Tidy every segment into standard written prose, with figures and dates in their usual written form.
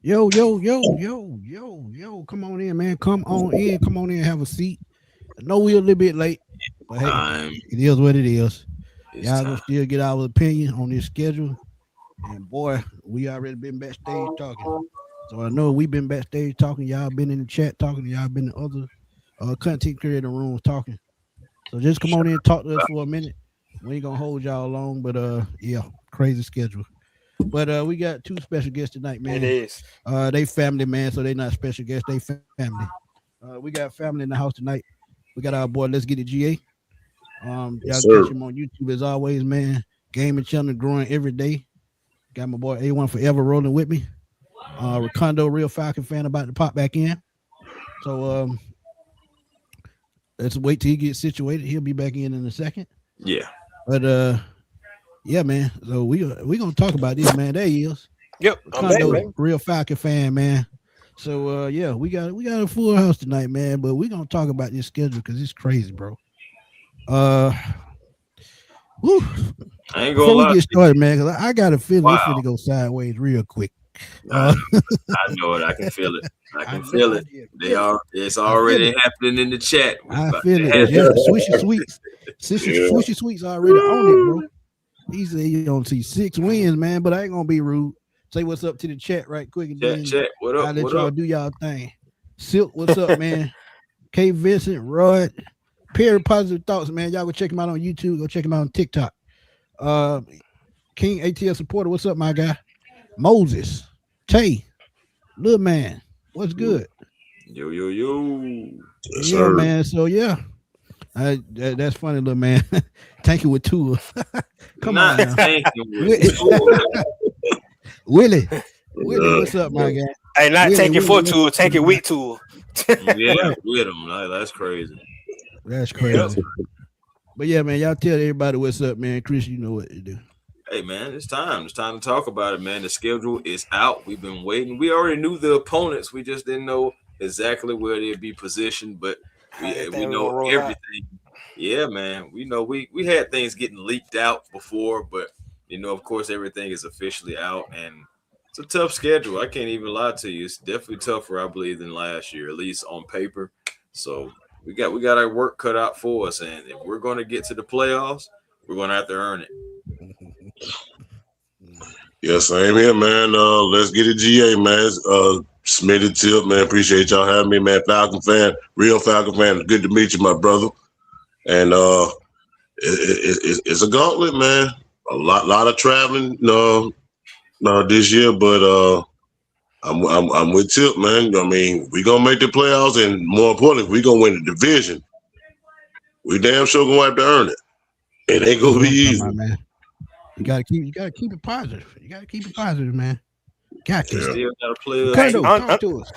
Yo, yo, yo, yo, yo, yo. Come on in, man. Come on in. Come on in. Have a seat. I know we're a little bit late, but hey, Time it is what it is. is Y'all gonna time. still get our opinion on this schedule. And boy, we already been backstage talking. So I know we've been backstage talking. Y'all been in the chat talking. Y'all been in other content creator rooms talking. So just come on in and talk to us for a minute. We ain't gonna hold y'all long, but yeah, crazy schedule. But we got two special guests tonight, It man. is. They family, man, so they not special guests, they family. We got family in the house tonight. We got our boy, let's get it, GA. Yes, Y'all sir. catch him on YouTube as always, man. Gaming channel growing every day. Got my boy A1 Forever rolling with me. Ricondo, real Falcon fan, about to pop back in. So let's wait till he gets situated. He'll be back in a second. Yeah. But yeah, man. So we gonna talk about this, man. There he is. Yep. I'm back, Ricondo, man. real Falcon fan, man. So yeah, we got a full house tonight, man. But we gonna talk about this schedule because it's crazy, bro. Whew. I ain't gonna Before we lie. get started, man, because I got a feeling Wow. it's finna go sideways real quick. I know it. I can feel it. I can feel it. They are. It's already happening in the chat. We I about feel to it. have Jeff Swishy Sweets, Yeah. Swishy Sweets already on it, bro. He said you don't see 6 wins, man. But I ain't gonna be rude. Say what's up to the chat right quick, and then chat. What I'll up? let What y'all up? do y'all thing. Silk, what's up, man? K Vincent, Rod, Perry, positive thoughts, man. Y'all go check him out on YouTube. Go check him out on TikTok. King ATL supporter, what's up, my guy? Moses, Tay, little man, what's good? Yo, yo, yo. Yes, Yeah, sir. man. So yeah, that's funny, little man. Thank you with two. Come Not on now, thanking Willie, Willie, Yeah. what's up, my guy? Hey, not Willie, take it for what's tool, up, take my it guy? with tool. Yeah, Right, with them. Like, that's crazy. that's Yep. crazy. But yeah, man, y'all tell everybody what's up, man. Chris, you know what to do. Hey, man, it's time. It's time to talk about it, man. The schedule is out. We've been waiting. We already knew the opponents. We just didn't know exactly where they'd be positioned, but How we that we thing was know gonna roll out. everything. Yeah, man. We know we had things getting leaked out before, but of course, everything is officially out, and it's a tough schedule. I can't even lie to you. It's definitely tougher, I believe, than last year, at least on paper. So we got our work cut out for us, and if we're going to get to the playoffs, we're going to have to earn it. Yeah, same here, man. Let's get it, GA, man. Smitty Tip, man. Appreciate y'all having me, man. Falcon fan, real Falcon fan. Good to meet you, my brother. And it's a gauntlet, man. A lot of traveling, this year, but I'm with Tip, man. I mean, we gonna make the playoffs, and more importantly, we gonna win the division. We damn sure gonna have to earn it. It ain't That's gonna what be I'm talking easy. about, man. You gotta keep it positive. You gotta keep it positive, man. Got We to. Yeah. still got to play us. Hey, Ricardo, talk to us.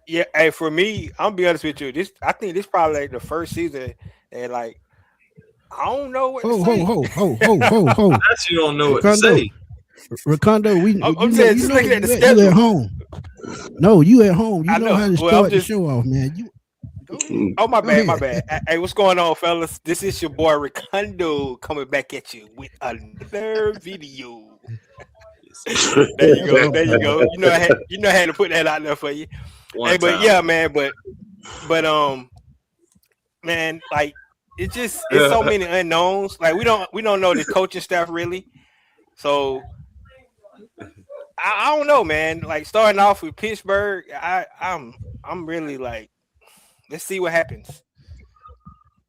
yeah. Hey, for me, I'm be honest with you. I think this probably like the first season, and like I don't know what to Ho, say. ho, ho, ho, ho, ho, ho. That's you don't know what to Ricardo, say. Ricardo, I'm saying just looking at the you at schedule. home. No, you at home. You I know know. how to Well, I'm start the just. show off, man. You go ahead. Oh, my Go bad, my ahead. bad. Hey, what's going on, fellas? This is your boy Ricondo coming back at you with another video. There you That's what go. I'm There you talking go. about. I had to put that out there for you. One Hey, but time. yeah, man, but man, like it's so many unknowns. Like we don't know the coaching staff really. So I don't know, man. Like starting off with Pittsburgh, I'm really like, let's see what happens.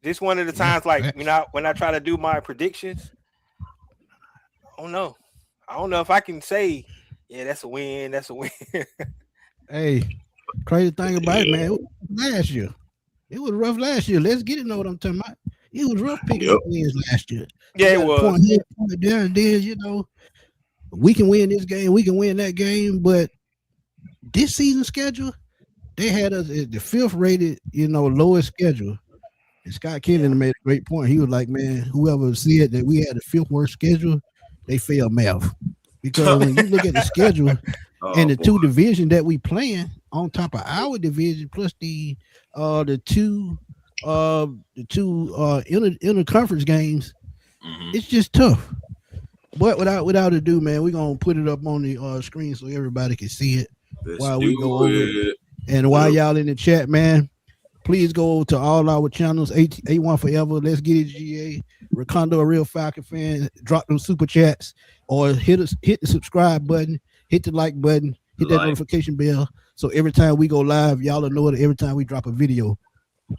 This one of the Yeah, times, like facts. when I try to do my predictions, I don't know. I don't know if I can say, yeah, that's a win. That's a win. Hey, crazy thing about it, Yeah. man. It was last year. It was rough last year. Let's get it. Know what I'm talking about? It was rough picking Yep. up wins last year. Yeah, You it got a was. point here, point there, and then we can win this game, we can win that game, but this season schedule, they had us at the fifth rated, lowest schedule. And Scott Yeah. Kennedy made a great point. He was like, man, whoever said that we had the fifth worst schedule, they failed math. Because when you look at the schedule and Oh the boy. two division that we playing on top of our division plus the two inter conference games, Hmm. it's just tough. But without ado, man, we're gonna put it up on the screen so everybody can see it Let's while we do go over it. it. And while y'all in the chat, man, please go to all our channels. A1 Forever. Let's get it. GA. Recondo, a real Falcon fan. Drop them super chats or hit the subscribe button, hit the like button, hit that notification bell. So every time we go live, y'all will know it. Every time we drop a video,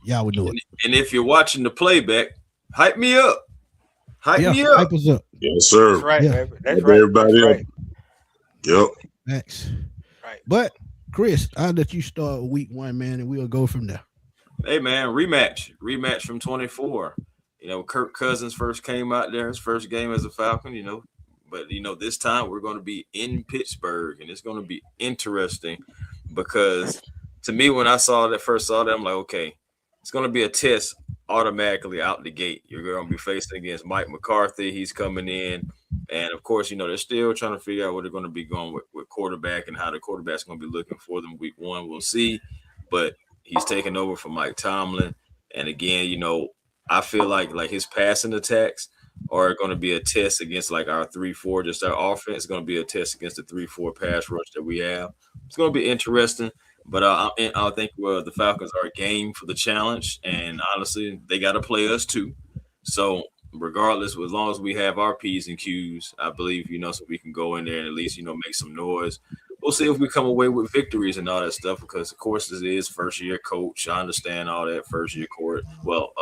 y'all will know it. And if you're watching the playback, hype me up. Hype me up. Hype us up. Yes, sir. That's right, Yeah. baby. That's Hype right. everybody That's up. right. Yep. Thanks. Right. But Chris, I'll let you start week 1, man, and we'll go from there. Hey man, rematch from 24. You know, Kirk Cousins first came out there, his first game as a Falcon, you know, but you know, this time we're going to be in Pittsburgh, and it's going to be interesting because to me, when I first saw that, I'm like, okay, it's going to be a test automatically out the gate. You're going to be facing against Mike McCarthy. He's coming in. And of course, you know, they're still trying to figure out what they're going to be going with quarterback and how the quarterback's going to be looking for them week 1. We'll see. But he's taking over from Mike Tomlin. And again, you know, I feel like his passing attacks are going to be a test against like our 3-4, just our offense is going to be a test against the 3-4 pass rush that we have. It's going to be interesting. But I think the Falcons are game for the challenge, and honestly, they got to play us too. So regardless, as long as we have our P's and Q's, I believe, you know, so we can go in there and at least, you know, make some noise. We'll see if we come away with victories and all that stuff because, of course, it is first-year coach. I understand all that first-year court. Well,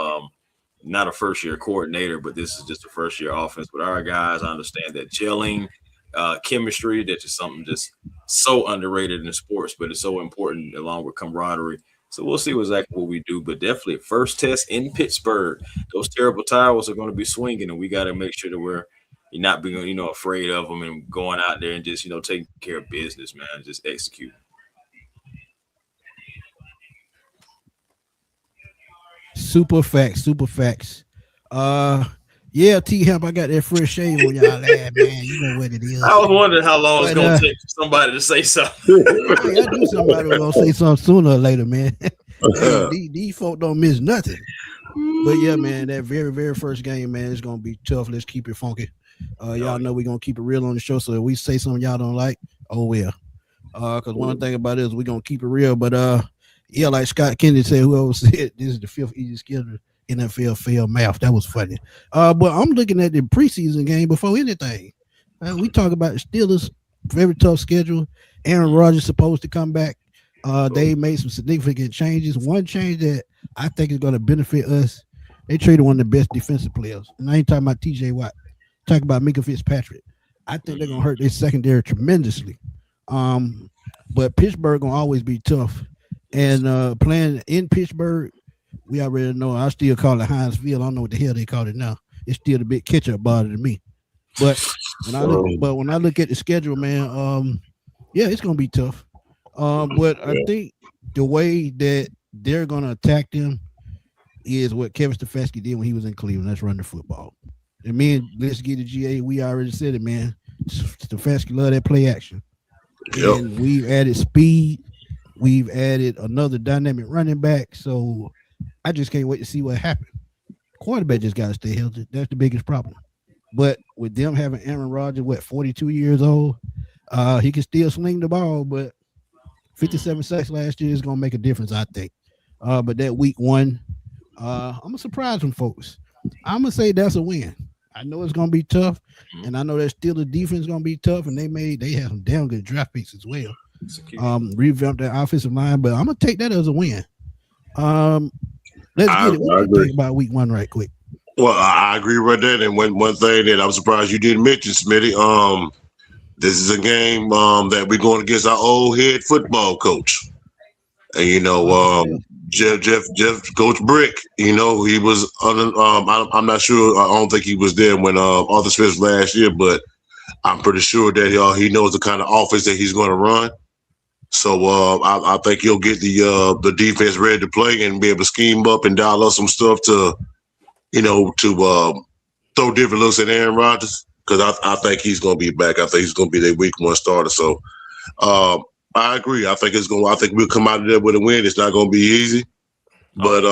not a first-year coordinator, but this is just a first-year offense. But our guys, I understand that gelling, chemistry, that's just something just so underrated in sports, but it's so important along with camaraderie. So we'll see exactly what we do, but definitely first test in Pittsburgh. Those terrible towers are going to be swinging, and we got to make sure that we're not being, you know, afraid of them and going out there and just, you know, taking care of business, man, just execute. Super facts. Yeah, T-Hemp, I got that fresh shave on y'all lad, man. You know what it is. I was wondering how long it's going to take for somebody to say something. Hey, I knew somebody was going to say something sooner or later, man. Hey, these folk don't miss nothing. But yeah, man, that very, very first game, man, it's going to be tough. Let's keep it funky. Y'all know we're going to keep it real on the show. So if we say something y'all don't like, oh well. Because one thing about it is we're going to keep it real. But yeah, like Scott Kennedy said, whoever said this is the 5th easiest schedule NFL failed math. That was funny. But I'm looking at the preseason game before anything. We talk about the Steelers, very tough schedule. Aaron Rodgers supposed to come back. They made some significant changes. One change that I think is going to benefit us, they traded one of the best defensive players. And I ain't talking about TJ Watt. I'm talking about Minka Fitzpatrick. I think they're going to hurt their secondary tremendously. But Pittsburgh going to always be tough. And playing in Pittsburgh, we already know. I still call it Heinz Field. I don't know what the hell they call it now. It's still the big ketchup bother to me. But when I look at the schedule, man, yeah, it's gonna be tough. But I think the way that they're gonna attack them is what Kevin Stefanski did when he was in Cleveland. Let's run the football. And me, let's get the GA. We already said it, man. Stefanski love that play action. Yep. And we've added speed. We've added another dynamic running back. So I just can't wait to see what happens. Quarterback just got to stay healthy. That's the biggest problem. But with them having Aaron Rodgers, 42 years old, he can still sling the ball, but 57 sacks last year is going to make a difference, I think. But that week 1, I'm going to surprise some folks. I'm going to say that's a win. I know it's going to be tough, and I know that still the defense is going to be tough, and they have some damn good draft picks as well. Revamp that offensive line, but I'm going to take that as a win. Let's get it. What do you think about week 1 right quick? Well, I agree with that. And one thing that I'm surprised you didn't mention, Smitty, this is a game that we're going against our old head football coach. And, you know, Jeff, Coach Brick, you know, he was, I'm not sure. I don't think he was there when Arthur Smith last year, but I'm pretty sure that he knows the kind of offense that he's going to run. So I think he'll get the defense ready to play and be able to scheme up and dial up some stuff to, you know, to throw different looks at Aaron Rodgers, because I think he's going to be back. I think he's going to be their week 1 starter. So I agree. I think we'll come out of there with a win. It's not going to be easy, but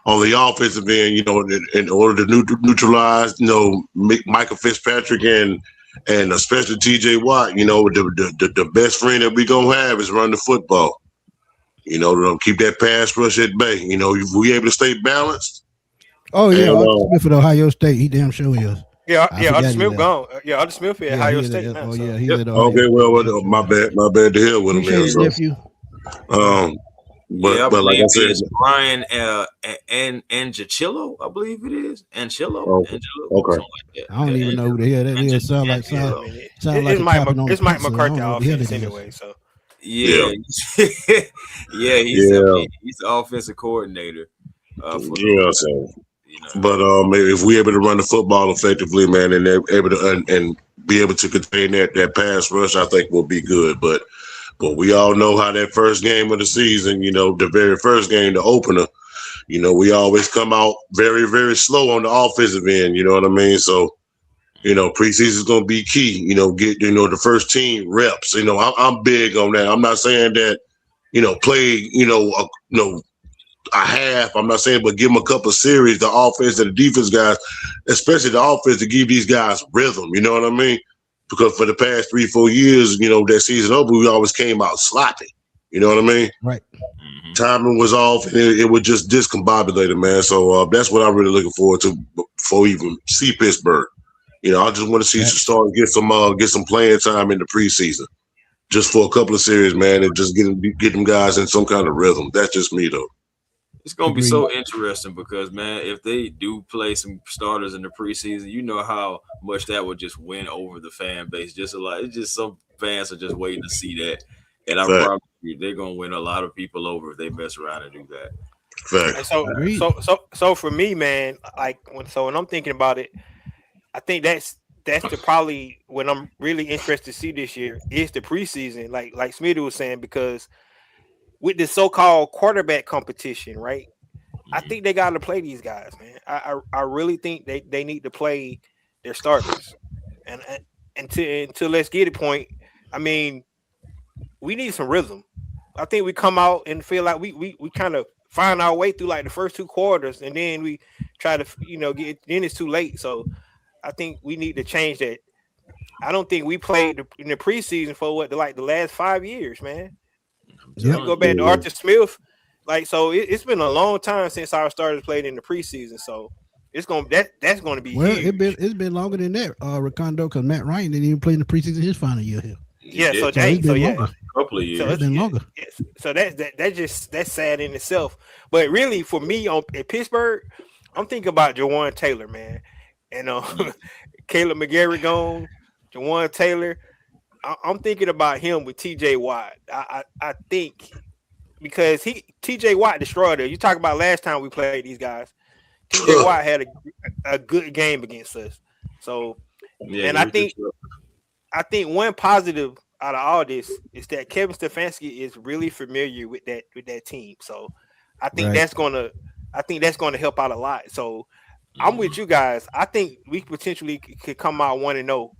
on the offensive end, in order to neutralize, Michael Fitzpatrick and especially T.J. Watt, the best friend that we gonna have is run the football. To keep that pass rush at bay. If we able to stay balanced. Oh yeah, Arthur Smith at Ohio State. He damn sure is. Yeah, Arthur Smith gone. Yeah, Arthur Smith at Ohio State. Yeah, he's at Ohio State. Well, my bad to hell with him. Nephew. But like I said, it's Brian and Angelo, I believe it is. Angelo. Okay. Like I don't even know who the hell that is. Sound like it's Mike McCarthy offense anyway. So yeah, he's the offensive coordinator. But if we able to run the football effectively, man, and they're able to and be able to contain that pass rush, I think will be good. But we all know how that first game of the season, the very first game, the opener, we always come out very, very slow on the offensive end. You know what I mean? So, preseason is going to be key. Get the first team reps. I'm big on that. I'm not saying that play a half. I'm not saying, but give them a couple of series. The offense and the defense guys, especially the offense, to give these guys rhythm. You know what I mean? Because for the past 3-4 years, that season over, we always came out sloppy. You know what I mean? Right. Mm-hmm. Timing was off, and it was just discombobulated, man. So that's what I'm really looking forward to before we even see Pittsburgh. I just want to see some start, get some playing time in the preseason, just for a couple of series, man, and just get them guys in some kind of rhythm. That's just me, though. It's gonna be so interesting because, man, if they do play some starters in the preseason, you know how much that would just win over the fan base. Just a lot. It's just some fans are just waiting to see that, and I promise you, they're gonna win a lot of people over if they mess around and do that. And so for me, man, when I'm thinking about it, I think that's probably what I'm really interested to see this year is the preseason, like Smitty was saying, because with the so-called quarterback competition, right? I think they got to play these guys, man. I really think they need to play their starters, and until let's get it point. I mean, we need some rhythm. I think we come out and feel like we kind of find our way through like the first 2 quarters, and then we try to get. Then it's too late. So I think we need to change that. I don't think we played in the preseason for the last 5 years, man. Yep. Go back to Arthur Smith, it's been a long time since our starters played in the preseason, so that's going to be huge. It's been longer than that, Ricondo, because Matt Ryan didn't even play in the preseason his final year here. Yeah, so it's been a couple of years. So it's been longer. So that's sad in itself. But really, for me in Pittsburgh, I'm thinking about Jawan Taylor, man, and Caleb McGarry gone, Jawan Taylor. I'm thinking about him with T.J. Watt. I think because T.J. Watt destroyed us. You talk about last time we played these guys. T.J. Watt had a good game against us. So, and I think one positive out of all this is that Kevin Stefanski is really familiar with that team. So, I think that's gonna help out a lot. So, I'm with you guys. I think we potentially could come out 1-0.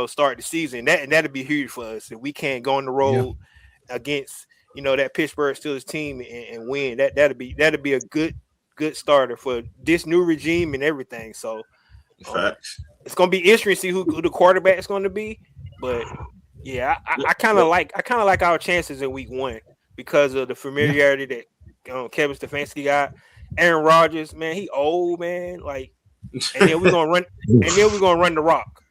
Start the season. That'd be huge for us if we can't go on the road against that Pittsburgh Steelers team and win. That'd be a good starter for this new regime and everything. So it's gonna be interesting to see who the quarterback is going to be. But yeah, I kind of like our chances in week 1 because of the familiarity that Kevin Stefanski got. Aaron Rodgers, man, he old, man. And then we're gonna run the rock.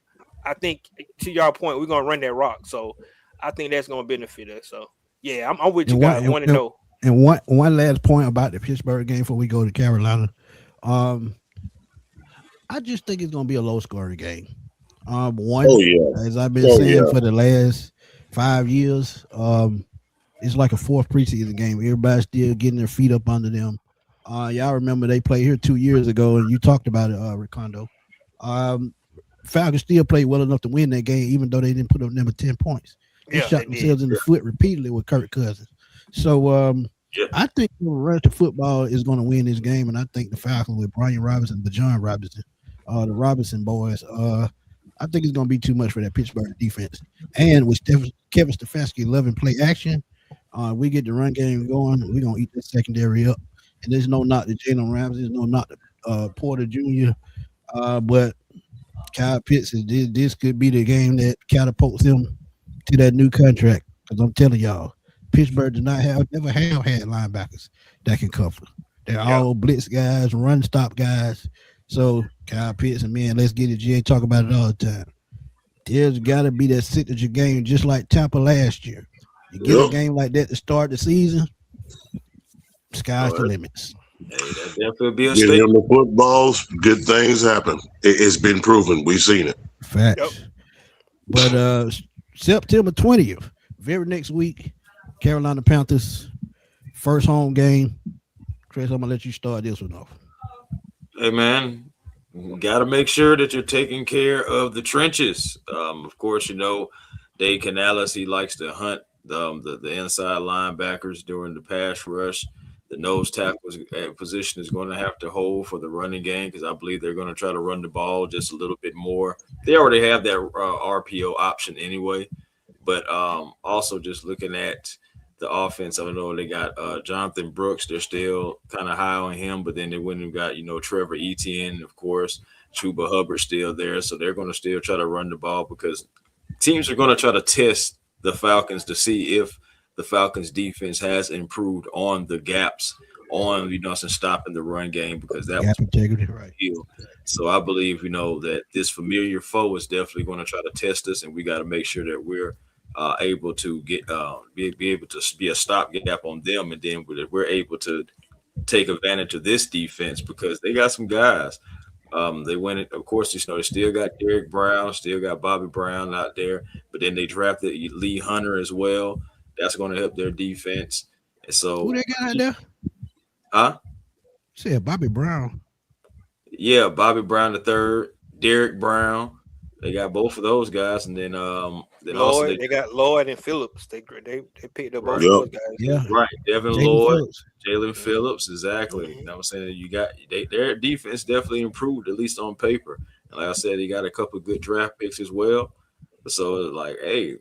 I think to your point, we're gonna run that rock, so I think that's gonna benefit us. So yeah, I'm with you guys. I want to know. And one last point about the Pittsburgh game before we go to Carolina. I just think it's gonna be a low scoring game. As I've been saying for the last 5 years, it's like a 4th preseason game. Everybody's still getting their feet up under them. Y'all remember they played here 2 years ago, and you talked about it, Ricondo. Falcons still played well enough to win that game, even though they didn't put up number 10 points. They shot themselves in the foot repeatedly with Kirk Cousins. So I think the run to football is going to win this game, and I think the Falcons with Brian Robinson, John Robinson, the Robinson boys, I think it's going to be too much for that Pittsburgh defense. And with Kevin Stefanski loving play action, we get the run game going, we're going to eat that secondary up. And there's no knock to Jalen Ramsey, there's no knock to Porter Jr. But Kyle Pitts is this could be the game that catapults him to that new contract. Because I'm telling y'all, Pittsburgh does not never have had linebackers that can cover. They're all blitz guys, run stop guys. So Kyle Pitts and man, let's get it. Jay talk about it all the time. There's got to be that signature game, just like Tampa last year. You get a game like that to start the season, sky's the limits. Hey, that definitely be a Get statement. him the footballs, good things happen. It's been proven. We've seen it. Facts. Yep. But September 20th, very next week, Carolina Panthers, first home game. Chris, I'm gonna let you start this one off. Hey man, got to make sure that you're taking care of the trenches. Of course, you know Dave Canales, he likes to hunt the inside linebackers during the pass rush. The nose tackle position is going to have to hold for the running game because I believe they're going to try to run the ball just a little bit more. They already have that RPO option anyway, but also just looking at the offense, I know they got Jonathan Brooks. They're still kind of high on him, but then they went and got, Trevor Etienne, of course, Chuba Hubbard still there. So they're going to still try to run the ball because teams are going to try to test the Falcons to see if the Falcons defense has improved on the gaps on, stopping the run game because that was integrity, right. So I believe, that this familiar foe is definitely going to try to test us, and we got to make sure that we're able to get be able to be a stopgap on them, and then we're able to take advantage of this defense because they got some guys. They went it, of course, they still got Derek Brown, still got Bobby Brown out there, but then they drafted Lee Hunter as well. That's going to help their defense. And so who they got out there? Huh? Said Bobby Brown. Yeah, Bobby Brown the third, Derek Brown. They got both of those guys, and then Lloyd, they got Lloyd and Phillips. They picked up both Right. of those guys. Yeah, right. Devin Jalen Lloyd, Phillips. Jalen Phillips, exactly. You know what I'm saying? You got their defense definitely improved, at least on paper. And like I said, he got a couple of good draft picks as well. So it's like, hey,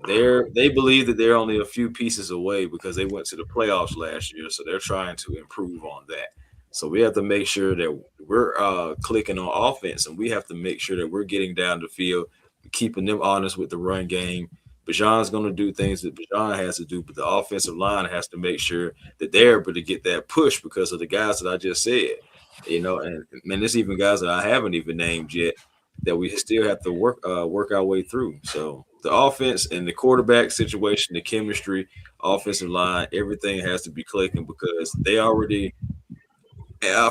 they believe that they're only a few pieces away because they went to the playoffs last year. So they're trying to improve on that. So we have to make sure that we're clicking on offense, and we have to make sure that we're getting down the field, keeping them honest with the run game. Bajan's going to do things that Bajan has to do, but the offensive line has to make sure that they're able to get that push because of the guys that I just said. And there's even guys that I haven't even named yet that we still have to work our way through. So the offense and the quarterback situation, the chemistry, offensive line, everything has to be clicking because they already –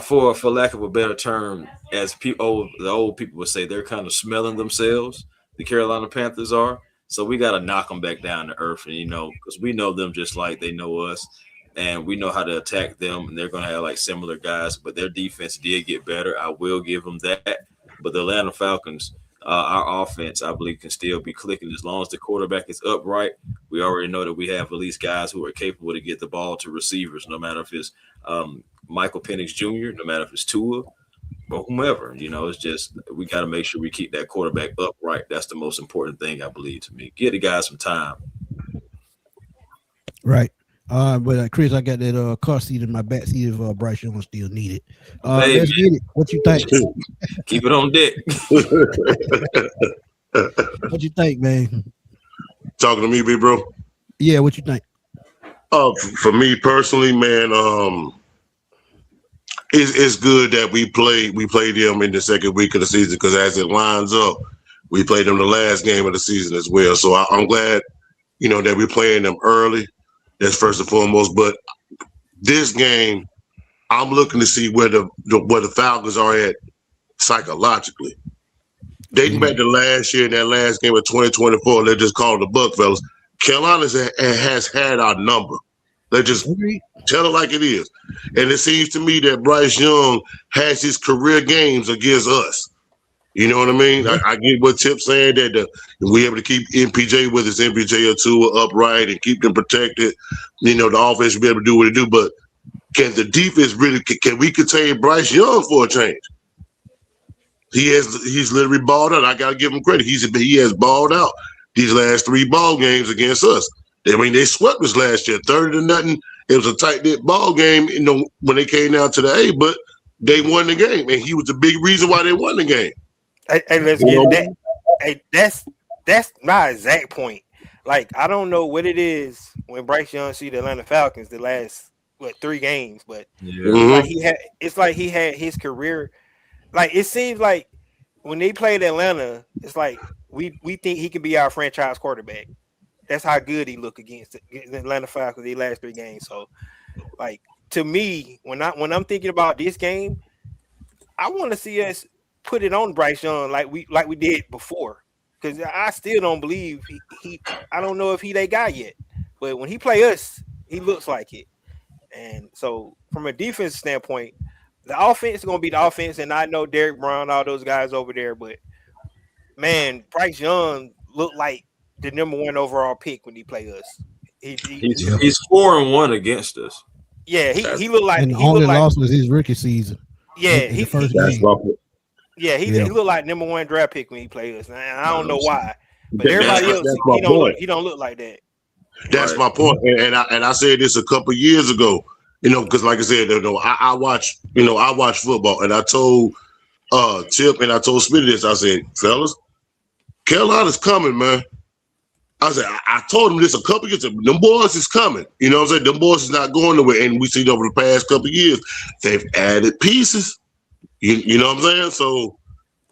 for lack of a better term, as the old people would say, they're kind of smelling themselves. The Carolina Panthers are, so we got to knock them back down to earth, and because we know them just like they know us, and we know how to attack them. And they're going to have like similar guys, but their defense did get better. I will give them that. But the Atlanta Falcons, our offense, I believe, can still be clicking as long as the quarterback is upright. We already know that we have at least guys who are capable to get the ball to receivers, no matter if it's Michael Penix Jr., no matter if it's Tua or whomever. It's just we got to make sure we keep that quarterback upright. That's the most important thing, I believe, to me. Give the guys some time. Right. But Chris, I got that car seat in my back seat if Bryce Young still needed. Let's get it. What you think? Keep it on deck. What you think, man? Talking to me, big bro? Yeah, what you think? For me personally, man, it's good that we played them in the second week of the season because as it lines up, we played them the last game of the season as well. So I'm glad, that we're playing them early. That's first and foremost. But this game, I'm looking to see where the Falcons are at psychologically. Dating back to last year in that last game of 2024, let's just call it the Buck fellas. Carolina has had our number. Let's just tell it like it is. And it seems to me that Bryce Young has his career games against us. You know what I mean? I get what Tip's saying that we're able to keep MPJ with his MPJ or two upright and keep them protected. The offense will be able to do what it do. But can the defense really – can we contain Bryce Young for a change? He's literally balled out. I got to give him credit. He has balled out these last 3 ball games against us. I mean, they swept us last year, 30-0 It was a tight knit ball game, when they came down to the A, but they won the game, and he was the big reason why they won the game. Hey, let's get that. Hey, that's my exact point. Like, I don't know what it is when Bryce Young see the Atlanta Falcons the last 3 games, but it's like he had his career. Like, it seems like when they played Atlanta, it's like we think he can be our franchise quarterback. That's how good he looked against the Atlanta Falcons the last 3 games. So, like, to me, when I'm thinking about this game, I want to see us put it on Bryce Young like we did before. Because I still don't believe he I don't know if he that guy yet. But when he play us, he looks like it. And so from a defense standpoint, the offense is going to be the offense. And I know Derek Brown, all those guys over there. But, man, Bryce Young looked like the number 1 overall pick when he played us. He's 4-1 against us. Yeah, he looked like. And the only loss was his rookie season. Yeah, he first game. Yeah, he looked like number 1 draft pick when he played us. And I don't know why, but everybody else he don't look like that. That's my point, and I said this a couple years ago. Because like I said, I watch football, and I told Tip and I told Smitty this. I said, fellas, Carolina's coming, man. I said, I told them this a couple years ago. Them boys is coming. You know what I'm saying? Them boys is not going nowhere, and we seen over the past couple years they've added pieces. You know what I'm saying? So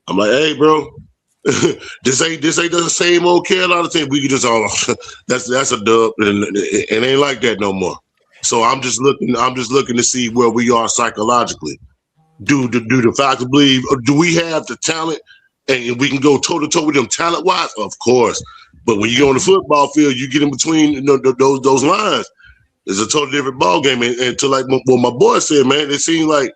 I'm like, hey, bro, this ain't the same old Carolina team. We can just all that's a dub, and it ain't like that no more. So I'm just looking to see where we are psychologically. Do the Falcons believe? Or do we have the talent, and we can go toe to toe with them talent wise? Of course, but when you go on the football field, you get in between those lines. It's a totally different ball game. And to like what my boy said, man, it seemed like.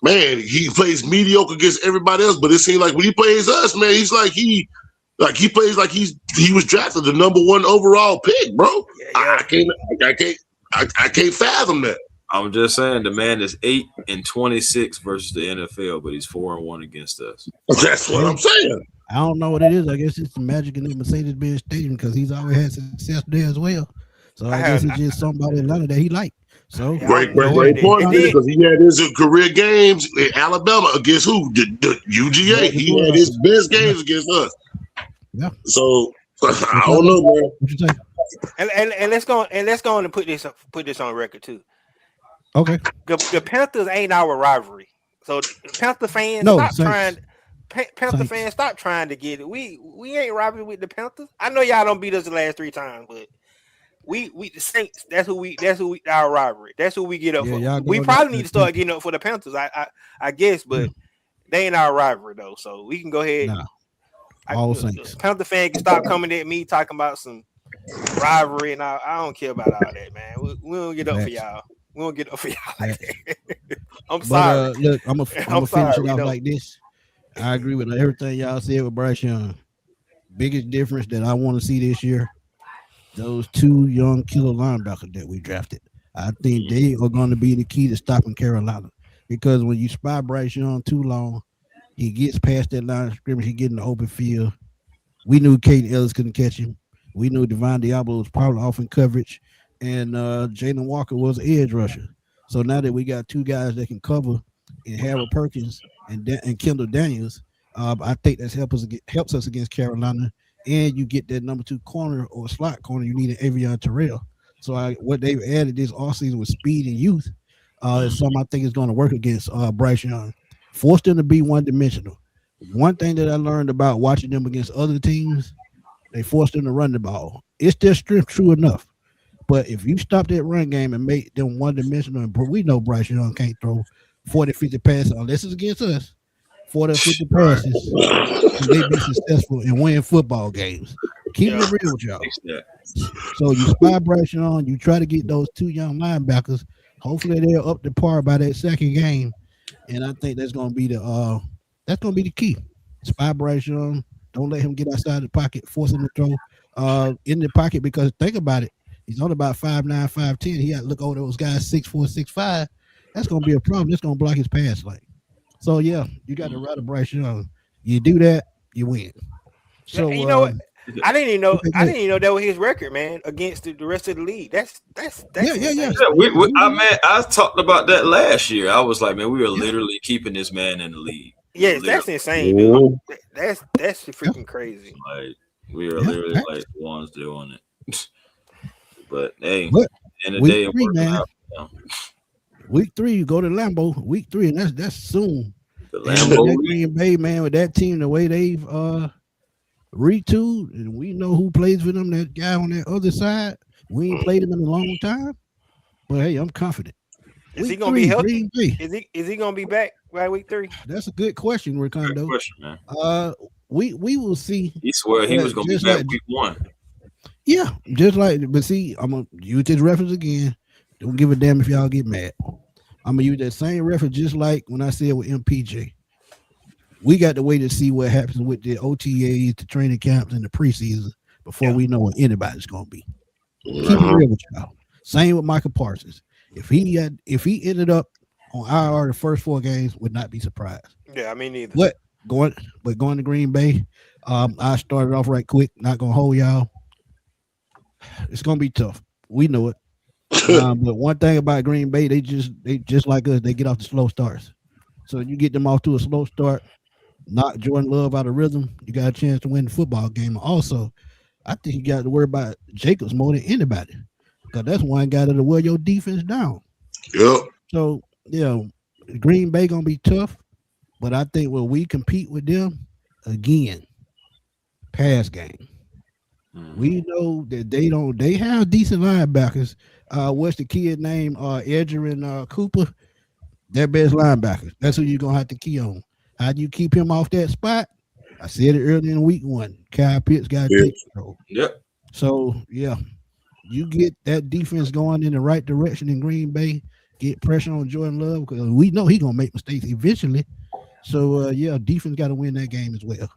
Man, he plays mediocre against everybody else, but it seems like when he plays us, man, he's like he plays like he was drafted the number 1 overall pick, bro. Yeah. I can't fathom that. I'm just saying the man is 8-26 versus the NFL, but he's 4-1 against us. That's what I'm saying. I don't know what it is. I guess it's the magic in the Mercedes-Benz Stadium because he's always had success there as well. So I guess it's just somebody in Atlanta that he liked. So great point because he had his career games in Alabama against who? The UGA. He had his best games against us. Yeah. So I don't know, man. What you think? And let's go and put this on record too. Okay. The Panthers ain't our rivalry. So Panther fans stop trying to get it. We ain't rivalry with the Panthers. I know y'all don't beat us the last 3 times, but we the Saints, that's who we our rivalry. That's who we get up for. We probably need to start getting up for the Panthers, I guess, but they ain't our rivalry though. So we can go ahead. All Saints. Panther fan can stop coming at me talking about some rivalry, and I don't care about all that, man. We don't get up for y'all. We don't get up for y'all like that. I'm sorry. Look, I'm gonna finish it off like this. I agree with everything y'all said with Bryce Young. Biggest difference that I want to see this year, those 2 young killer linebackers that we drafted. I think they are going to be the key to stopping Carolina. Because when you spy Bryce Young too long, he gets past that line of scrimmage, he gets in the open field. We knew Kate Ellis couldn't catch him. We knew Devon Diablo was probably off in coverage. And Jalen Walker was an edge rusher. So now that we got 2 guys that can cover in Harold Perkins and Kendall Daniels, I think that helps us against Carolina. And you get that number 2 corner or slot corner, you need an Avion Terrell. So what they've added this offseason with speed and youth is something I think is going to work against Bryce Young. Forced them to be one-dimensional. One thing that I learned about watching them against other teams, they forced them to run the ball. It's their strength, true enough. But if you stop that run game and make them one-dimensional, and we know Bryce Young can't throw 40, 50 passes unless it's against us. 40 or 50 passes, and they be successful and win football games. Keep it real with y'all. So you spy Bryce Young, you try to get those 2 young linebackers. Hopefully they're up to par by that second game, and I think that's going to be the key. Spy Bryce Young. Don't let him get outside the pocket. Force him to throw in the pocket because think about it. He's only about 5'9", 5'10". He got to look over those guys 6'4", 6'5". That's going to be a problem. That's going to block his pass lane. So, yeah, you got to ride a Bryce Young. You do that, you win. So you know what? I didn't even know. I didn't even know that was his record, man, against the rest of the league. That's Yeah. insane. Yeah, I talked about that last year. I was like, man, we are literally keeping this man in the league. Yes, that's Literally. insane, dude. That's freaking crazy. Like we are literally facts. like the ones doing it. But hey, But in the day, week 3, man. out, you know. Week 3, you go to Lambeau. Week 3, and that's soon. The And Lambeau with that League. Green Bay, man, with that team, the way they've retooled, and we know who plays for them. That guy on that other side, we ain't played him in a long time. But hey, I'm confident. Is he Week gonna be 3, healthy? Green Bay. Is he gonna be back by week 3? That's a good question, Good Ricardo. question, man. We will see. He swear he was gonna be just back like- week 1. Yeah, just like, but see, I'm gonna use this reference again. Don't give a damn if y'all get mad. I'm gonna use that same reference, just like when I said with MPJ. We got to wait to see what happens with the OTAs, the training camps, and the preseason before we know what anybody's gonna be. Keep it real with y'all. Same with Michael Parsons. If he ended up on IR the first 4 games, would not be surprised. Yeah, I mean neither. Going to Green Bay, I started off right quick. Not gonna hold y'all. It's gonna be tough. We know it. But one thing about Green Bay, they just like us. They get off the slow starts. So you get them off to a slow start, knock Jordan Love out of rhythm. You got a chance to win the football game. Also, I think you got to worry about Jacobs more than anybody, because that's one guy that'll wear your defense down. Yep. So Green Bay gonna be tough, but I think when we compete with them again, pass game. We know that they have decent linebackers. What's the kid name? Edger and Cooper. They're best linebackers. That's who you're gonna have to key on. How do you keep him off that spot? I said it earlier in week 1. Kyle Pitts got to take control. Yep. So you get that defense going in the right direction in Green Bay. Get pressure on Jordan Love, because we know he's gonna make mistakes eventually. So defense got to win that game as well.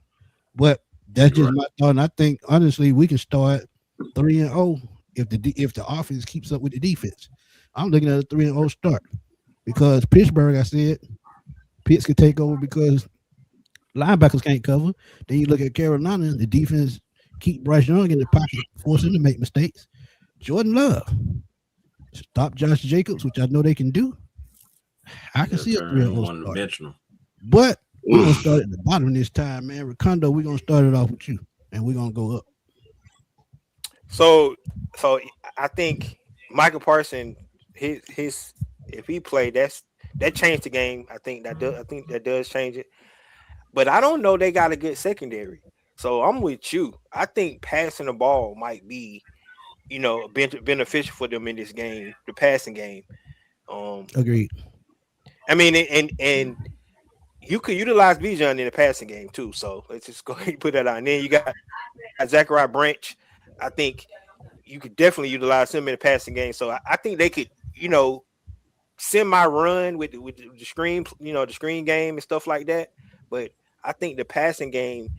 But that's just my thought. And I think honestly we can start 3-0 if the offense keeps up with the defense. I'm looking at a 3-0 start, because Pittsburgh, I said, Pitts could take over because linebackers can't cover. Then you look at Carolina, the defense keep Bryce Young in the pocket, force him to make mistakes. Jordan Love, stop Josh Jacobs, which I know they can do. I can see a 3-0 start. One-dimensional. But we're gonna start at the bottom this time, man. Ricondo, we're gonna start it off with you, and we're gonna go up. So I think Michael Parsons, his if he played, that changed the game. I think that does change it. But I don't know they got a good secondary. So I'm with you. I think passing the ball might be, beneficial for them in this game, the passing game. Agreed. I mean, and you could utilize Bijan in the passing game too. So let's just go ahead and put that on. And then you got Zachariah Branch. I think you could definitely utilize him in the passing game. So I think they could, semi-run with the screen, the screen game and stuff like that. But I think the passing game,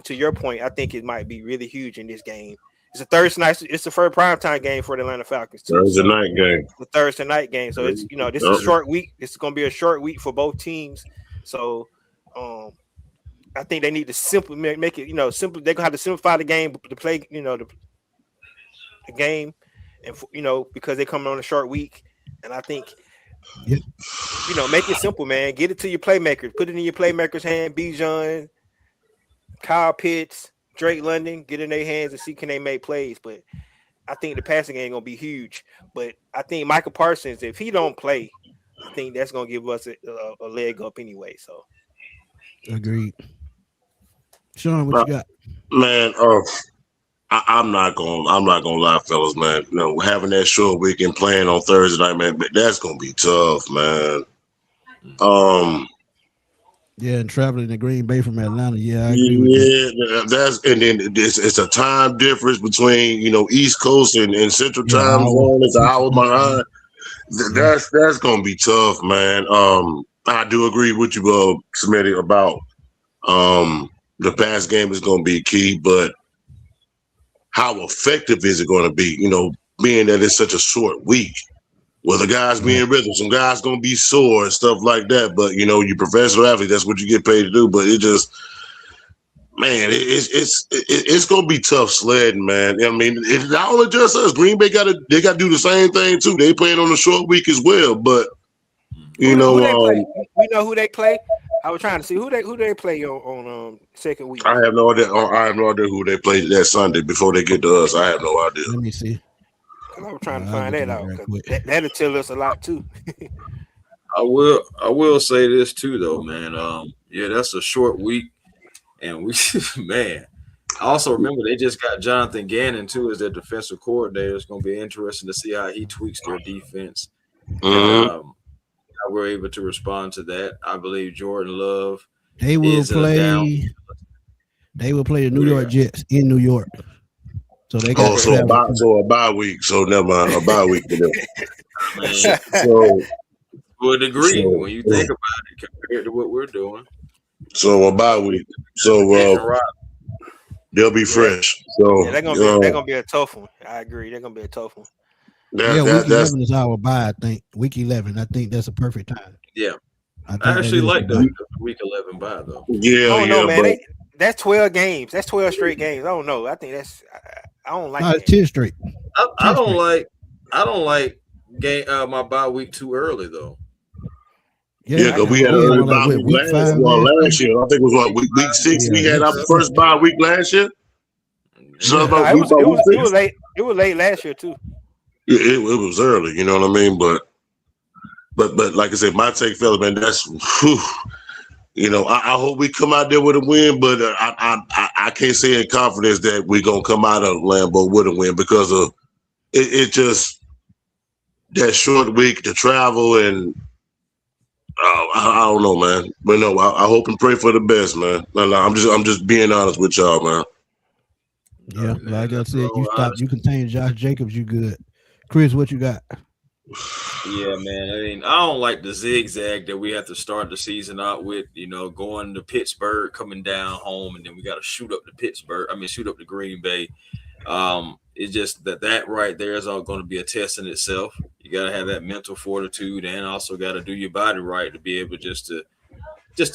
to your point, I think it might be really huge in this game. It's a Thursday night. It's the first primetime game for the Atlanta Falcons too. Thursday night game. The Thursday night game. So it's this is a short week. This is going to be a short week for both teams. So I think they need to make it simple. They're gonna have to simplify the game to play the game, and because they're coming on a short week. And I think make it simple, man. Get it to your playmakers. Put it in your playmakers' hand. Bijan, Kyle Pitts, Drake London, get in their hands and see can they make plays. But I think the passing game gonna be huge. But I think Michael Parsons, if he don't play, I think that's gonna give us a leg up anyway. So agreed. Sean, what you got? Man, I'm not gonna lie, fellas, man. Having that short weekend playing on Thursday night, man, that's gonna be tough, man. Yeah, and traveling to Green Bay from Atlanta. Yeah, I agree with that. Then it's a time difference between East Coast and Central Time Zone. It's an hour behind. That's gonna be tough, man. I do agree with you, Smitty, about the pass game is gonna be key, but how effective is it going to be? Being that it's such a short week. Well, the guys be in rhythm. Some guys going to be sore and stuff like that. But, you professional athlete, that's what you get paid to do. But Man, it's gonna be tough sledding, man. I mean, it's not only just us. Green Bay got to do the same thing too. They playing on a short week as well, but you Who they know, play? We know who they play. I was trying to see who they play on second week. I have no idea. I have no idea who they played that Sunday before they get to us. I have no idea. Let me see. Cause I was trying to I'll find look that it up out. right 'Cause quick. that'll tell us a lot too. I will say this too though, man. Yeah, that's a short week, and we man. I also remember they just got Jonathan Gannon too as their defensive coordinator. It's going to be interesting to see how he tweaks their defense and how we're able to respond to that. I believe Jordan Love They will is down. play. They will play the New Who they York got? Jets in New York. So they got So a travel. bye week. So never mind, a bye week for them. I mean, So to a degree, So, when you think about it, compared to what we're doing, a bye week. So they'll be fresh. So Yeah, they're gonna be a tough one. I agree. They're gonna be a tough one. Yeah, that's 11 is our bye. I think week 11. I think that's a perfect time. yeah. I think I actually that is like the the bye. week 11 bye though. yeah, I don't know, man. but That's 12 games. That's 12 straight games. I don't know. I think I don't like No, that. it's 10 straight. I don't like game my bye week too early though. yeah, because we had on early like bye what, week week 5 last year. I think it was what week 6. Yeah, We had our week first bye week last year. So Yeah. about Nah, week it was six. late. It was late last year too. It was early, you know what I mean? But like I said, my take, fellas, man, that's whew, you know, I hope we come out there with a win, but I can't say in confidence that we're gonna come out of Lambeau with a win because of it just that short week to travel and I don't know, man. But no, I hope and pray for the best, man. No, I'm just being honest with y'all, man. Yeah, Man, like I that's said, you all stop, you contain Josh Jacobs, you good. Chris, what you got? Yeah, man. I mean, I don't like the zigzag that we have to start the season out with, you know, going to Pittsburgh, coming down home, and then we got to shoot up to Green Bay. It's just that right there is all going to be a test in itself. You got to have that mental fortitude and also got to do your body right to be able just to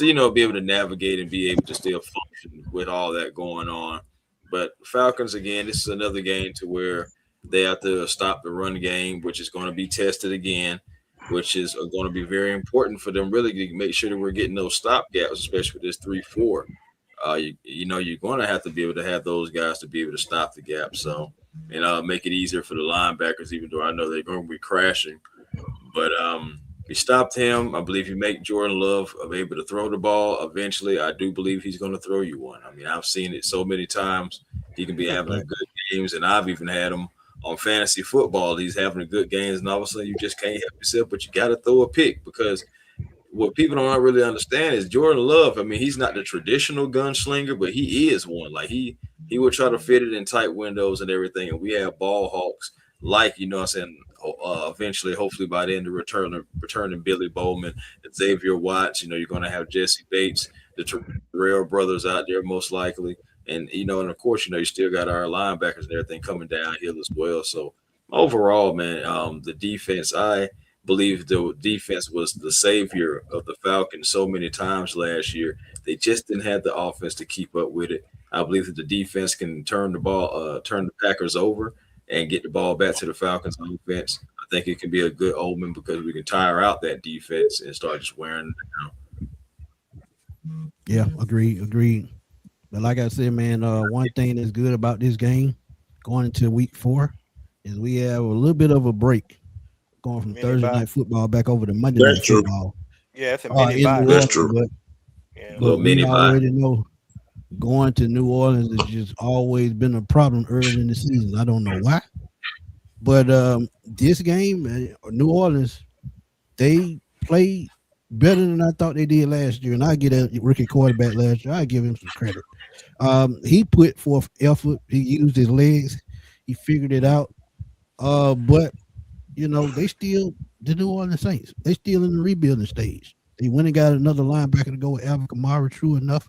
you know, be able to navigate and be able to still function with all that going on. But Falcons, again, this is another game to where they have to stop the run game, which is going to be tested again, which is going to be very important for them really to make sure that we're getting those stop gaps, especially with this 3-4. You know, you're going to have to be able to have those guys to be able to stop the gap. So, and make it easier for the linebackers, even though I know they're going to be crashing. But we stopped him. I believe you make Jordan Love able to throw the ball. Eventually, I do believe he's going to throw you one. I mean, I've seen it so many times. He can be having good games, and I've even had him on fantasy football. He's having a good games, and all of a sudden you just can't help yourself, but you got to throw a pick because what people don't really understand is Jordan Love. I mean, he's not the traditional gunslinger, but he is one. Like he will try to fit it in tight windows and everything. And we have ball hawks like, you know what I'm saying, eventually, hopefully by the end of returning Billy Bowman, Xavier Watts, you know, you're going to have Jesse Bates, the Terrell brothers out there most likely. And, you know, and of course, you know, you still got our linebackers and everything coming downhill as well. So overall, man, the defense, I believe the defense was the savior of the Falcons so many times last year. They just didn't have the offense to keep up with it. I believe that the defense can turn the Packers over and get the ball back to the Falcons offense. I think it can be a good omen because we can tire out that defense and start just wearing it down. Yeah, agreed. But like I said, man, one thing that's good about this game going into week 4 is we have a little bit of a break going from Thursday night football back over to Monday night football. Yeah, it's a mini bye. That's true. But we already know going to New Orleans has just always been a problem early in the season. I don't know why. But this game, New Orleans, they played better than I thought they did last year. And I get a rookie quarterback last year. I give him some credit. He put forth effort. He used his legs. He figured it out. But, you know, the New Orleans Saints, they still in the rebuilding stage. They went and got another linebacker to go with Alvin Kamara, true enough.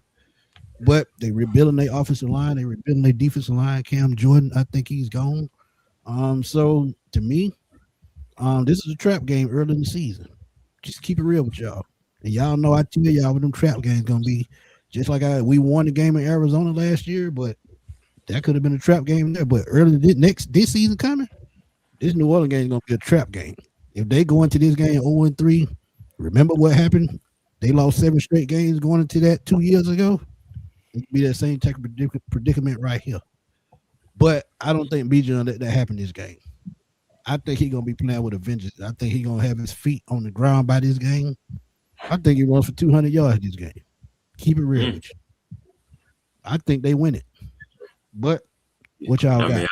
But they rebuilding their offensive line. They rebuilding their defensive line. Cam Jordan, I think he's gone. So to me, this is a trap game early in the season. Just keep it real with y'all. And y'all know I tell y'all what them trap games gonna be. Just like we won the game in Arizona last year, but that could have been a trap game there. But early this season coming, this New Orleans game is gonna be a trap game. If they go into this game 0-3, remember what happened? They lost 7 straight games going into that 2 years ago. It could be that same type of predicament right here. But I don't think BJ let that happen this game. I think he's gonna be playing with a vengeance. I think he's gonna have his feet on the ground by this game. I think he runs for 200 yards this game. Keep it real with you. I think they win it. But what y'all got? Mean,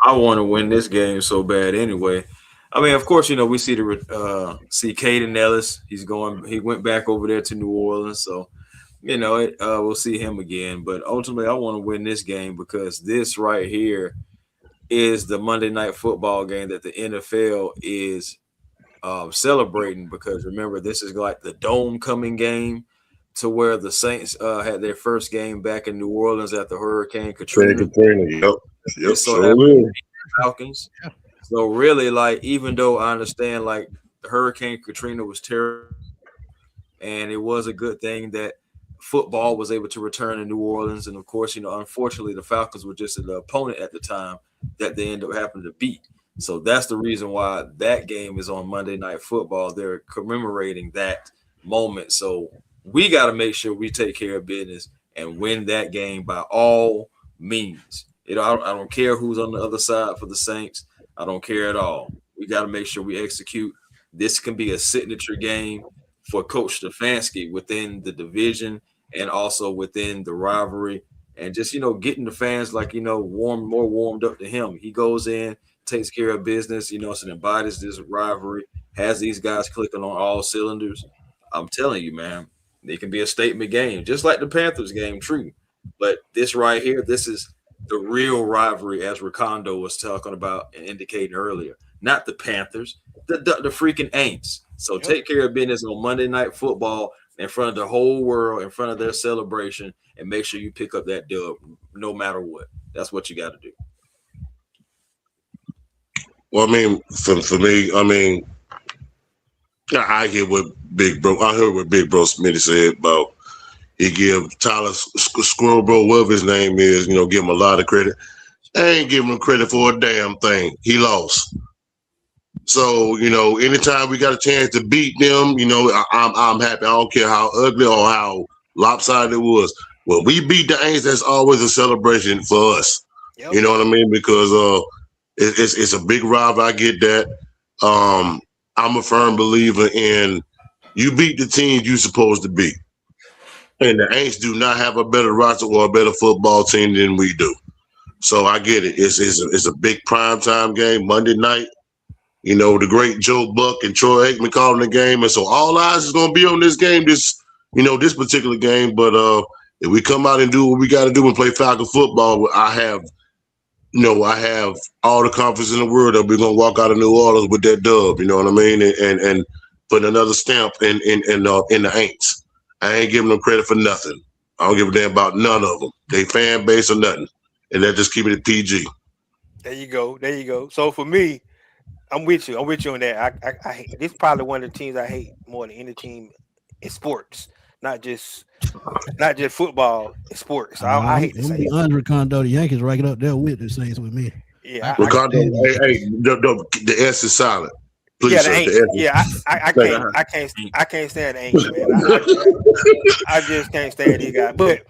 I want to win this game so bad anyway. I mean, of course, we see see Caden Ellis. He went back over there to New Orleans, so we'll see him again. But ultimately, I want to win this game because this right here is the Monday Night Football game that the NFL is celebrating. Because remember, this is like the dome coming game to where the Saints had their first game back in New Orleans after Hurricane Katrina. Yep. So Falcons. Yeah. So really, like, even though I understand, like, Hurricane Katrina was terrible, and it was a good thing that football was able to return to New Orleans, and of course, unfortunately, the Falcons were just the opponent at the time that they ended up having to beat. So that's the reason why that game is on Monday Night Football. They're commemorating that moment. So we got to make sure we take care of business and win that game by all means. I don't care who's on the other side for the Saints. I don't care at all. We got to make sure we execute. This can be a signature game for Coach Stefanski within the division and also within the rivalry, and just getting the fans warmed up to him. He goes in, takes care of business. So embodies this rivalry, has these guys clicking on all cylinders. I'm telling you, man, it can be a statement game, just like the Panthers game, true. But this right here, this is the real rivalry, as Ricondo was talking about and indicating earlier. Not the Panthers, the freaking Aints. So take care of business on Monday Night Football in front of the whole world, in front of their celebration, and make sure you pick up that dub no matter what. That's what you got to do. Well, I mean, for me, I mean, I hear what Big Bro Smitty said about he give Tyler Squirrel Bro, whatever his name is, give him a lot of credit. I ain't giving him credit for a damn thing. He lost. So, anytime we got a chance to beat them, I'm happy. I don't care how ugly or how lopsided it was. When we beat the Aints, that's always a celebration for us. Yep. You know what I mean? Because it's a big rival. I get that. I'm a firm believer in you beat the teams you're supposed to beat. And the Aints do not have a better roster or a better football team than we do. So I get it. It's a big primetime game, Monday night. The great Joe Buck and Troy Aikman calling the game. And so all eyes is going to be on this game, this particular game. But if we come out and do what we got to do and play Falcon football, I have all the confidence in the world that we're going to walk out of New Orleans with that dub, you know what I mean? And put another stamp in the Aints. I ain't giving them credit for nothing. I don't give a damn about none of them. They fan base or nothing. And they're just keeping it PG. There you go. So for me, I'm with you on that. I hate this. Is probably one of the teams I hate more than any team in sports. Not just football, it's sports. I hate to say it. Andre Condo, the Yankees right up there with the Saints with me. Yeah, the S is silent. Please, yeah, sir, I can't stand the Aints, man. I just can't stand these guys. But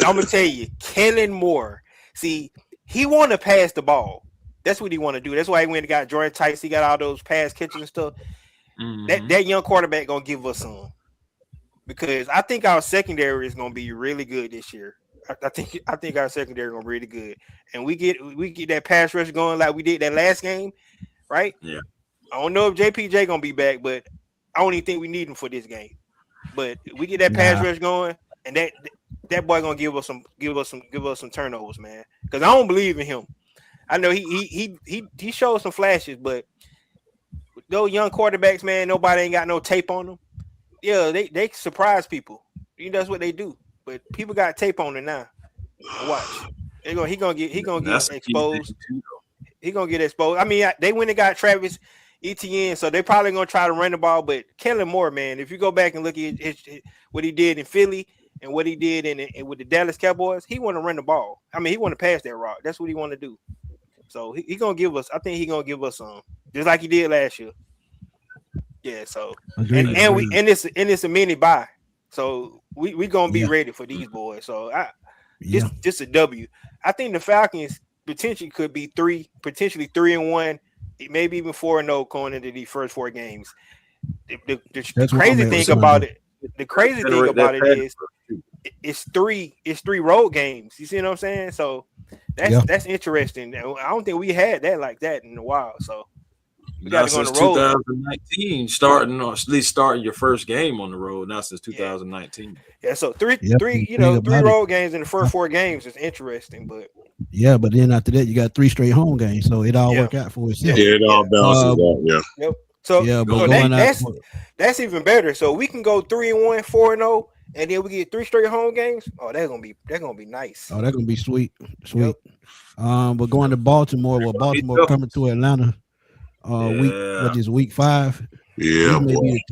I'm gonna tell you, Kellen Moore. See, he want to pass the ball. That's what he want to do. That's why he went and got Jordan Tice. He got all those pass catches and stuff. Mm-hmm. That young quarterback gonna give us some, because I think our secondary is gonna be really good this year. I think our secondary gonna be really good, and we get that pass rush going like we did that last game, right? Yeah. I don't know if JPJ gonna be back, but I don't even think we need him for this game. But we get that pass rush going, and that boy gonna give us some turnovers, man. Because I don't believe in him. I know he showed some flashes, but those young quarterbacks, man, nobody ain't got no tape on them. Yeah, they surprise people. That's what they do. But people got tape on them now. Watch, he gonna get exposed. He gonna get exposed. I mean, they went and got Travis Etienne, so they probably gonna try to run the ball. But Kellen Moore, man, if you go back and look at what he did in Philly, and what he did with the Dallas Cowboys, he want to run the ball. I mean, he want to pass that rock. That's what he want to do. So he gonna give us. I think he gonna give us some, just like he did last year. Yeah. So and it's a mini bye, so we gonna be ready for these boys. So just a W. I think the Falcons potentially could be 3-1, maybe even 4-0 going into these first 4 games. The crazy thing about it. The crazy thing about it is it's three road games. You see what I'm saying? So that's interesting. I don't think we had that like that in a while. So we got to go on the road. 2019, starting or at least starting your first game on the road. Now since 2019. Yeah. So three road games in the first 4 games is interesting, but but then after that you got 3 straight home games, so it all work out for itself. Yeah, it all balances out. Yeah. Yep. So that's even better. So we can go 3-1, 4-0, and then we get 3 straight home games. Oh, that's gonna be nice. Oh, that's gonna be sweet. Yep. But going to Baltimore, Baltimore coming to Atlanta, week 5. Yeah, this may be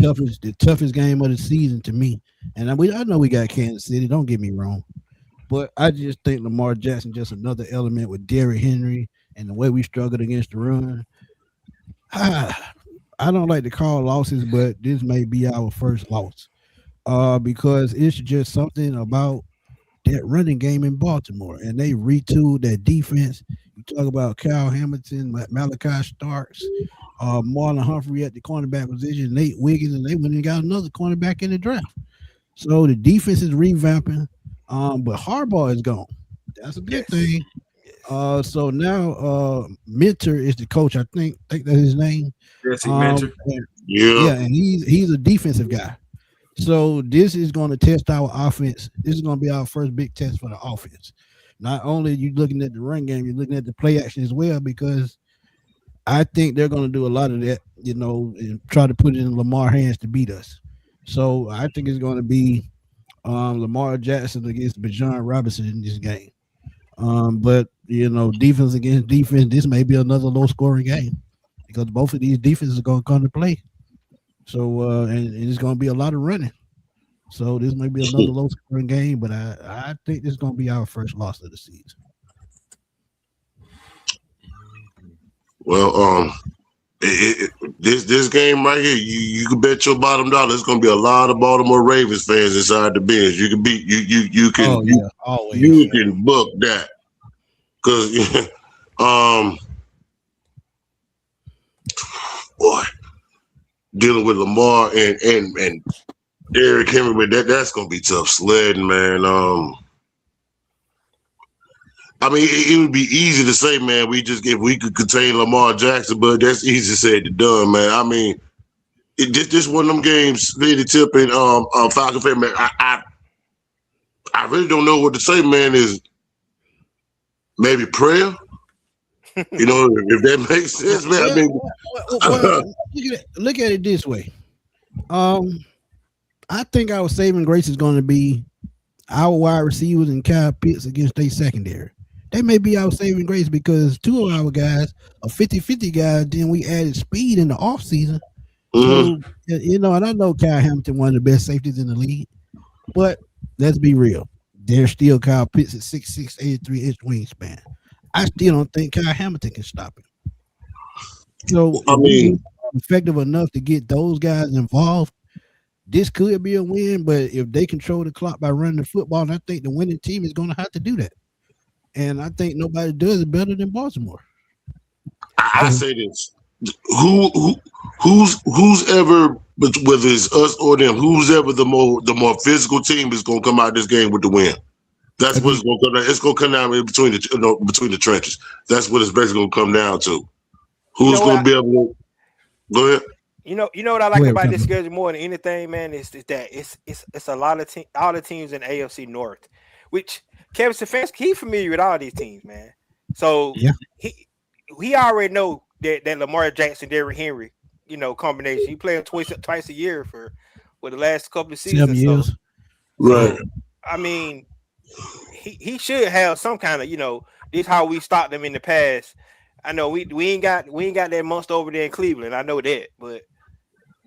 the toughest game of the season to me. And I know we got Kansas City. Don't get me wrong, but I just think Lamar Jackson just another element with Derrick Henry and the way we struggled against the run. I don't like to call losses, but this may be our first loss because it's just something about that running game in Baltimore, and they retooled that defense. You talk about Kyle Hamilton, Malachi Starks, Marlon Humphrey at the cornerback position, Nate Wiggins, and they went and got another cornerback in the draft. So the defense is revamping, but Harbaugh is gone. That's a good thing. So now Mentor is the coach. I think that's his name. Jesse Mentor. And he's a defensive guy. So this is going to test our offense. This is going to be our first big test for the offense. Not only are you looking at the run game, you're looking at the play action as well, because I think they're going to do a lot of that, and try to put it in Lamar's hands to beat us. So I think it's going to be Lamar Jackson against Bijan Robinson in this game. But defense against defense, this may be another low-scoring game because both of these defenses are going to come to play. So and it's going to be a lot of running. So this may be another low-scoring game, but I think this is going to be our first loss of the season. Well, this game right here, you can bet your bottom dollar. There's going to be a lot of Baltimore Ravens fans inside the bench. You can beat you can book that because boy, dealing with Lamar and Derrick Henry with that's going to be tough sledding, man. I mean, it would be easy to say, man, if we could contain Lamar Jackson, but that's easy said than done, man. I mean, this one of them games, Smitty Tip and Falcon fan, man. I really don't know what to say, man. Is maybe prayer, if that makes sense, man. I mean, look at it this way. I think our saving grace is going to be our wide receivers and Kyle Pitts against their secondary. They may be our saving grace because 2 of our guys are 50-50 guys. Then we added speed in the offseason. So, and I know Kyle Hamilton, one of the best safeties in the league, but let's be real. There's still Kyle Pitts at 6'6", 83-inch wingspan. I still don't think Kyle Hamilton can stop him. So, I mean, effective enough to get those guys involved, this could be a win, but if they control the clock by running the football, I think the winning team is going to have to do that. And I think nobody does it better than Baltimore. I say this: who's ever, whether it's us or them, who's ever the more physical team is going to come out this game with the win. That's what it's going to come down. It's going to come down in between the trenches. That's what it's basically going to come down to. Who's going to be able to go ahead? You know what I like about this schedule more than anything, man, is that it's a lot of all the teams in the AFC North, which Kevin Stefanski, he's familiar with all these teams, man. So he already know that Lamar Jackson, Derrick Henry, combination. He played twice a year for the last couple of seasons. 7 years. Right. I mean, he should have some kind of, this is how we stopped them in the past. I know we ain't got that monster over there in Cleveland. I know that, but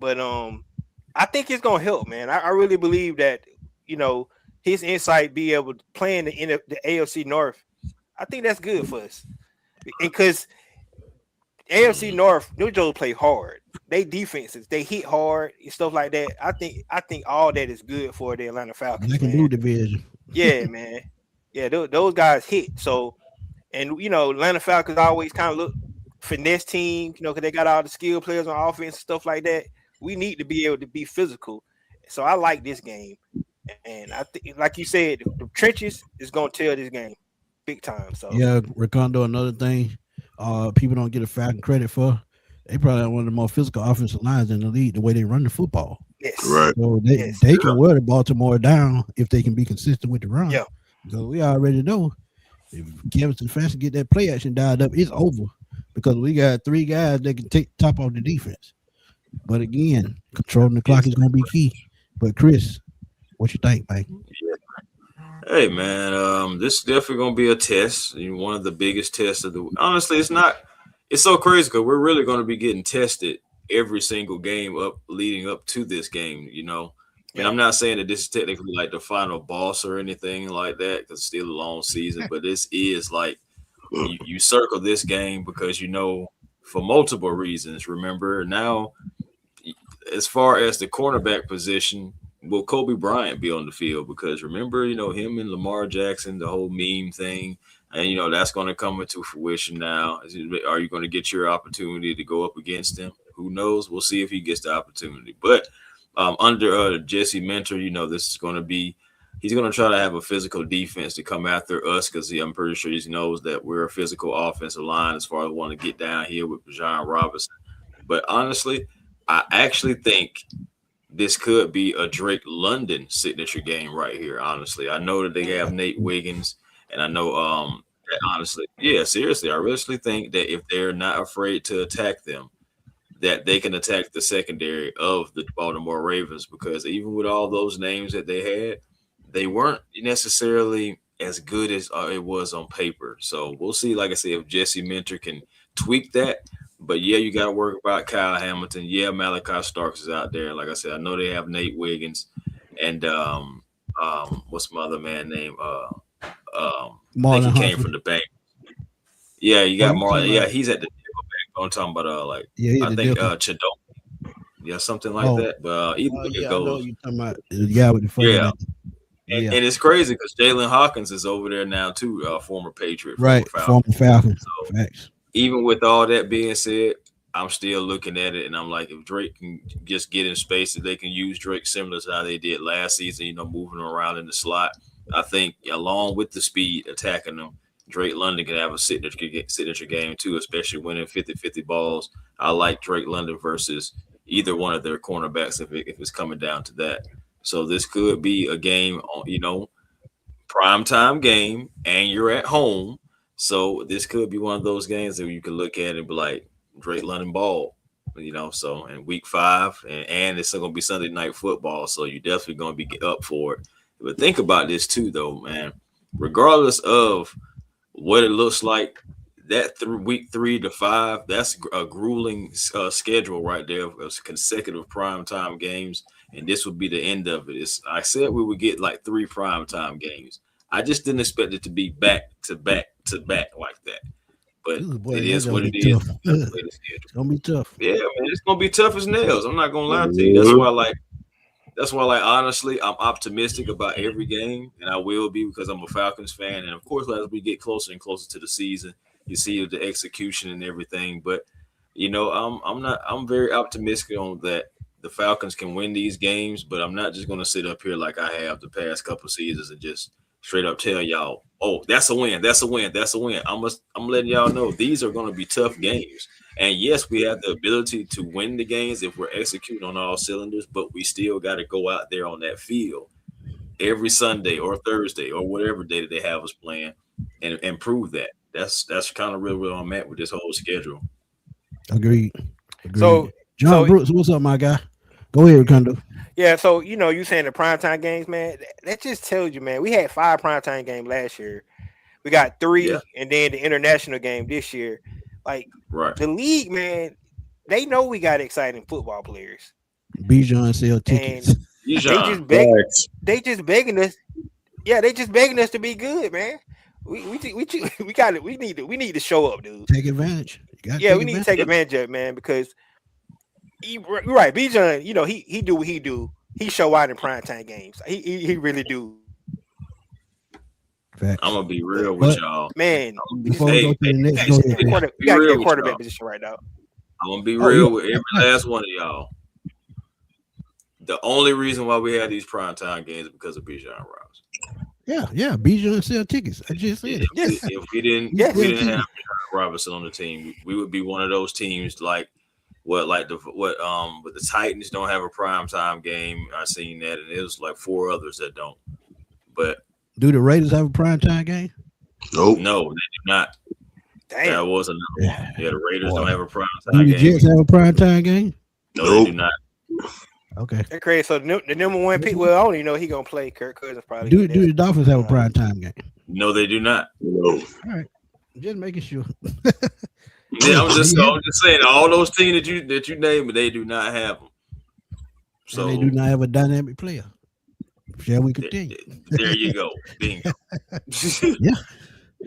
I think it's gonna help, man. I really believe that, his insight, be able to play in the AFC North. I think that's good for us, and because AFC North, New Joe play hard. They defenses, they hit hard and stuff like that. I think all that is good for the Atlanta Falcons. Black and blue division. Yeah, man. Yeah, those guys hit. So, and Atlanta Falcons always kind of look finesse team, because they got all the skill players on offense and stuff like that. We need to be able to be physical. So I like this game. And I think, like you said, the trenches is gonna tell this game big time. So yeah, Ricondo, another thing, people don't get a Falcon credit for. They probably have one of the more physical offensive lines in the league, the way they run the football. Yes. Right. So they can wear the Baltimore down if they can be consistent with the run. Yeah. So we already know if Kevin Stefanski get that play action dialed up, it's over because we got 3 guys that can take top off the defense. But again, controlling the clock is going to be key. But Chris, what you think, man? Hey man, this is definitely gonna be a test. One of the biggest tests of the. Honestly, it's not. It's so crazy because we're really going to be getting tested every single game leading up to this game. And I'm not saying that this is technically like the final boss or anything like that because it's still a long season. But this is like you circle this game because for multiple reasons. Remember now, as far as the cornerback position. Will Kobe Bryant be on the field? Because remember, him and Lamar Jackson, the whole meme thing, and that's going to come into fruition now. Are you going to get your opportunity to go up against him? Who knows? We'll see if he gets the opportunity. But under Jesse Mentor, this is going to be. He's going to try to have a physical defense to come after us because I'm pretty sure he knows that we're a physical offensive line as far as want to get down here with Bijan Robinson. But honestly, I actually think. This could be a Drake London signature game right here. Honestly, I know that they have Nate Wiggins, and I know that honestly, yeah, seriously, I really think that if they're not afraid to attack them, that they can attack the secondary of the Baltimore Ravens. Because even with all those names that they had, they weren't necessarily as good as it was on paper. So we'll see. Like I said, if Jesse Mentor can tweak that. But yeah, you got to work about Kyle Hamilton. Yeah, Malachi Starks is out there. Like I said, I know they have Nate Wiggins and what's my other man name? I think he came from the bank. Yeah, you got Marlon. Yeah, he's at the bank. I'm talking about I think Chadon. Yeah, something like that. But either way it goes. You talking about the guy with the phone. Yeah. And it's crazy because Jalen Hawkins is over there now too, former Patriot, former Falcon. So, facts. Even with all that being said, I'm still looking at it, and I'm like, if Drake can just get in space, if they can use Drake similar to how they did last season, moving around in the slot, I think along with the speed attacking them, Drake London can have a signature game too, especially winning 50-50 balls. I like Drake London versus either one of their cornerbacks if it's coming down to that. So this could be a game, primetime game, and you're at home. So this could be one of those games that you can look at and be like, Drake London ball, so in week 5, and it's going to be Sunday night football. So you're definitely going to be up for it. But think about this too, though, man. Regardless of what it looks like, that week 3 to 5, that's a grueling schedule right there of consecutive primetime games. And this would be the end of it. I said we would get like 3 primetime games. I just didn't expect it to be back to back like that. But it is what it is. It's gonna be tough. Yeah, man, it's gonna be tough as nails. I'm not gonna lie to you. That's why honestly, I'm optimistic about every game, and I will be because I'm a Falcons fan. And of course, as we get closer and closer to the season, you see the execution and everything. But I'm very optimistic on that. The Falcons can win these games, but I'm not just gonna sit up here like I have the past couple of seasons and just straight up tell y'all, oh, that's a win, that's a win, that's a win. I'm letting y'all know these are going to be tough games. And yes, we have the ability to win the games if we're executing on all cylinders, but we still got to go out there on that field every Sunday or Thursday or whatever day that they have us playing and prove that. That's kind of really where I'm at with this whole schedule. Agreed. So John Brooks, what's up, my guy? Go ahead, Ricondo. Yeah, so you saying the primetime games, man, that just tells you, man, we had 5 primetime games last year. We got 3 and then the international game this year. Like the league, man, they know we got exciting football players. Bijan sell tickets. They just begging us. Yeah, they just begging us to be good, man. We got it. We need to show up, dude. Take advantage. Yeah, we need to take advantage of it, man, because you're right. Bijan, he do what he do. He show out in primetime games. He really do. Facts. I'm gonna be real with y'all, man. Before we go to the next, go ahead. We gotta get a quarterback position right now. I'm gonna be real with every last one of y'all. The only reason why we had these primetime games is because of Bijan Robinson. Yeah. Bijan sell tickets. I just said it. If we didn't have Bijan Robinson on the team, we would be one of those teams like the Titans don't have a primetime game. I seen that, and it was like 4 others that don't. But do the Raiders have a primetime game? Nope. No, they do not. Damn. That was another one. Yeah, the Raiders don't have a primetime Do the game. Jets have a primetime game? No, they do not. Okay. That's crazy. So the number one pick, well, I don't even know he gonna play. Kirk Cousins probably. Do the Dolphins have a primetime game? No, they do not. No. All right. Just making sure. Yeah, I'm just saying all those teams that you named, they do not have them. So and they do not have a dynamic player. Shall we continue? There you go. Bingo. Yeah.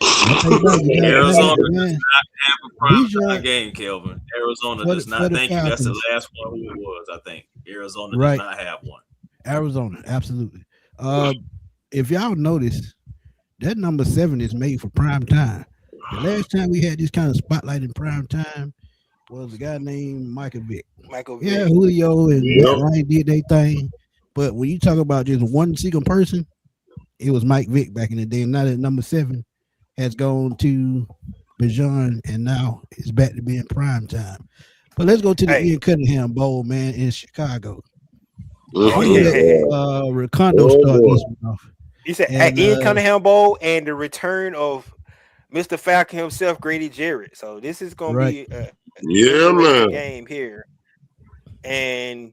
Arizona does not have a primetime game, Kelvin. Arizona does not. Thank you. That's the last one who it was, I think. Arizona does not have one. Arizona, absolutely. If y'all notice, that number 7 is made for prime time. The last time we had this kind of spotlight in prime time was a guy named Michael Vick. Yeah, Julio and Ryan did their thing. But when you talk about just one single person, it was Mike Vick back in the day. Now that number 7 has gone to Bijan, and now it's back to being prime time. But let's go to the Ian Cunningham Bowl, man, in Chicago. Recondo start this one off. He said Ian Cunningham Bowl and the return of Mr. Falcon himself, Grady Jarrett. So this is going to be a game here. And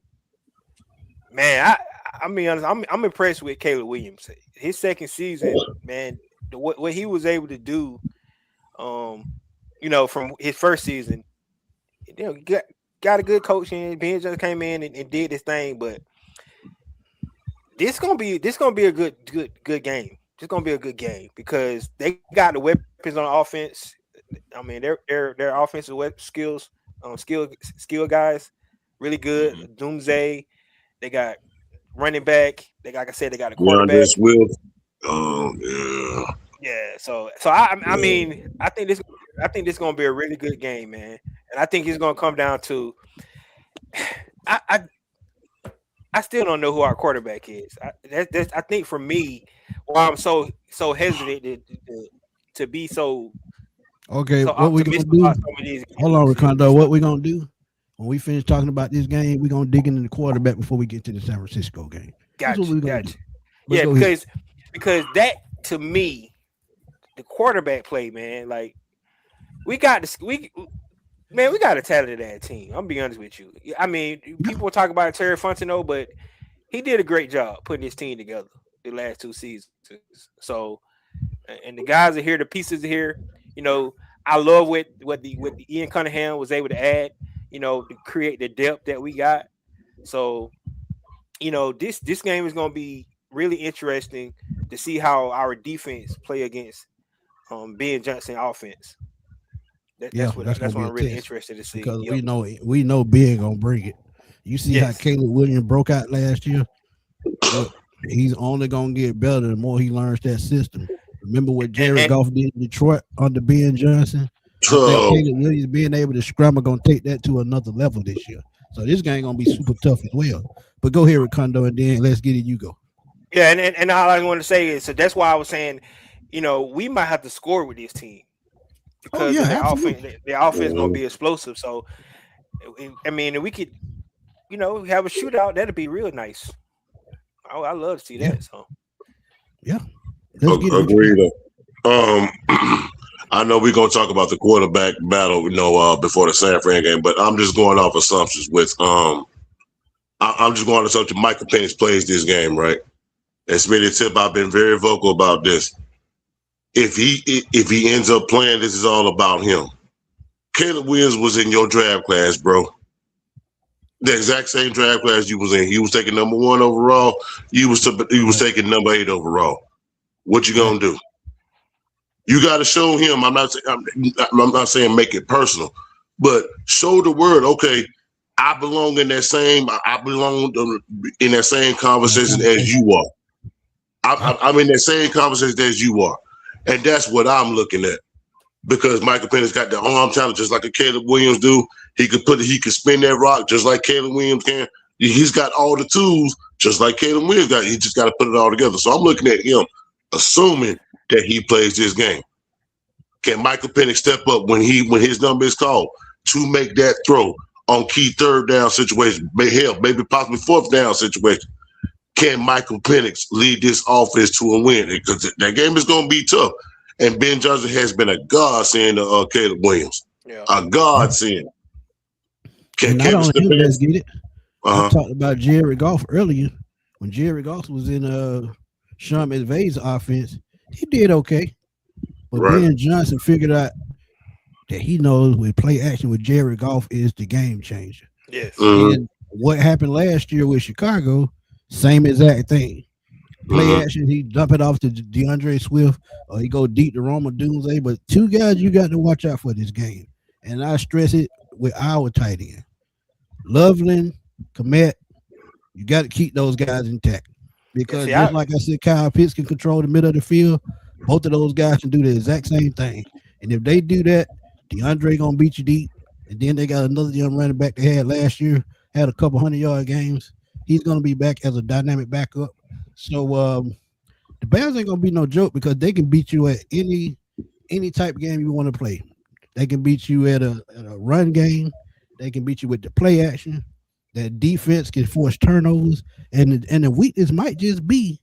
man, I'm being honest, I'm impressed with Caleb Williams. His second season, man, what he was able to do, from his first season, got a good coach in. Ben just came in and did this thing, but this gonna be a good game. It's gonna be a good game because they got the weapons on offense. I mean, their offensive skills, skill guys, really good. Mm-hmm. Doomsday, they got running back. They got a quarterback. Yeah. So I mean, I think this gonna be a really good game, man. And I think it's gonna come down to I still don't know who our quarterback is. I think for me, why I'm so hesitant to be so. Okay, so what we gonna do? Hold on, Recondo. What we gonna do when we finish talking about this game? We gonna dig into the quarterback before we get to the San Francisco game. Gotcha. Yeah, because that to me, the quarterback play, man. Like we got a talented ass team. I'm gonna be honest with you. I mean, people talk about Terry Fontenot, but he did a great job putting his team together the last 2 seasons. So, and the guys are here, the pieces are here. I love what the Ian Cunningham was able to add. To create the depth that we got. So, this game is gonna be really interesting to see how our defense play against Ben Johnson offense. That's what I'm really interested to see. Because we know Ben gonna bring it. You see how Caleb Williams broke out last year? He's only gonna get better the more he learns that system. Remember what Jared Goff did in Detroit under Ben Johnson? Caleb Williams being able to scramble gonna take that to another level this year. So this game gonna be super tough as well. But go ahead, Recondo, and then let's get it. You go. Yeah, and all I want to say is, so that's why I was saying, we might have to score with this team because their offense gonna be explosive. So, I mean, if we could, have a shootout, that'd be real nice. I love to see that. So, yeah, agreed. I know we're gonna talk about the quarterback battle, before the San Fran game, but I'm just going off assumptions with I'm just going to assumption Michael Penix plays this game, right? And Smitty Tip, I've been very vocal about this. If he ends up playing, this is all about him. Caleb Williams was in your draft class, bro. The exact same draft class you was in. He was taking number 1 overall. You was taking number 8 overall. what you gonna do? You got to show him. I'm not saying make it personal, but show the word. Okay, I belong in that same. I belong in that same conversation as you are. I'm in that same conversation as you are, and that's what I'm looking at. Because Michael Penix got the arm talent just like a Caleb Williams do. He could spin that rock just like Caleb Williams can. He's got all the tools just like Caleb Williams got. He just got to put it all together. So I'm looking at him, assuming that he plays this game. Can Michael Penix step up when his number is called to make that throw on key third down situation? Hell, maybe possibly fourth down situation. Can Michael Penix lead this offense to a win? Because that game is going to be tough. And Ben Johnson has been a godsend to Caleb Williams. Yeah. A godsend. Can Kevin Stefanski get it? I talked about Jared Goff earlier. When Jared Goff was in Sean McVay's offense, he did okay. But Ben Johnson figured out that he knows with play action with Jared Goff is the game changer. Yes. And what happened last year with Chicago, same exact thing. Play action, he dump it off to DeAndre Swift, or he go deep to Roma Doomsday. But two guys you got to watch out for this game. And I stress it with our tight end. Loveland, Komet, you got to keep those guys intact. Because just like I said, Kyle Pitts can control the middle of the field. Both of those guys can do the exact same thing. And if they do that, DeAndre going to beat you deep. And then they got another young running back they had last year, had a couple 100-yard games. He's going to be back as a dynamic backup. So the Bears ain't gonna be no joke because they can beat you at any type of game you want to play. They can beat you at a run game. They can beat you with the play action. That defense can force turnovers, and the weakness might just be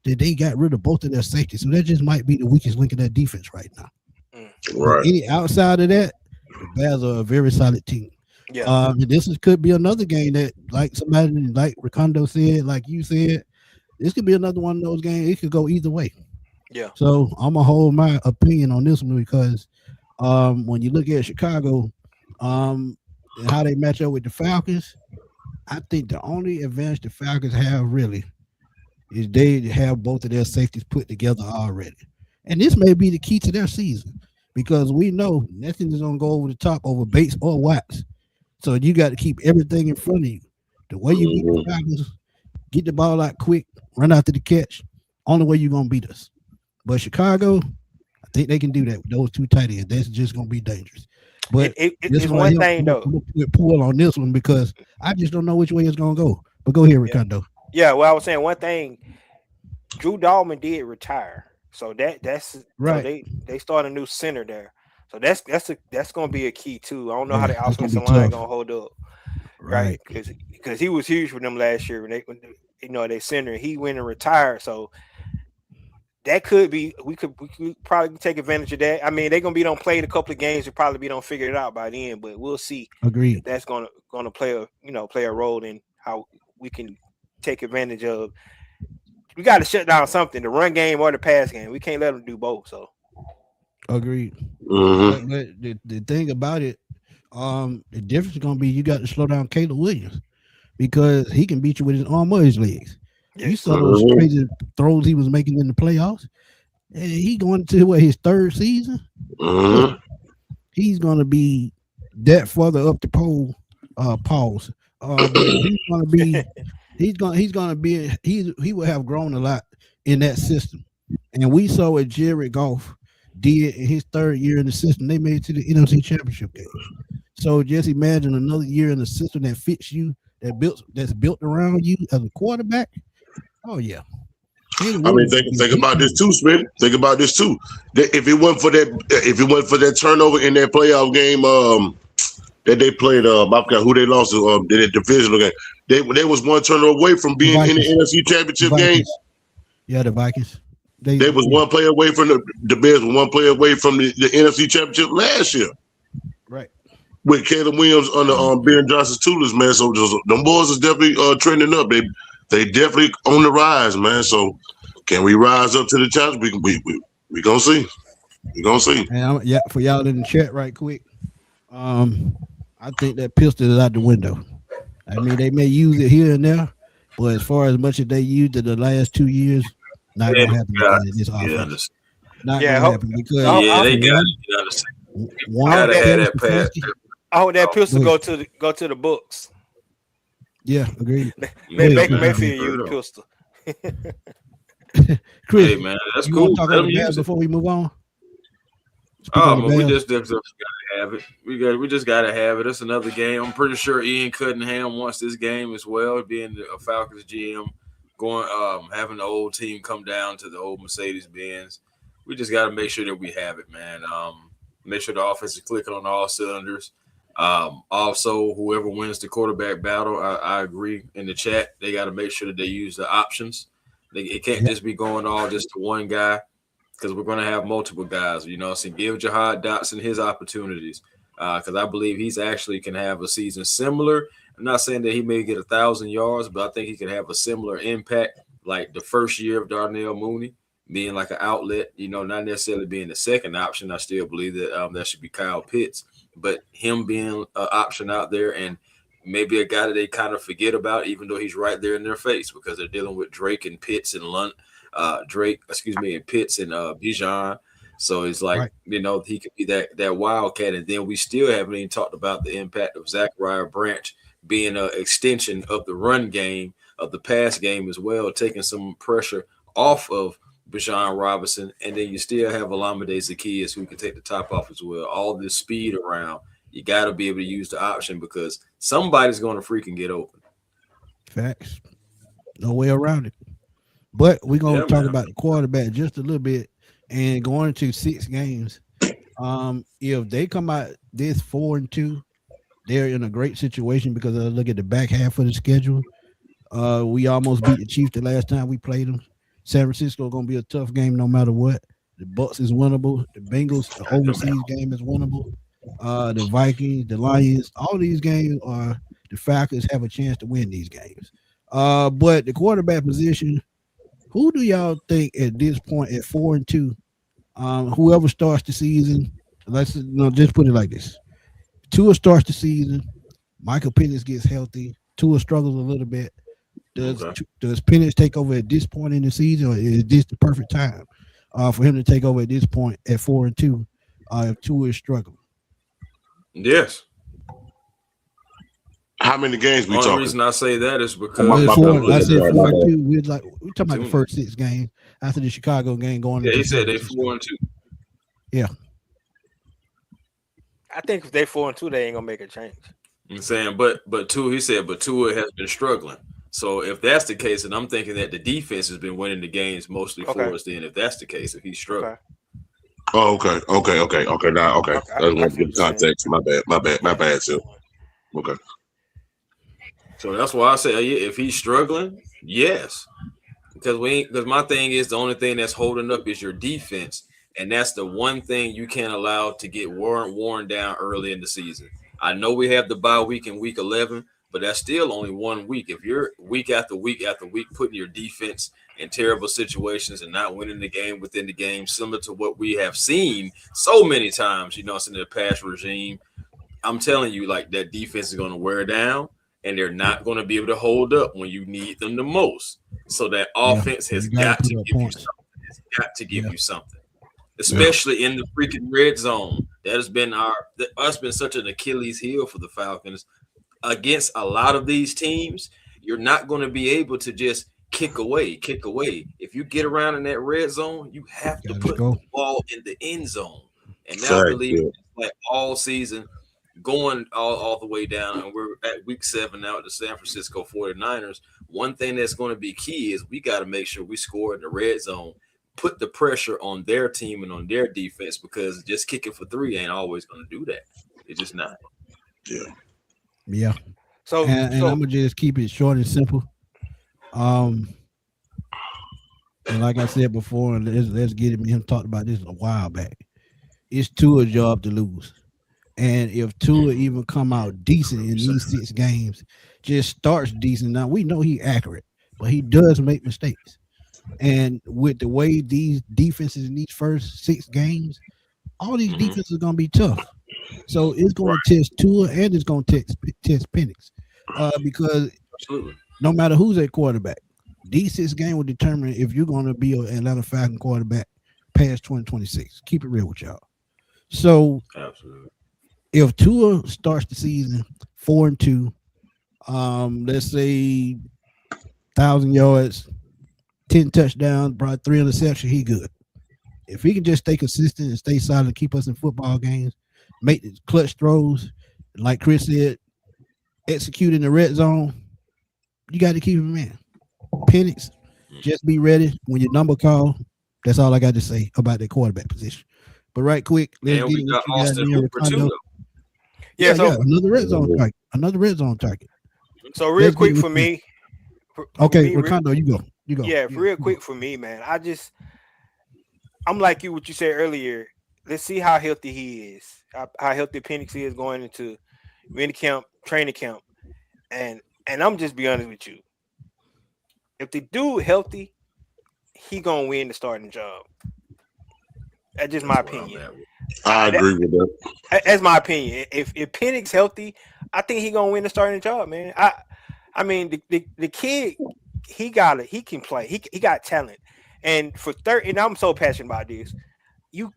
that they got rid of both of their safeties. So that just might be the weakest link of that defense right now. Right. Any outside of that, the Bears are a very solid team. Yeah. Could be another game that, like somebody like Ricardo said, like you said. This could be another one of those games. It could go either way. Yeah. So I'm gonna hold my opinion on this one because when you look at Chicago, and how they match up with the Falcons, I think the only advantage the Falcons have really is they have both of their safeties put together already. And this may be the key to their season because we know nothing is gonna go over the top over Bates or Watts. So you got to keep everything in front of you. The way you beat the Falcons, get the ball out quick, run after the catch. Only way you're going to beat us. But Chicago, I think they can do that with those two tight ends. That's just going to be dangerous. But it's one thing, though. I'm going to pull on this one because I just don't know which way it's going to go. But go ahead, Ricardo. Yeah, well, I was saying one thing. Drew Dalman did retire. So that's right. So they start a new center there. So that's going to be a key, too. I don't know how the offensive line going to hold up. Right, because he was huge for them last year when they center. He went and retired, so that could be we could probably take advantage of that. I mean, they're gonna be on played a couple of games. They probably be on figure it out by then, but we'll see. Agreed. That's gonna play a role in how we can take advantage of. We got to shut down something, the run game or the pass game. We can't let them do both. So, agreed. Mm-hmm. But the thing about it. The difference is gonna be you got to slow down Caleb Williams because he can beat you with his arm or his legs. Yes. You saw those crazy throws he was making in the playoffs, and he going to his third season. Mm-hmm. He's gonna be that further up the pole. Pause. He will have grown a lot in that system, and we saw what Jared Goff did in his third year in the system. They made it to the NFC Championship game. So just imagine another year in the system that fits you, that's built around you as a quarterback. Oh yeah. I mean, think about this too, Smitty. Think about this too. If it wasn't for that turnover in that playoff game, that they played, I forgot who they lost to, the divisional game. They was one turnover away from being in the NFC Championship game. Yeah, the Vikings. They was one player away from the Bears were one player away from the NFC Championship last year. Right. With Caleb Williams under Ben Johnson's tutelage, man. So them boys is definitely trending up. They definitely on the rise, man. So can we rise up to the challenge? We gonna see. We gonna see. And for y'all in the chat, right quick. I think that pistol is out the window. I mean, they may use it here and there, but as far as much as they used it the last 2 years, Not Yeah, gonna happen yeah, because of this yeah, offense. Not Yeah, gonna happen because yeah, they got one, it. You understand? one Gotta have Kevin that pass. Stefanski. I hope that pistol Go go to the books. Yeah, agreed. Yeah, Baker man, Mayfield for use the real. pistol. Chris, Hey, man, that's you cool. want to talk Let on them the Bears use it. before we move on? Speak Oh, on the man, we Bears. just gotta have it. We just gotta have it. It's another game. I'm pretty sure Ian Cunningham wants this game as well, being a Falcons GM, going having the old team come down to the old Mercedes Benz. We just gotta make sure that we have it, man. Make sure the offense is clicking on all cylinders. Also, whoever wins the quarterback battle, I agree in the chat. They got to make sure that they use the options. It can't just be going all just to one guy, because we're going to have multiple guys. You know, so give Jahad Dotson his opportunities, because I believe he's actually can have a season similar. I'm not saying that he may get 1,000 yards, but I think he can have a similar impact like the first year of Darnell Mooney, being like an outlet. You know, not necessarily being the second option. I still believe that that should be Kyle Pitts, but him being an option out there and maybe a guy that they kind of forget about, even though he's right there in their face, because they're dealing with Drake and Pitts and and Pitts and Bijan. So it's like, Right. you know, he could be that wildcat. And then we still haven't even talked about the impact of Zachariah Branch being an extension of the run game, of the pass game as well, taking some pressure off of Bijan Robinson. And then you still have Olamide Zaccheaus, who can take the top off as well. All this speed around. You got to be able to use the option because somebody's going to freaking get open. Facts. No way around it. But we're going to talk man. about the quarterback just a little bit and going into 6 games. If they come out this 4-2, they're in a great situation because look at the back half of the schedule. We almost beat the Chiefs the last time we played them. San Francisco going to be a tough game no matter what. The Bucs is winnable. The Bengals, the overseas game is winnable. The Vikings, the Lions, all these games are the Falcons have a chance to win these games. But the quarterback position, who do y'all think at this point at 4-2, whoever starts the season, let's just put it like this. Tua starts the season, Michael Penix gets healthy, Tua struggles a little bit. Does Penix take over at this point in the season, or is this the perfect time for him to take over at this point at 4-2 if Tua is struggling? Yes. How many games we The only talking? reason I say that is because I said 4-2. My We're talking about the first 6 games after the Chicago game going. Yeah, into he said they San Francisco. 4-2. Yeah, I think if they 4-2, they ain't gonna make a change. I'm saying, but Tua, he said, but Tua has been struggling. So if that's the case, and I'm thinking that the defense has been winning the games mostly for us, then if that's the case, if he's struggling. Okay. Oh, okay. Now, okay. I just want to get the I context. My bad, too. Okay. So that's why I say, if he's struggling, yes, because my thing is the only thing that's holding up is your defense, and that's the one thing you can't allow to get worn down early in the season. I know we have the bye week in week 11, but that's still only 1 week. If you're week after week after week putting your defense in terrible situations and not winning the game within the game, similar to what we have seen so many times, in the past regime, I'm telling you, like, that defense is going to wear down. And they're not going to be able to hold up when you need them the most. So that offense has got to give you something. It's got to give you something, especially in the freaking red zone. That has been been such an Achilles heel for the Falcons. Against a lot of these teams, you're not going to be able to just kick away. If you get around in that red zone, you have to put the ball in the end zone. And now I believe like all season, going all the way down, and we're at week 7 now at the San Francisco 49ers. One thing that's going to be key is we got to make sure we score in the red zone, put the pressure on their team and on their defense, because just kicking for 3 ain't always going to do that. It's just not. Yeah. So and I'm gonna just keep it short and simple. And like I said before, and let's get him. Him talked about this a while back. It's Tua's job to lose. And if Tua even come out decent in these 6 games, just starts decent. Now, we know he's accurate, but he does make mistakes. And with the way these defenses in these first 6 games, all these defenses are going to be tough. So it's going to test Tua and it's going to test Penix. Because no matter who's at quarterback, These 6 games will determine if you're going to be an Atlanta Falcon quarterback past 2026. Keep it real with y'all. So Absolutely. if Tua starts the season 4-2, let's say 1,000 yards, 10 touchdowns, probably 3 interceptions, he good. If he can just stay consistent and stay solid and keep us in football games, make the clutch throws, like Chris said, execute in the red zone, you got to keep him in. Penix, just be ready when your number call. That's all I got to say about the quarterback position. But right quick, let's And get we into got what you got Austin there, Hooper too. Ricardo. Though. Yeah, so another red zone target. Another red zone target. so real Let's quick get for with me. Okay, me, Ricardo, you go. You go. Yeah, real quick for me, man. I'm like you. What you said earlier. Let's see how healthy he is. How healthy Penix is going into mini camp, training camp, and I'm just be honest with you. If the dude healthy, he gonna win the starting job. That's just my opinion. I agree with that. That's my opinion. If Penix healthy, I think he gonna win the starting job, man. I mean the kid, he can play. He got talent. And for and I'm so passionate about this. You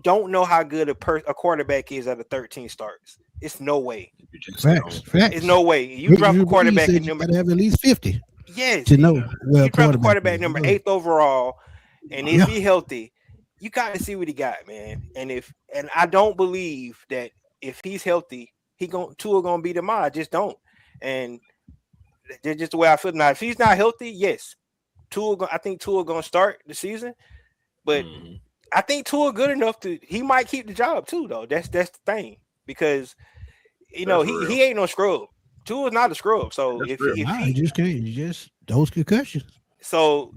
don't know how good a quarterback is at a 13 starts. It's no way. Facts. It's no way. You drop a quarterback in number. You gotta have at least 50. Yes. To know well, you drop a quarterback number 8th overall, and if he healthy, you got to see what he got, man. And I don't believe that if he's healthy, Tua gonna be the mod. I just don't. And that's just the way I feel. Now, if he's not healthy, yes, I think Tua gonna start the season, but I think Tua good enough he might keep the job too, though. That's the thing, because he ain't no scrub. Tua's not a scrub. So if he just can't, just those concussions. So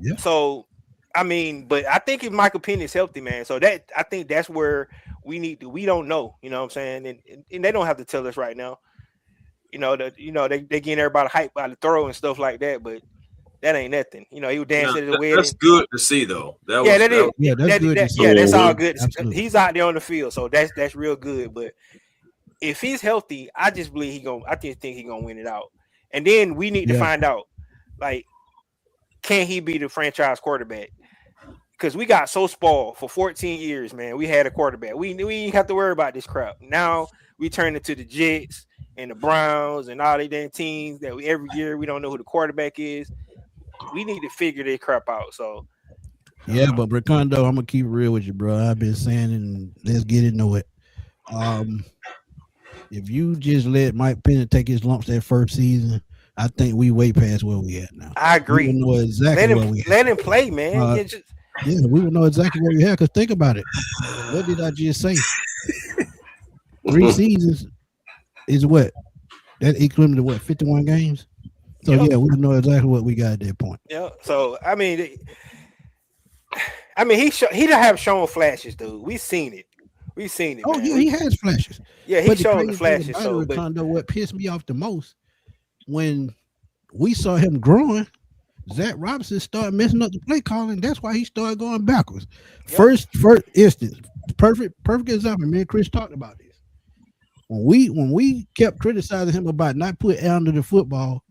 I mean, but I think if Michael Penix is healthy, man, so that I think that's where we don't know, you know what I'm saying? And they don't have to tell us right now. They getting everybody hyped by the throw and stuff like that, but that ain't nothing. He was dancing at the wedding. That's good to see, though. That's good. That's all good. Absolutely. He's out there on the field, so that's real good. But if he's healthy, I just believe I just think he's gonna win it out. And then we need to find out, like, can he be the franchise quarterback? Because we got so spoiled for 14 years, man. We had a quarterback. We didn't have to worry about this crap. Now we turn into the Jets and the Browns and all these damn teams that every year we don't know who the quarterback is. We need to figure this crap out. So yeah, but Ricardo, I'm gonna keep it real with you, bro. I've been saying, and let's get into it. If you just let Mike Penix take his lumps that first season, I think we way past where we at now. I agree. We know exactly where we at. Let him play, man. We will know exactly where we at. Because think about it. What did I just say? 3 seasons is what? That equivalent to what? 51 games? So yeah, we know exactly what we got at that point. Yeah. So I mean, he have shown flashes, dude. We've seen it. Oh, man. Yeah, he has flashes. Yeah, he's showing the flashes. What pissed me off the most when we saw him growing, Zach Robinson started messing up the play calling. That's why he started going backwards. Yep. First instance, perfect example. Me and Chris talked about this. When we kept criticizing him about not putting Al under the football,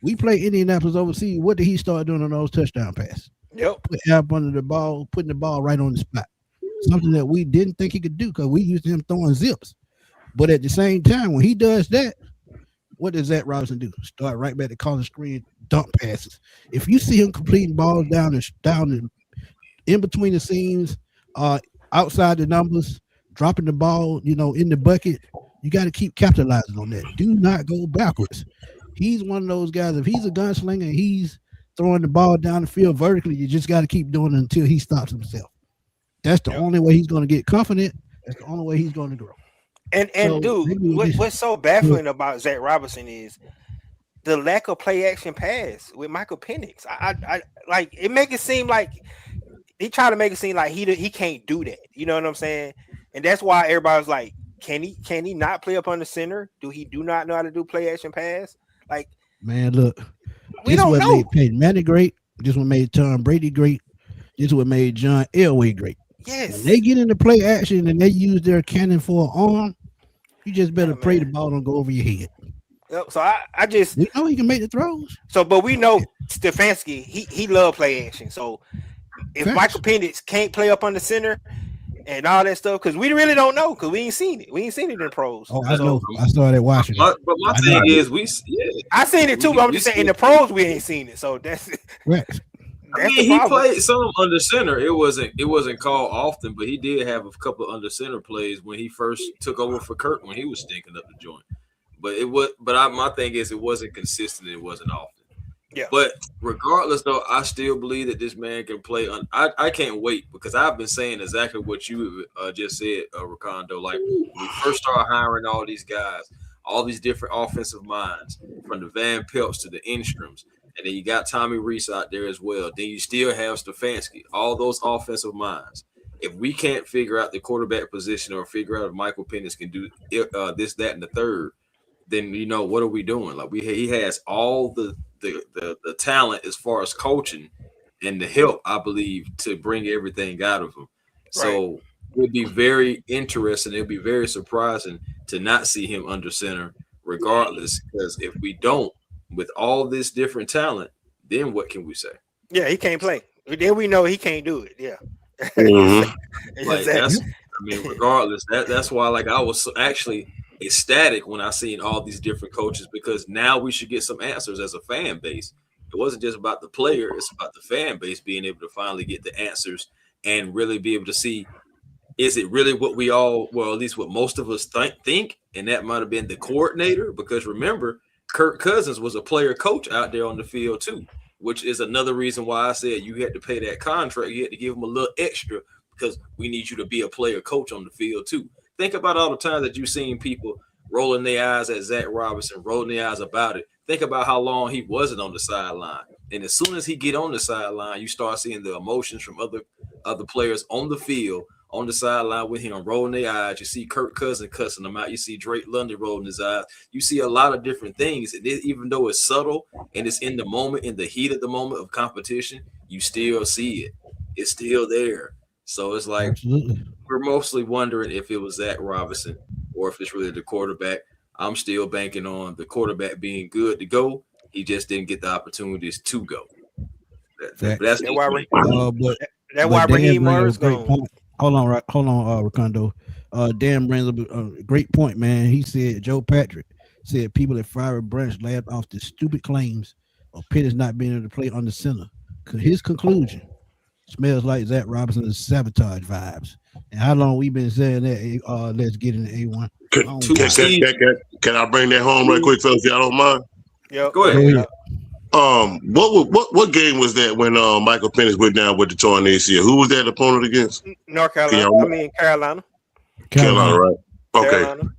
we played Indianapolis overseas. What did he start doing on those touchdown passes? Yep. Put Al under the ball, putting the ball right on the spot. Something that we didn't think he could do because we used him throwing zips. But at the same time, when he does that, what does Zach Robinson do? Start right back to calling screen dump passes. If you see him completing balls down in between the seams, outside the numbers, dropping the ball, in the bucket, you got to keep capitalizing on that. Do not go backwards. He's one of those guys. If he's a gunslinger and he's throwing the ball down the field vertically, you just got to keep doing it until he stops himself. That's the only way he's going to get confident. That's the only way he's going to grow. And dude, what's so baffling about Zach Robinson is the lack of play action pass with Michael Penix. I like it. Make it seem like he tried to make it seem like he can't do that. You know what I'm saying? And that's why everybody's like, can he not play up on the center? Do not know how to do play action pass? Like, man, look, we don't know. Made Peyton Manning great. This one made Tom Brady great. This one made John Elway great. Yes. When they get into play action and they use their cannon for an arm, you just better pray the ball don't go over your head. So I just We know he can make the throws. but we know Stefanski, he love play action. So if Facts. Michael Penix can't play up on the center and all that stuff, because we really don't know, because we ain't seen it. We ain't seen it in pros. Oh, I know. I saw that watching. But my thing is, I seen it too, but I'm just saying in the pros we ain't seen it. So that's Correct. I mean, he played some under center. It wasn't called often, but he did have a couple of under center plays when he first took over for Kurt when he was stinking up the joint. But my thing is, it wasn't consistent. It wasn't often. Yeah. But regardless, though, I still believe that this man can play. I can't wait because I've been saying exactly what you just said, Ricondo. Like when we first started hiring all these guys, all these different offensive minds, from the Van Pelts to the Instroms, and then you got Tommy Reese out there as well. Then you still have Stefanski, all those offensive minds. If we can't figure out the quarterback position or figure out if Michael Penix can do this, that, and the third, then what are we doing? Like he has all the talent as far as coaching and the help, I believe, to bring everything out of him. So it'd be very interesting. It'd be very surprising to not see him under center, regardless. Because if we don't, with all this different talent, then what can we say? Yeah, he can't play. Then we know he can't do it. Yeah. Mm-hmm. Like regardless, that's why I was actually ecstatic when I seen all these different coaches, because now we should get some answers as a fan base. It wasn't just about the player, it's about the fan base being able to finally get the answers and really be able to see, is it really what we all, well, at least what most of us think, and that might have been the coordinator, because remember, Kirk Cousins was a player coach out there on the field too, which is another reason why I said you had to pay that contract. You had to give him a little extra because we need you to be a player coach on the field too. Think about all the times that you've seen people rolling their eyes at Zach Robinson, rolling their eyes about it. Think about how long he wasn't on the sideline. And as soon as he get on the sideline, you start seeing the emotions from other players on the field, on the sideline with him, rolling their eyes. You see Kirk Cousins cussing them out. You see Drake London rolling his eyes. You see a lot of different things. And even though it's subtle and it's in the moment, in the heat of the moment of competition, you still see it. It's still there. So it's like, Absolutely. We're mostly wondering if it was Zach Robinson or if it's really the quarterback. I'm still banking on the quarterback being good to go. He just didn't get the opportunities to go. That's why but Raheem Dan Morris brings a great gone. point. Hold on, Ricondo. Dan brings a great point, man. He said Joe Patrick said people at Fire Branch laughed off the stupid claims of Penix not being able to play under center. His conclusion smells like Zach Robinson's sabotage vibes. And how long we been saying that? Let's get in the A1. Can I bring that home right quick, fellas? Y'all don't mind? Yeah, go ahead. What game was that when Michael Penix went down with the torn ACL? Who was that opponent against? North Carolina. Carolina. Carolina, right? Okay. Carolina.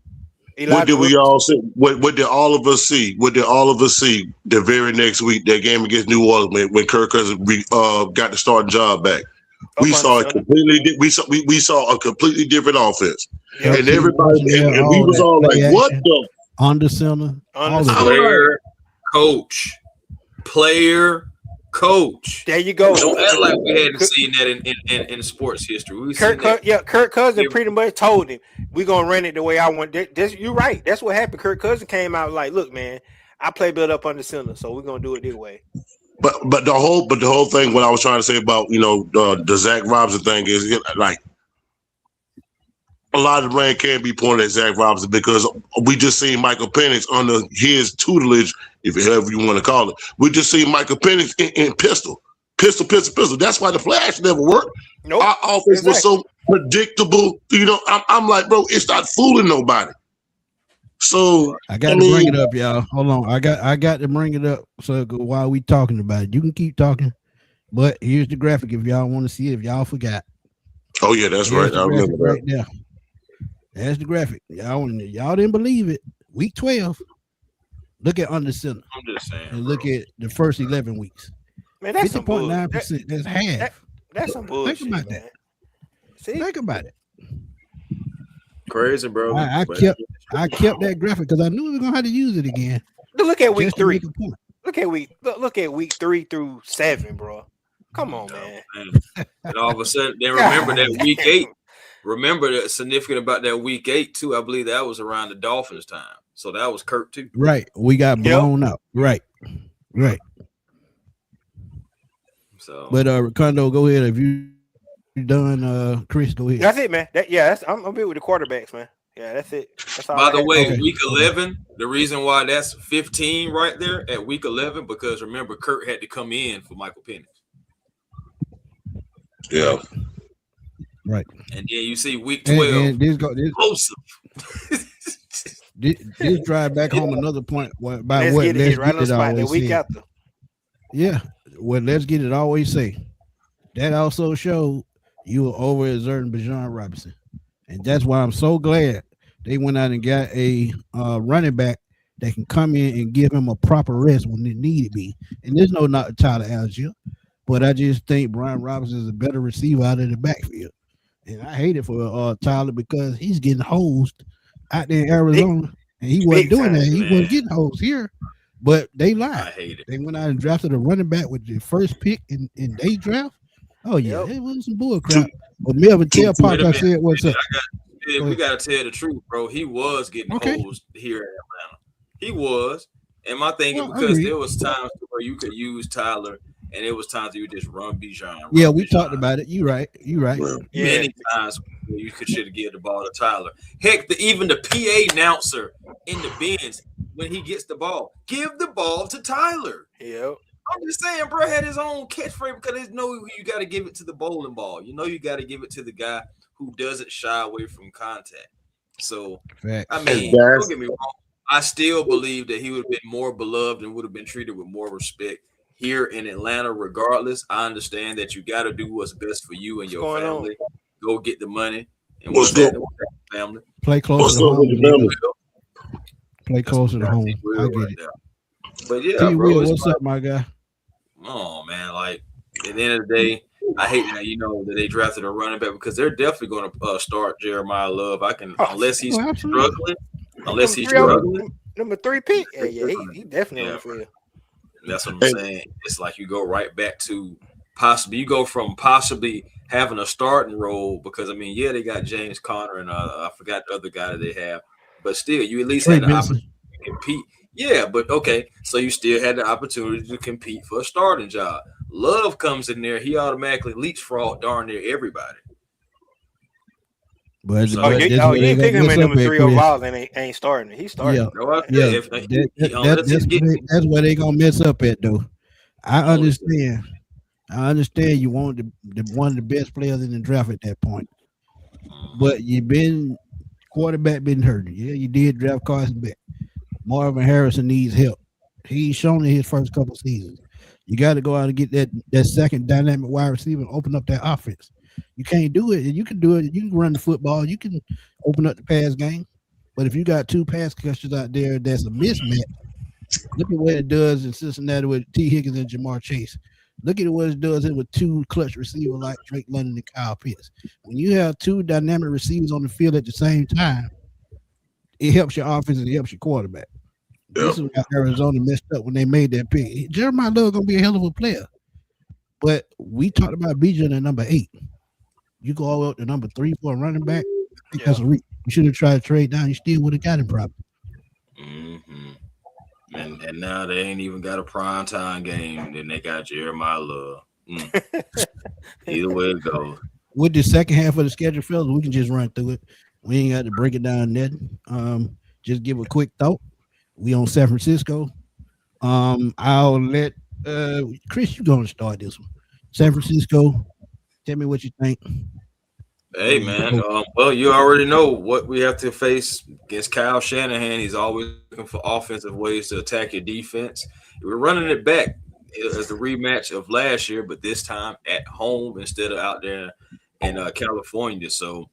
What did we all see? What did all of us see? What did all of us see the very next week? That game against New Orleans when Kirk Cousins got the starting job back. We saw a completely. We saw a completely different offense, and everybody and we was all like, "What the?" Under center, player, coach. There you go. Don't act like we hadn't seen that in sports history. Kirk Cousins pretty much told him, "We're gonna run it the way I want." You're right. That's what happened. Kirk Cousins came out like, "Look, man, I play build up under center, so we're gonna do it this way." But the whole thing, what I was trying to say about the Zach Robinson thing is like a lot of the blame can't be pointed at Zach Robinson because we just seen Michael Penix under his tutelage, if however you want to call it. We just seen Michael Penix in pistol. That's why the flash never worked. Nope. Our offense was so predictable. I'm like, bro, it's not fooling nobody. So I got to bring it up, y'all. Hold on, I got to bring it up. So while we talking about it, you can keep talking, but here's the graphic if y'all want to see it. If y'all forgot. Oh yeah, that's right. I remember that. Right there. That's the graphic. Y'all didn't believe it. Week 12. Look at under center. I'm just saying. And look at the first 11 weeks. Man, that's 50.9%. That's half. That's some bullshit. Think about that. See? Think about it. Crazy, bro. I kept that graphic because I knew we were gonna have to use it again. Look at week 3. Look at week 3 through 7, bro. Come on, man. And all of a sudden, then remember that week 8. Remember that significant about that week 8 too. I believe that was around the Dolphins' time. So that was Kurt too. Right. We got blown out. Right. So, but Ricardo, go ahead. If you done, Chris, go ahead. That's it, man. I'm a bit with the quarterbacks, man. Yeah, that's it. That's all. by the way, Okay. week 11, the reason why that's 15 right there at week 11, because remember, Kurt had to come in for Michael Penix. Yeah. Right. And then you see week 12, and this explosive. this drive back home another point by Let's what get Let's it right Get on It spot the always week say. after. Yeah. What Let's Get It always say. That also showed you were overexerting Bijan Robinson. And that's why I'm so glad they went out and got a running back that can come in and give him a proper rest when it need to be. And there's no not Tyler Algier, but I just think Brian Robinson is a better receiver out of the backfield. And I hate it for Tyler because he's getting hosed out there in Arizona, and he wasn't doing that. He wasn't getting hosed here, but they lied. I hate it. They went out and drafted a running back with the first pick in they draft. Oh yeah, it was some bull crap. But Melvin, tell Parker I said what's up. We got to tell the truth, bro. He was getting hosed here in Atlanta. He was. And my thing is because there was times where you could use Tyler, and it was times you just run Bijan. Yeah, we talked about it. You right. Many times you should have given the ball to Tyler. Heck, even the PA announcer in the bins, when he gets the ball, give the ball to Tyler. Yep. I'm just saying, bro, had his own catchphrase because they know you got to give it to the bowling ball. You know you got to give it to the guy who doesn't shy away from contact. So, I mean, don't get me wrong. I still believe that he would have been more beloved and would have been treated with more respect here in Atlanta. Regardless, I understand that you got to do what's best for you and your family. Go get the money and what's that family. Play closer to home. Play closer to home. I get it. But yeah, bro, what's up, my guy? Oh man, like at the end of the day, I hate that that they drafted a running back because they're definitely going to start Jeremiah Love. Unless he's struggling. Number 3 pick. Yeah, he definitely will. That's what I'm saying. It's like you go right back to possibly having a starting role because I mean, yeah, they got James Conner and I forgot the other guy that they have, but still, you at least had the opportunity to compete. Yeah, but okay, so you still had the opportunity to compete for a starting job. Love comes in there, he automatically leapfrog darn near everybody. But you ain't picking him at number 3 overall and ain't starting. He's starting. That's where they gonna mess up at though. I understand you want the one of the best players in the draft at that point, but quarterback been hurt. Yeah, you did draft Carson Beck. Marvin Harrison needs help. He's shown in his first couple seasons. You got to go out and get that second dynamic wide receiver and open up that offense. You can't do it. You can do it. You can run the football. You can open up the pass game. But if you got 2 pass catchers out there, that's a mismatch. Look at what it does in Cincinnati with T. Higgins and Jamar Chase. Look at what it does with 2 clutch receivers like Drake London and Kyle Pitts. When you have 2 dynamic receivers on the field at the same time, it helps your offense and it helps your quarterback. Yep. This is why Arizona messed up when they made that pick. Jeremiah Love gonna be a hell of a player, but we talked about Bijan at number 8. You go all up to number 3 for a running back. I think that's a reach. You should have tried to trade down. You still would have got him probably. Mm-hmm. And now they ain't even got a prime time game. Then they got Jeremiah Love. Either way it goes. With the second half of the schedule, fellas, we can just run through it. We ain't got to break it down there. Just give a quick thought. We on San Francisco. I'll let Chris, you gonna start this one. San Francisco. Tell me what you think. Hey man, well, you already know what we have to face against Kyle Shanahan. He's always looking for offensive ways to attack your defense. We're running it back as the rematch of last year, but this time at home instead of out there in California. So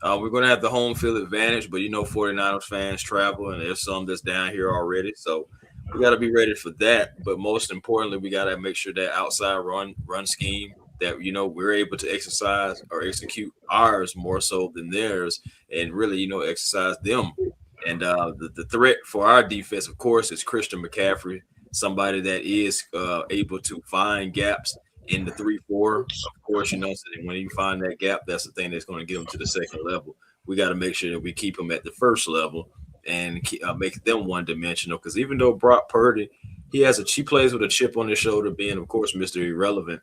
we're going to have the home field advantage, but 49ers fans travel, and there's some that's down here already. So we got to be ready for that. But most importantly, we got to make sure that outside run scheme that, we're able to exercise or execute ours more so than theirs and really, exercise them. And the threat for our defense, of course, is Christian McCaffrey, somebody that is able to find gaps in the 3-4. Of course, so when you find that gap, that's the thing that's going to get them to the second level. We got to make sure that we keep them at the first level. and make them one dimensional. Because even though Brock Purdy, he plays with a chip on his shoulder, being of course Mr. Irrelevant.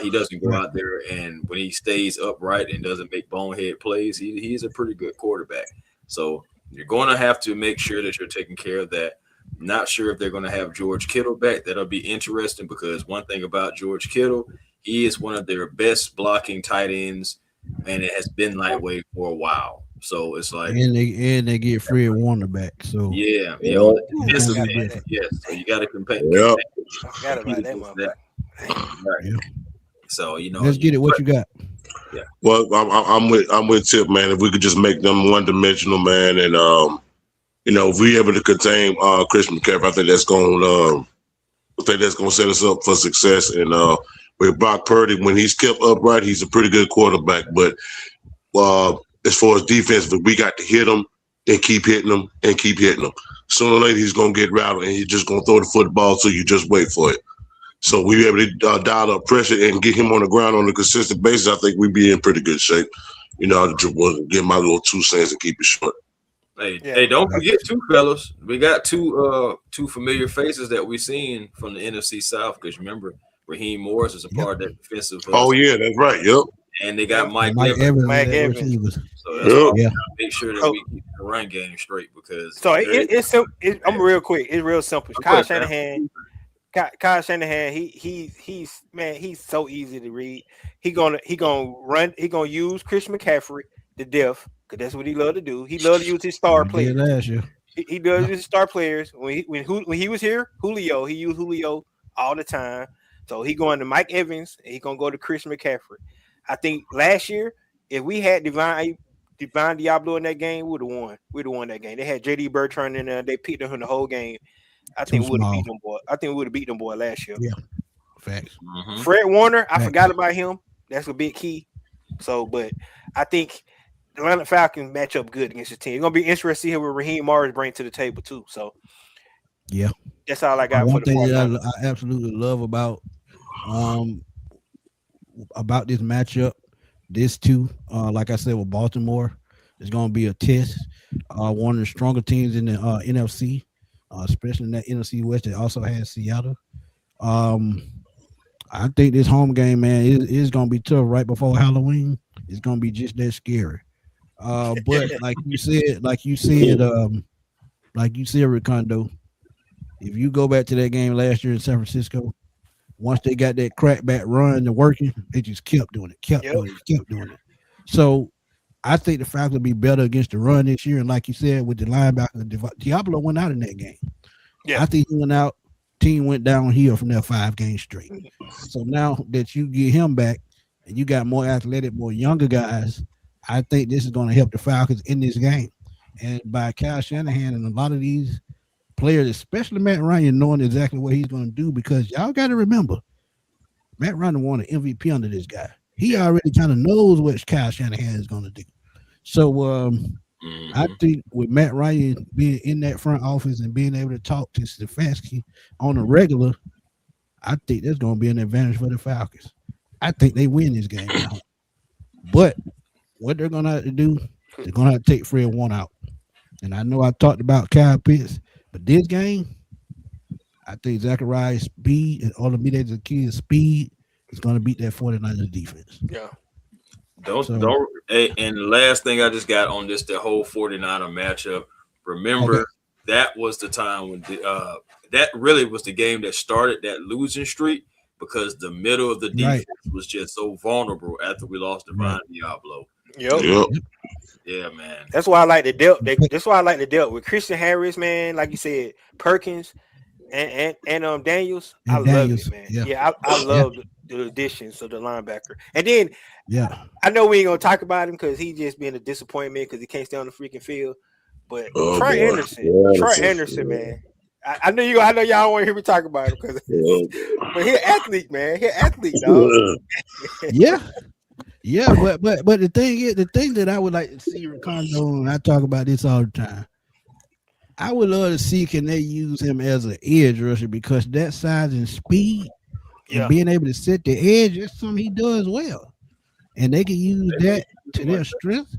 He doesn't go out there, and when he stays upright and doesn't make bonehead plays, he's a pretty good quarterback. So you're going to have to make sure that you're taking care of that. Not sure if they're going to have George Kittle back. That'll be interesting because one thing about George Kittle, he is one of their best blocking tight ends, and it has been that way for a while. So it's like, and they get Fred Warner back. So yeah, Yeah. defensive end, yes. So you got to compare. Yeah. I forgot about that motherfucker. Right. Yeah. So let's get it. What you got? Well, I'm with Tip, man. If we could just make them one dimensional, man, and if we able to contain Chris McCaffrey, I think that's going to set us up for success. And with Brock Purdy, when he's kept upright, he's a pretty good quarterback. But as far as defense, we got to hit him and keep hitting him and keep hitting him. Sooner or later, he's going to get rattled, and he's just going to throw the football, so you just wait for it. So we be able to dial up pressure and get him on the ground on a consistent basis. I think we'd be in pretty good shape. I just want to get my little 2 cents and keep it short. Hey, don't forget too, fellas. We got two familiar faces that we've seen from the NFC South. Because remember, Raheem Morris is a part of that defensive. Oh yeah, that's right. Yep. And they got Mike Evans. So that's why we gotta make sure that we keep the run game straight. Because I'm real quick. It's real simple. Kyle Shanahan, he's so easy to read. He gonna use Chris McCaffrey to death. Cause that's what he loved to do. He loved to use his star players. Last year. He does his star players. When he was here, Julio, he used Julio all the time. So he going to Mike Evans and he gonna go to Chris McCaffrey. I think last year, if we had Divine Diablo in that game, we'd have won. We'd have won that game. They had JD Bertrand in there. They picked him the whole game. I think we would have beat them boy. I think we would have beat them boy last year. Yeah, facts. Mm-hmm. Fred Warner, I forgot about him. That's a big key. So, but I think the Atlanta Falcons match up good against the team. It's gonna be interesting to see what Raheem Morris bring to the table too. So, yeah, that's all I got. One thing that I absolutely love about this matchup, this too, like I said with Baltimore, it's gonna be a test. One of the stronger teams in the NFC, especially in that NFC West that also has Seattle. I think this home game, man, is gonna be tough right before Halloween. It's gonna be just that scary. But like you said, Ricondo, if you go back to that game last year in San Francisco, once they got that crackback run and working, they just kept doing it. So I think the Falcons will be better against the run this year. And like you said, with the linebacker, Diablo went out in that game. Yeah, I think he went out. Team went downhill from that 5 games straight. So now that you get him back and you got more athletic, more younger guys, I think this is going to help the Falcons in this game. And by Kyle Shanahan and a lot of these players, especially Matt Ryan, knowing exactly what he's going to do, because y'all got to remember, Matt Ryan won an MVP under this guy. He already kind of knows what Kyle Shanahan is going to do. So I think with Matt Ryan being in that front office and being able to talk to Stefanski on a regular, I think there's going to be an advantage for the Falcons. I think they win this game now. But what they're going to have to do, they're going to have to take Fred Warner out. And I know I talked about Kyle Pitts, but this game, I think Zachariah's speed and Olamide Zaccheaus' speed is going to beat that 49ers defense. Yeah. And the last thing I just got on the whole 49er matchup, remember that was the time when that really was the game that started that losing streak, because the middle of the defense was just so vulnerable after we lost Divine Diablo. Yep. Yeah, man. That's why I like the dealt. That's why I like the dealt with Christian Harris, man. Like you said, Perkins and Daniels. I love it, man. Yeah, I love the additions of the linebacker. And then, I know we ain't gonna talk about him because he just been a disappointment because he can't stay on the freaking field. But Trey Anderson, man. I know y'all don't want to hear me talk about him because, but he's an athlete, man. He's an athlete, dog. Yeah, but the thing that I would like to see Ricondo, and I talk about this all the time, I would love to see can they use him as an edge rusher, because that size and speed and being able to set the edge is something he does well, and they can use that to their strength.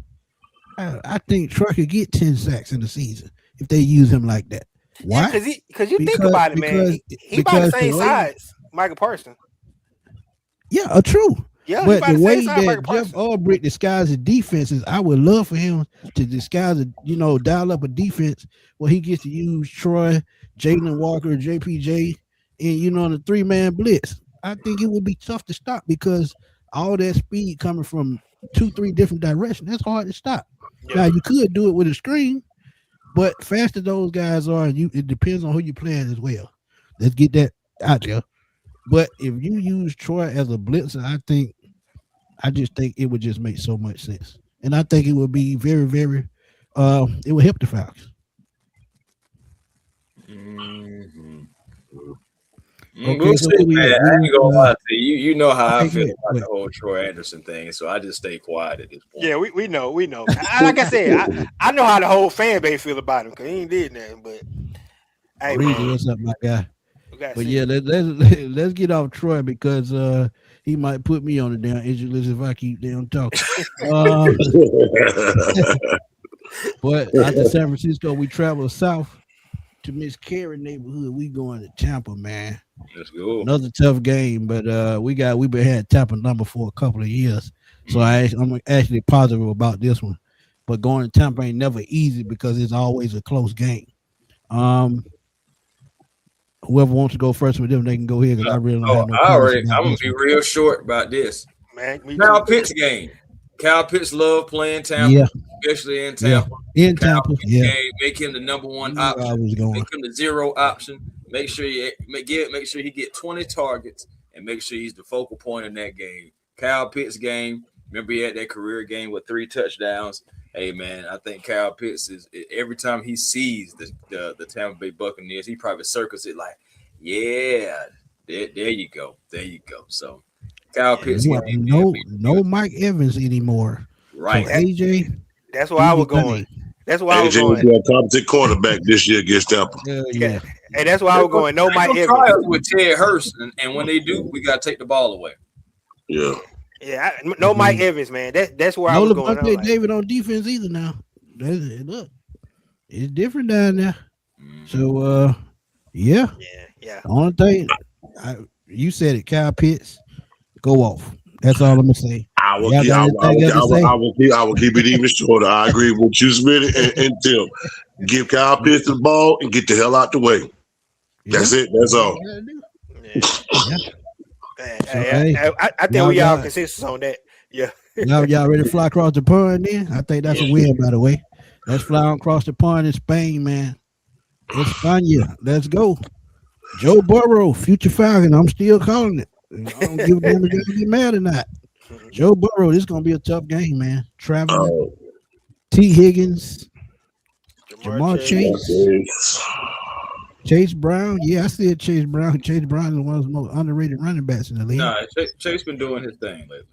I think Troy could get 10 sacks in the season if they use him like that. Yeah, Why? because you think about it, man. He about the same size, Michael Parsons. Yeah, true. Yeah, but the way that that Jeff Albrecht disguises defenses, I would love for him to disguise it, dial up a defense where he gets to use Troy, Jalen Walker, JPJ, and the 3-man blitz. I think it would be tough to stop because all that speed coming from 2-3 different directions, that's hard to stop. Yeah. Now you could do it with a screen, but faster those guys are, it depends on who you're playing as well. Let's get that out there. But if you use Troy as a blitzer, I just think it would just make so much sense. And I think it would be very, very it would help the Falcons. Mm-hmm. Okay, we'll see, man. I ain't gonna lie to you. You know how I feel about the whole Troy Anderson thing, so I just stay quiet at this point. Yeah, we know. Like I said, I know how the whole fan base feel about him because he ain't did nothing. But hey, man, what's up, my guy? But yeah, let's get off Troy because he might put me on the damn injury list if I keep damn talking. But after San Francisco, we travel south to Miss Carey neighborhood. We going to Tampa, man. Let's go. Another tough game, but we've been had Tampa number for a couple of years, so I'm actually positive about this one. But going to Tampa ain't never easy because it's always a close game. Whoever wants to go first with them, they can go ahead. Because I really don't have no. I'm gonna be real short about this. Man, Kyle Pitts game. Kyle Pitts love playing Tampa, especially in Tampa. Yeah. In Tampa, game, make him the number one option. Make him the 0 option. Make sure he get 20 targets and make sure he's the focal point in that game. Kyle Pitts game. Remember he had that career game with 3 touchdowns. Hey man, I think Kyle Pitts is every time he sees the Tampa Bay Buccaneers, he probably circles it like, yeah, there you go. So Kyle Pitts, no Mike Evans anymore. Right. So AJ, that's why I was going. That's why I was going. AJ will be a competent quarterback this year against Tampa. Yeah. And that's why I was going. No Mike Evans. Trials with Ted Hurst, and when they do, we got to take the ball away. Yeah. Yeah, no Mike Evans, man. That's where I was going. No David on defense either now. Look, it's different down there. So, yeah. Only thing, you said it, Kyle Pitts, go off. That's all I'm gonna say. I will keep it even shorter. I agree with you, Smitty and Tim. Give Kyle Pitts the ball and get the hell out the way. That's it. That's all. I think we all consensus on that. Yeah. Y'all ready to fly across the pond then? I think that's a win, by the way. Let's fly across the pond in Spain, man. España. Let's go. Joe Burrow, future Falcon. I'm still calling it. I don't give a damn if you get mad or not. Joe Burrow, this is going to be a tough game, man. Traveling. T. Higgins. Jamar Chase. Chase Brown, I said Chase Brown. Chase Brown is one of the most underrated running backs in the league. Nah, Chase been doing his thing lately.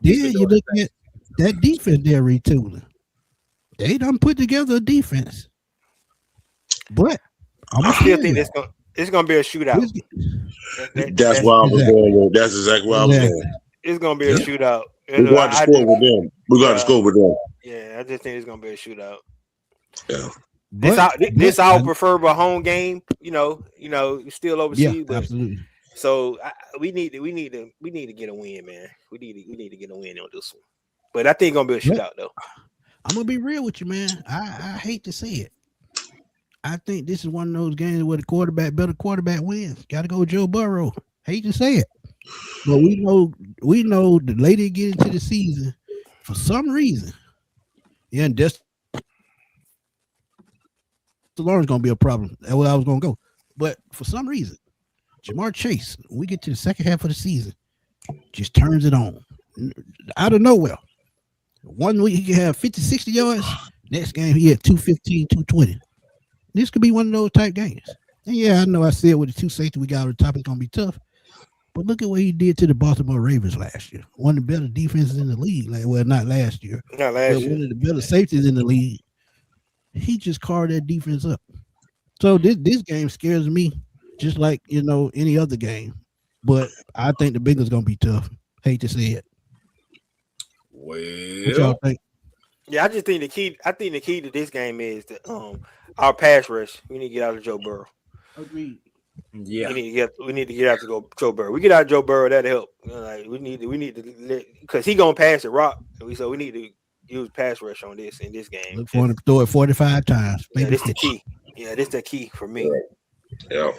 You look at that defense there retooling. They done put together a defense, but I still think it's gonna be a shootout. That's why I was going. That's exactly why I was going. It's gonna be a shootout. We got to score with them. We got to score with them. Yeah, I just think it's gonna be a shootout. Yeah. This our preferable home game, still overseas, but absolutely. So we need to get a win, man. We need to get a win on this one. But I think it's gonna be a shootout though. I'm gonna be real with you, man. I hate to say it. I think this is one of those games where the better quarterback wins. Got to go Joe Burrow. Hate to say it, but we know the later you get into the season, for some reason, and Lawrence gonna be a problem. That's where I was gonna go. But for some reason, Jamar Chase, when we get to the second half of the season, just turns it on. Out of nowhere. 1 week he can have 50, 60 yards. Next game he had 215, 220. This could be one of those type games. And I know I said with the 2 safety we got on the top, it's gonna be tough. But look at what he did to the Baltimore Ravens last year. One of the better defenses in the league. Not last year. Not last year. One of the better safeties in the league. He just carved that defense up. So this game scares me just like, any other game. But I think the Bengals going to be tough. Hate to say it. Well, what y'all think? Yeah, I just think the key. I think the key to this game is our pass rush. We need to get out of Joe Burrow. Agreed. Yeah. We need to get out to Joe Burrow. We get out of Joe Burrow, that'll help. Like we need to because he gonna pass the rock. So we need to use pass rush on this in this game. Look for him to throw it 45 times. Yeah, this the key. Yeah, this the key for me. Yeah.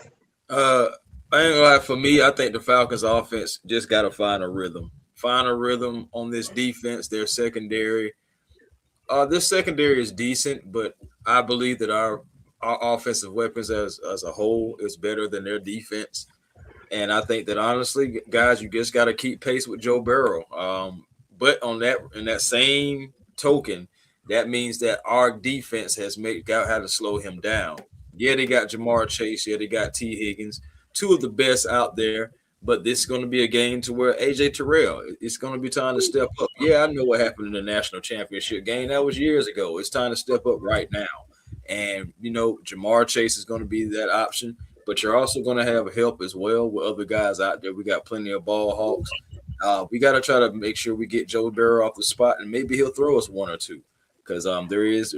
I ain't gonna lie, for me, I think the Falcons offense just gotta find a rhythm. Find a rhythm on this defense, their secondary. This secondary is decent, but I believe that our offensive weapons as a whole is better than their defense. And I think that honestly, guys, you just got to keep pace with Joe Burrow. But in that same token, that means that our defense has got how to slow him down. Yeah, they got Jamar Chase. Yeah, they got T. Higgins, two of the best out there. But this is going to be a game to where AJ Terrell, it's going to be time to step up. Yeah, I know what happened in the national championship game. That was years ago. It's time to step up right now. And, Jamar Chase is going to be that option. But you're also going to have help as well with other guys out there. We got plenty of ball hawks. We got to try to make sure we get Joe Burrow off the spot, and maybe he'll throw us one or two. Because there is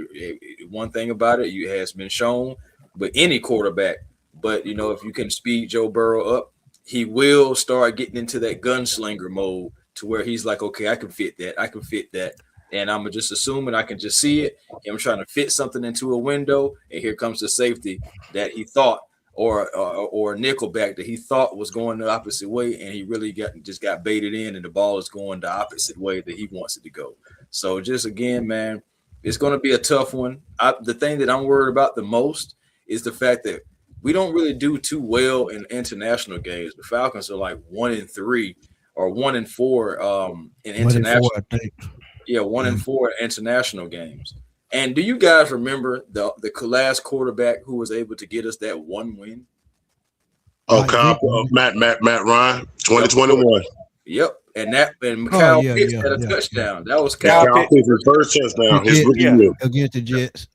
one thing about it, it has been shown with any quarterback. But, if you can speed Joe Burrow up, he will start getting into that gunslinger mode to where he's like, okay, I can fit that. And I'm just assuming I can just see it. I'm trying to fit something into a window, and here comes the safety that he thought, or a nickelback that he thought was going the opposite way, and he really got baited in, and the ball is going the opposite way that he wants it to go. So just again, man, it's going to be a tough one. The thing that I'm worried about the most is the fact that we don't really do too well in international games. The Falcons are like 1-3 or 1-4 in international. 1-4, I think. Yeah, 1-4 in international games. And do you guys remember the last quarterback who was able to get us that one win? Oh, Matt Ryan, 2021. Yep. And Kyle Pitts had a touchdown. That was Kyle Pitts' first touchdown. His rookie year against the Jets.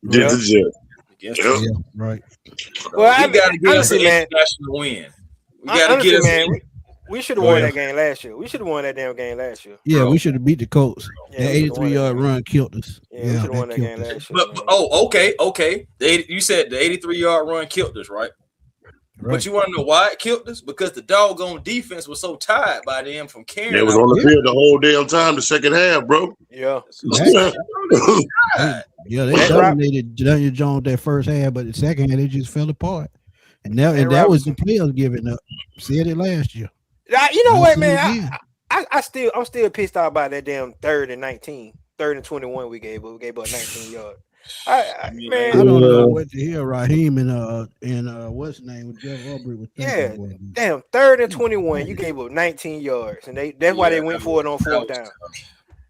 Right. Well, we got to get us an international win. We got to get us. Man, we should have won that game last year. We should have won that damn game last year. Yeah, we should have beat the Colts. The 83-yard run killed us. Yeah, we should have won that game last year. But okay. You said the 83-yard run killed us, right? But you want to know why it killed us? Because the doggone defense was so tired by them from carrying. They was on the field the whole damn time, the second half, bro. Yeah. They dominated Daniel Jones that first half, but the second half, they just fell apart. And that was the players giving up. Said it last year. You know what, man? I'm still pissed off about that damn 3rd and 19, 3rd and 21 we gave up. We gave up 19 yards. I don't know what to hear. Raheem and what's his name with Jeff Aubrey was damn 3rd and 21. You gave up 19 yards, and that's why they went for it on 4th down.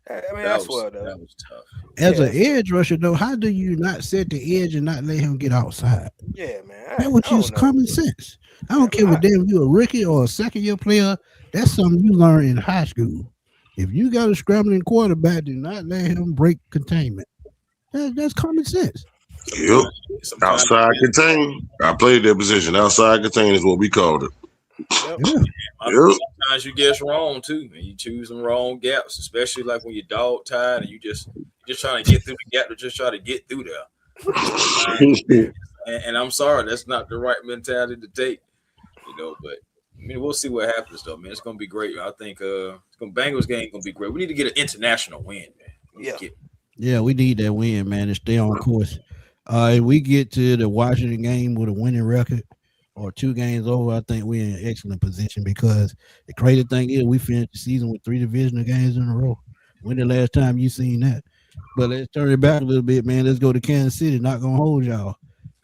That was tough. As an edge rusher, though, how do you not set the edge and not let him get outside? Yeah, man. That was just common sense. I don't care what damn you a rookie or a second-year player. That's something you learn in high school. If you got a scrambling quarterback, do not let him break containment. That's common sense. Yep. Outside contain. I played that position. Outside contain is what we called it. Yep. Sometimes you guess wrong too, and you choose some wrong gaps, especially like when you're dog tired and you just trying to get through the gap to just try to get through there. and I'm sorry, that's not the right mentality to take, But we'll see what happens though, man. It's gonna be great. I think Bengals game gonna be great. We need to get an international win, man. We need that win, man, and stay on course. If we get to the Washington game with a winning record or 2 games over, I think we're in excellent position because the crazy thing is we finished the season with 3 divisional games in a row. When the last time you seen that? But let's turn it back a little bit, man. Let's go to Kansas City. Not gonna hold y'all.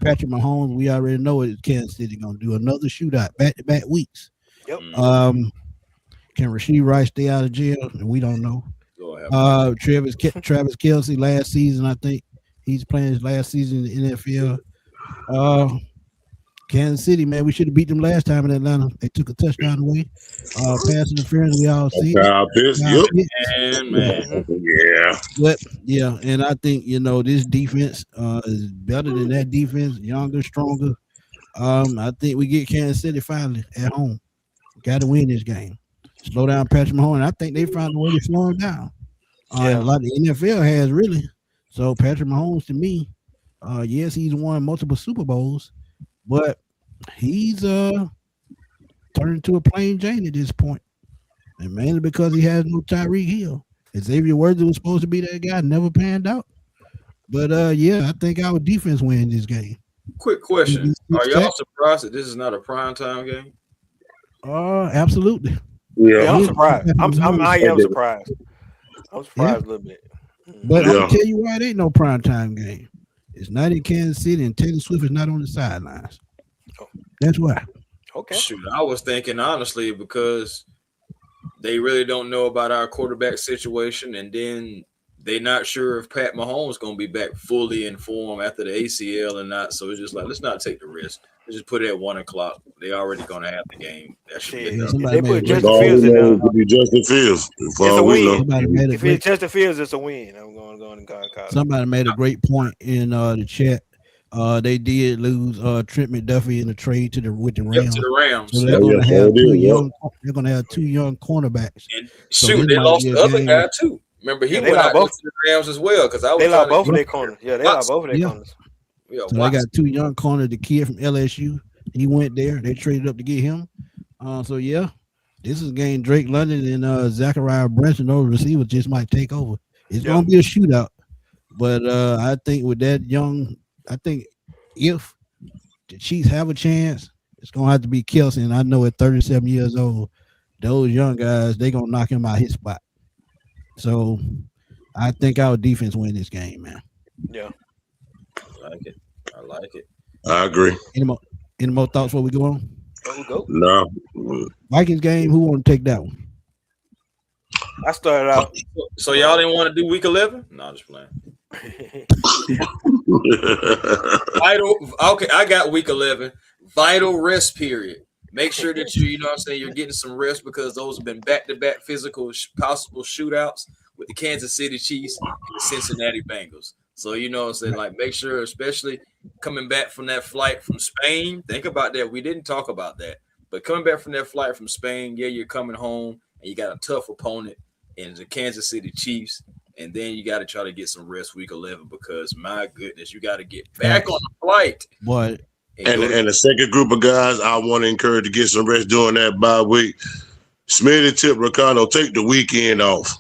Patrick Mahomes, we already know what Kansas City gonna do. Another shootout, back-to-back weeks. Yep. Can Rasheed Rice stay out of jail? We don't know. Travis Kelce last season, I think he's playing his last season in the NFL. Kansas City, man, we should have beat them last time in Atlanta. They took a touchdown away. Pass interference, we all see. And I think this defense is better than that defense, younger, stronger. I think we get Kansas City finally at home. Got to win this game. Slow down Patrick Mahomes. I think they found a way to slow him down. A lot of the NFL has really. So Patrick Mahomes, to me, yes, he's won multiple Super Bowls, but he's turned into a plain Jane at this point, and mainly because he has no Tyreek Hill. Xavier Worthy was supposed to be that guy, never panned out. But yeah, I think our defense wins this game. Quick question: are y'all surprised that this is not a primetime game? Absolutely. Yeah, I'm surprised. I am surprised. I'm surprised a little bit. But I'm gonna tell you why it ain't no primetime game. It's not in Kansas City, and Taylor Swift is not on the sidelines. That's why. Okay. Shoot, I was thinking honestly because they really don't know about our quarterback situation, and then they're not sure if Pat Mahomes is going to be back fully in form after the ACL or not. So it's just like, let's not take the risk. Let's just put it at 1 o'clock. They're already going to have the game. That should be enough. They put Justin Fields in there. Justin Fields. It's a win. If it's Justin Fields, it's a win. I'm going to go and call it. Somebody made a great point in the chat. They did lose Trent McDuffie in the trade with the Rams. To the Rams. So they're going to have they're going to have 2 young cornerbacks. And shoot, they lost the other guy too. Remember, he went out to the Rams as well because they lost both of their corners. Yeah, they lost both of their corners. Yeah, so they got 2 young corners. The kid from LSU, he went there. They traded up to get him. So yeah, this is game Drake London and Zachariah Branson. Those receivers just might take over. It's gonna be a shootout, but I think with that if the Chiefs have a chance, it's gonna have to be Kelsey. And I know at 37 years old, those young guys they gonna knock him out his spot. So I think our defense win this game, man. Yeah. I like it. I agree. Any more thoughts before we go on? Go. No. Vikings game, who want to take that one? I started out. So y'all didn't want to do week 11? No, I'm just playing. Okay, I got week 11. Vital rest period. Make sure that you know what I'm saying, you're getting some rest because those have been back-to-back physical possible shootouts with the Kansas City Chiefs and the Cincinnati Bengals. So, you know what I'm saying, like make sure, especially coming back from that flight from Spain, think about that. We didn't talk about that. But coming back from that flight from Spain, yeah, you're coming home and you got a tough opponent in the Kansas City Chiefs. And then you got to try to get some rest week 11 because, my goodness, you got to get back on the flight. What? And the second group of guys I want to encourage to get some rest during that bye week. Smitty, Tip, Ricardo, take the weekend off.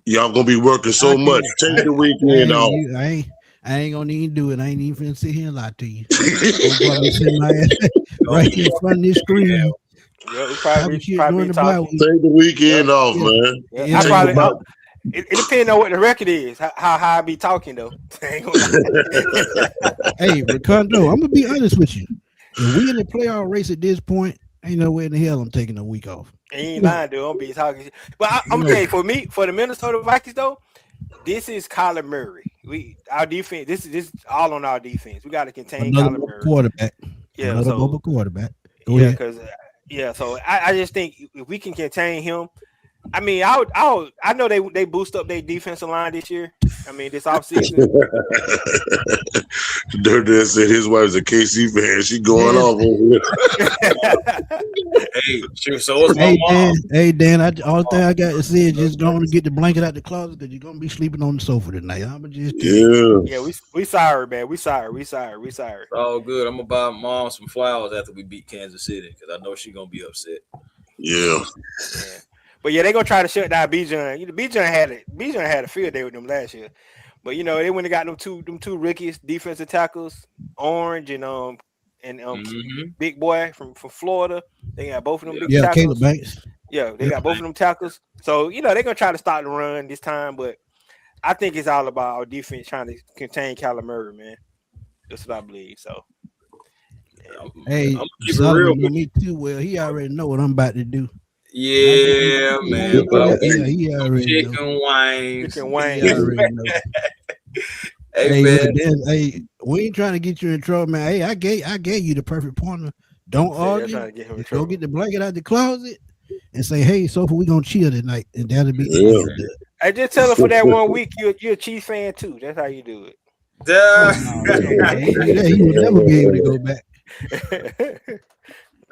Y'all going to be working so much. Take the weekend off. I ain't going to even do it. I ain't even finna sit here and lie to you. Right in front of this screen. Yeah, we probably talking. Take the weekend off, man. Yeah, I probably it depends on what the record is, how I be talking though. Hey, Ricardo, I'm gonna be honest with you. If we in the playoff race at this point, ain't no way in the hell I'm taking a week off. Ain't lying, dude. I'm be talking. But I'm saying for me, for the Minnesota Vikings though, this is Kyler Murray. Our defense. This is all on our defense. We got to contain Kyler Murray. Quarterback. Yeah, another quarterback. Go ahead. Because so I just think if we can contain him. I mean, I know they boost up their defensive line this year. I mean, this offseason. Dirty said his wife's a KC fan. She going off over here. Hey, shoot, so what's my mom? Hey, Dan, all thing I got to say is just going to get the blanket out the closet because you're going to be sleeping on the sofa tonight. I'm just we sorry, man. We sorry. Oh, good. I'm going to buy mom some flowers after we beat Kansas City because I know she's going to be upset. Yeah. But yeah, they gonna try to shut down Bijan. You know, Bijan had a field day with them last year. But you know, they went and got them two rookies, defensive tackles, Orange and Big Boy from Florida. They got both of them big tackles. Caleb Banks. Yeah, they got both of them tackles. So, you know, they're gonna try to stop the run this time, but I think it's all about our defense trying to contain Kyler Murray, man. That's what I believe. So hey, Solomon know me too well. He already know what I'm about to do. Yeah, man. He already chicken wings. Hey, man. Hey, we ain't trying to get you in trouble, man. Hey, I gave you the perfect pointer. Don't argue. Go get the blanket out the closet and say, "Hey, Sophie, we gonna chill tonight," and that'll be. I just tell her for that 1 week, you're a Chiefs fan too. That's how you do it. He will never be able to go back.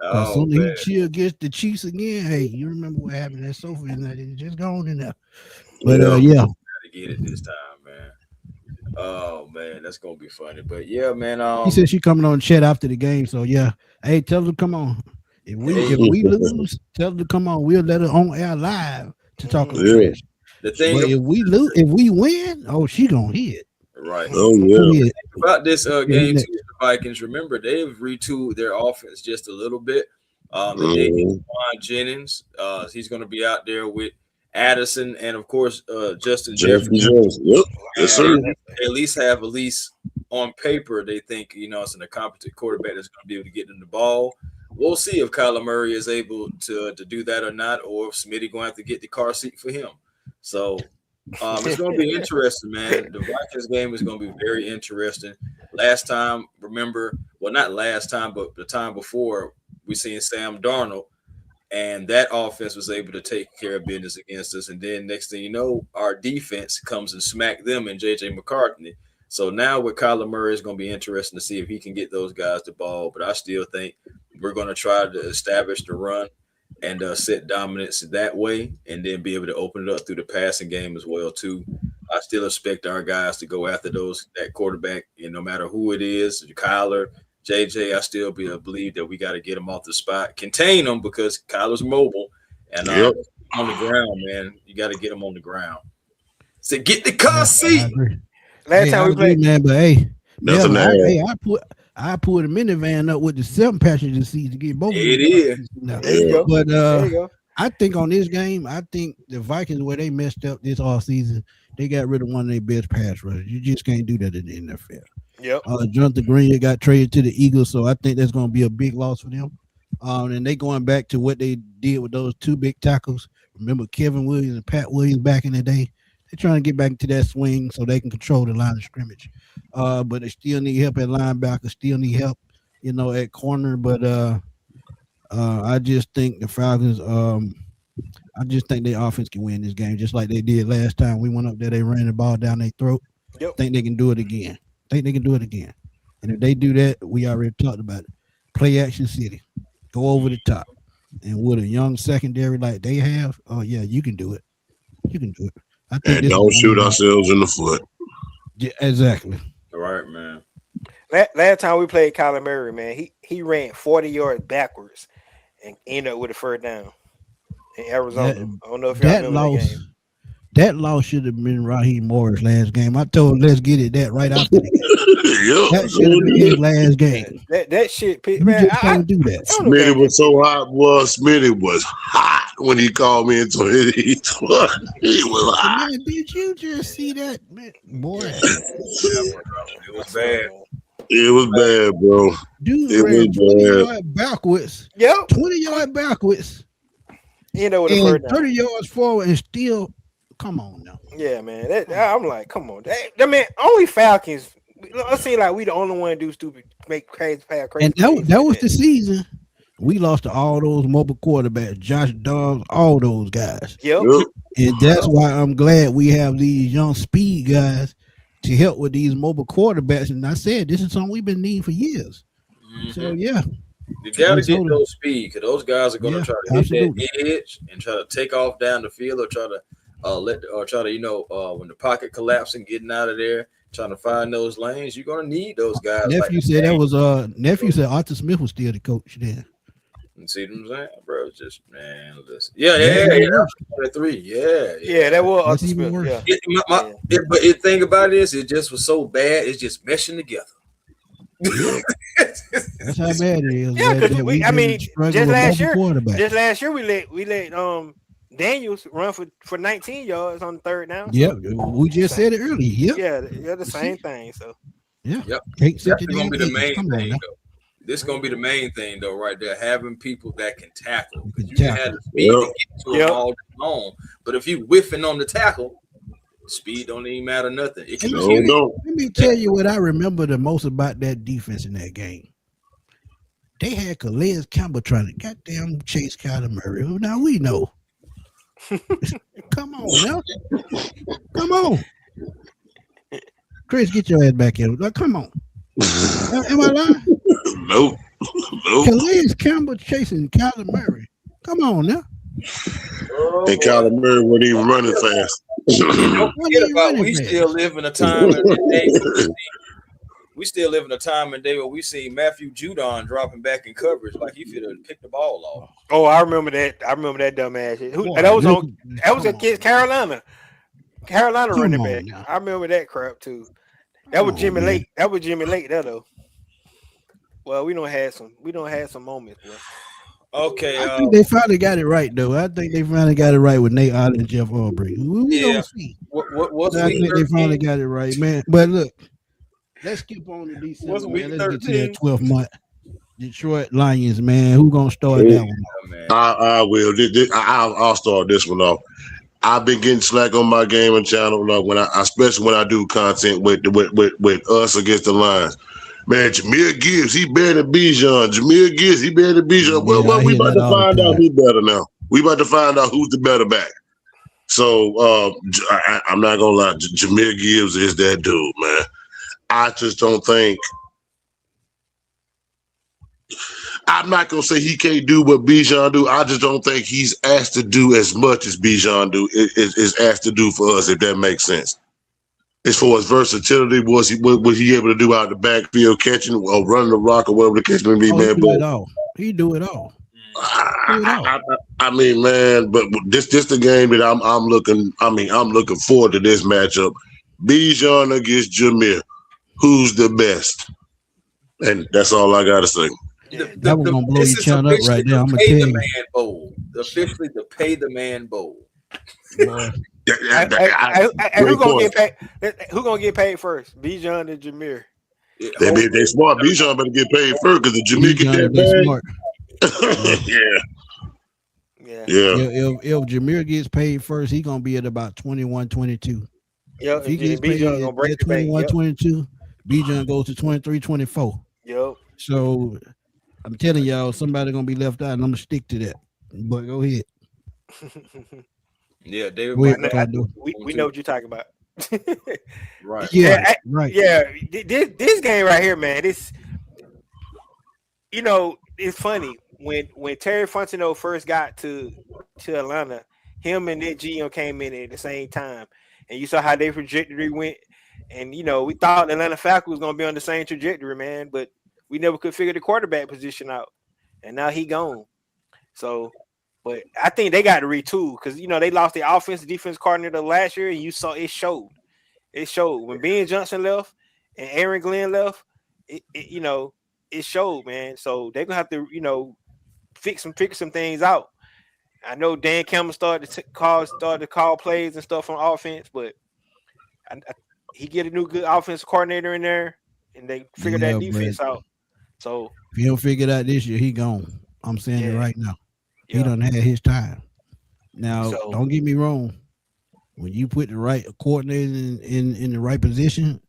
As soon as he chill against the Chiefs again, hey, you remember what happened at Sophie and that? It's just gone in there. But yeah, gotta get it this time, man. Oh man, that's gonna be funny. But yeah, man. He said she coming on chat after the game. So yeah, hey, tell her to come on. If we lose, tell her to come on. We'll let her on air live to talk on Yeah. trash. the thing But if we win, oh, she gonna hit. right Oh yeah. about this game next. to the Vikings, remember they've retooled their offense just a little bit. They did Mhm. Juwan Jennings. He's gonna be out there with Addison and of course Justin Jeffrey Jefferson. Jones. Yep. Yes, sir. They at least have on paper, they think, it's an incompetent quarterback that's going to be able to get them the ball. We'll see if Kyler Murray is able to do that or not, or if Smitty going to have to get the car seat for him. So it's going to be interesting, man. The Vikings game is going to be very interesting. Last time, remember, well, not last time, but the time before, we seen Sam Darnold, and that offense was able to take care of business against us. And then next thing you know, our defense comes and smack them and J.J. McCarthy. So now with Kyler Murray, it's going to be interesting to see if he can get those guys the ball. But I still think we're going to try to establish the run and set dominance that way, and then be able to open it up through the passing game as well too. I still expect our guys to go after that quarterback, and no matter who it is, Kyler, JJ, I still believe that we got to get him off the spot, contain him because Kyler's mobile, and on the ground, man, you got to get him on the ground. So get the car seat. Last time we played, man, but hey, Nothing I put a minivan up with the 7 passenger seats to get both. It is. there you go. But There you go. I think on this game, I think the Vikings, where they messed up this all season, they got rid of one of their best pass rushers. You just can't do that in the NFL. Yep. Jonathan Green got traded to the Eagles, so I think that's going to be a big loss for them. And they going back to what they did with those 2 big tackles. Remember Kevin Williams and Pat Williams back in the day? They're trying to get back into that swing so they can control the line of scrimmage. But they still need help at linebacker, still need help, at corner. But I just think the Falcons, I just think their offense can win this game, just like they did last time. We went up there, they ran the ball down their throat. Yep. Think they can do it again. And if they do that, we already talked about it. Play action city. Go over the top. And with a young secondary like they have, oh, yeah, you can do it. You can do it. I think And don't shoot ourselves in the foot. Yeah, exactly. All right, man. Last time we played Kyler Murray, man, he ran 40 yards backwards and ended up with a first down in Arizona. I don't know if y'all remember that game. That loss should have been Raheem Morris' last game. I told him, let's get it that right after the game. That should have been his last game. That shit, You man. just can't do that. Smitty was so hot, boy. Smitty was hot when he called me into it. He was hot. Man, did you just see that, man? Boy? It was bad. It was bad, bro. Dude It ran was 20 bad. yards backwards. Yep. 20 yards backwards. Ended up with a And first down. 30 yards forward and still, come on now. Yeah, man. I'm like, come on. I mean, only Falcons. It seems like we the only one do stupid, make crazy, crazy. And that was the season. We lost to all those mobile quarterbacks, Josh Dobbs, all those guys. Yep. Yep. And that's why I'm glad we have these young speed guys to help with these mobile quarterbacks. And I said, this is something we've been needing for years. So, yeah. You got to get Absolutely. those speed because those guys are going to try to hit absolutely. that edge and try to take off down the field or try to when the pocket collapsing, getting out of there, trying to find those lanes. You're going to need those guys. Nephew said that was nephew said Arthur Smith was still the coach then. You see what I'm saying, bro? It's just, man, listen. Yeah. That was 3. Yeah, that was That's Arthur even Smith. worse. Yeah. But the thing about it is, it just was so bad. It's just meshing together. That's how bad it is. Yeah, because we I mean, struggle just with last mobile year, quarterbacks. just last year we let Daniels run for 19 yards on the third down. Yep, we just said it earlier. Yep. Yeah, the same thing. So Yeah. Yep. Can't sit That's there going to be and the main come on thing, now. though. This is going to be the main thing, though, right there. Having people that can tackle. Can You can have the speed to get to them all day long. But if you whiffing on the tackle, speed don't even matter nothing. It can No. Let me tell you what I remember the most about that defense in that game. They had Calais Campbell trying to goddamn chase Kyler Murray. Now we know. Come on now. Come on. Chris, get your ass back here. Come on. Am I lying? Nope. Calais Campbell chasing Kyler Murray. Come on now. And Kyler Murray wasn't even running fast. And don't Why forget they about running we back? still live in a time and day. We still live in a time and day where we see Matthew Judon dropping back in coverage like he could have picked the ball off. Oh, I remember that. I remember that dumbass shit. Boy, That was look on. at this. That was Come against on, man. Carolina. Come Running on back. now. I remember that crap too. That Come was on, Jimmy man. Lake. That was Jimmy Lake. That though. Well, we don't have some moments, bro. Okay, I think they finally got it right, though. I think they finally got it right with Nate Otten and Jeff Aubrey. We Yeah. gonna see. what's I week think they 13? finally got it right, man. But look, let's skip on to December, What's week man. Let's get to 13? that 12th month. Detroit Lions, man. Who gonna start that one? Yeah, man. I will. I'll start this one off. I've been getting slack on my gaming channel, like especially when I do content with us against the Lions. Man, Jameer Gibbs, he better than Bijan. Jameer Gibbs, he better than Bijan. Yeah, Well, I we hear about that to all the find out time. who's better now. We about to find out who's the better back. So I'm not gonna lie, Jameer Gibbs is that dude, man. I just don't think. I'm not gonna say he can't do what Bijan do. I just don't think he's asked to do as much as Bijan is asked to do for us, if that makes sense. As far as versatility, was he able to do out the backfield, catching or running the rock or whatever the case may be, Oh, man? he do it all. He do it all. I mean, man, but this the game that I'm looking. I mean, I'm looking forward to this matchup. Bijan against Jameer. Who's the best? And that's all I gotta say. That one gonna blow this your is chant up officially right there. the I'm gonna Pay tell the you. Man Bowl. Officially the Pay the Man Bowl. Boy, Who gonna get paid? Who gonna get paid first? Bijan and Jameer. They smart. Bijan better get paid first because the Jameer get Bijan that be bag. smart. Yeah. If Jameer gets paid first, he gonna be at about 21, 22. Yep. If he gets paid Bijan gonna break at the bank. 21, Yep. 22, Bijan goes to 23, 24. Yep. So I'm telling y'all, somebody gonna be left out, and I'm gonna stick to that. But go ahead. Yeah, David. Go ahead, Michael- Ricardo. we know what you're talking about. Right. Yeah, right. Yeah, this game right here, man. This, it's funny when Terry Fontenot first got to Atlanta, him and Nick GM came in at the same time, and you saw how their trajectory went. And we thought the Atlanta Falcons was gonna be on the same trajectory, man, but we never could figure the quarterback position out, and now he gone. So, but I think they got to retool because they lost their offensive defense coordinator last year, and you saw it showed. It showed when Ben Johnson left and Aaron Glenn left. It showed, man. So they're gonna have to, fix some things out. I know Dan Campbell started to call plays and stuff on offense, but he get a new good offensive coordinator in there, and they figure that defense out. So if he don't figure it out this year, he gone. I'm saying it right now. Yeah. He done had his time. Now, So- don't get me wrong. When you put the right coordinator in the right position,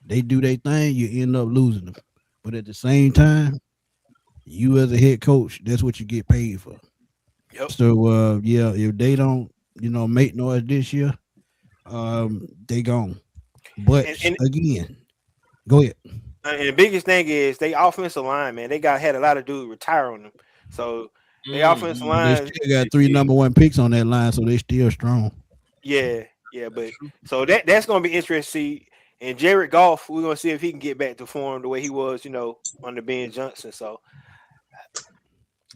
they do their thing, you end up losing them. But at the same time, you as a head coach, that's what you get paid for. Yep. So if they don't, make noise this year, they gone. But And- again, go ahead. And the biggest thing is they offensive line, man. They had a lot of dudes retire on them. So they offensive They line. still got 3 number 1 picks on that line, so they still strong. Yeah, but so that's gonna be interesting to see. And Jared Goff, we're gonna see if he can get back to form the way he was, under Ben Johnson. So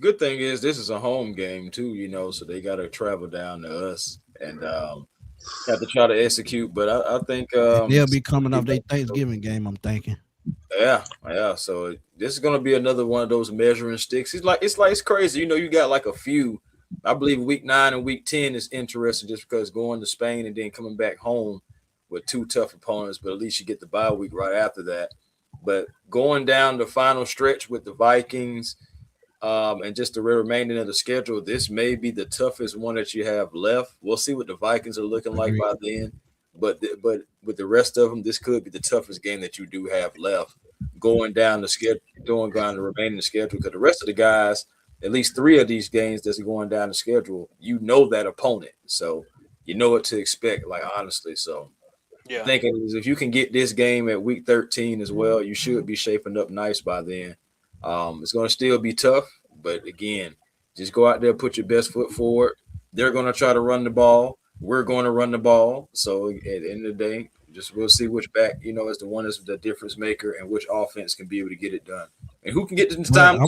Good thing is this is a home game too, so they got to travel down to us and have to try to execute. But I think They'll be coming off their Thanksgiving game, I'm thinking. Yeah. So this is gonna be another one of those measuring sticks. It's crazy. You got like a few. I believe week 9 and week 10 is interesting just because going to Spain and then coming back home with 2 tough opponents, but at least you get the bye week right after that. But going down the final stretch with the Vikings and just the remaining of the schedule, this may be the toughest one that you have left. We'll see what the Vikings are looking like by then. But with the rest of them, this could be the toughest game that you do have left going down the schedule, the remaining schedule. Because the rest of the guys, at least 3 of these games that's going down the schedule, that opponent. So you know what to expect, honestly. So thinking is if you can get this game at week 13 as well, you should be shaping up nice by then. It's going to still be tough, but again, just go out there, put your best foot forward. They're going to try to run the ball. we're going to run the ball. So at the end of the day, just we'll see which back, is the one that's the difference maker and which offense can be able to get it done. And who can get to the time.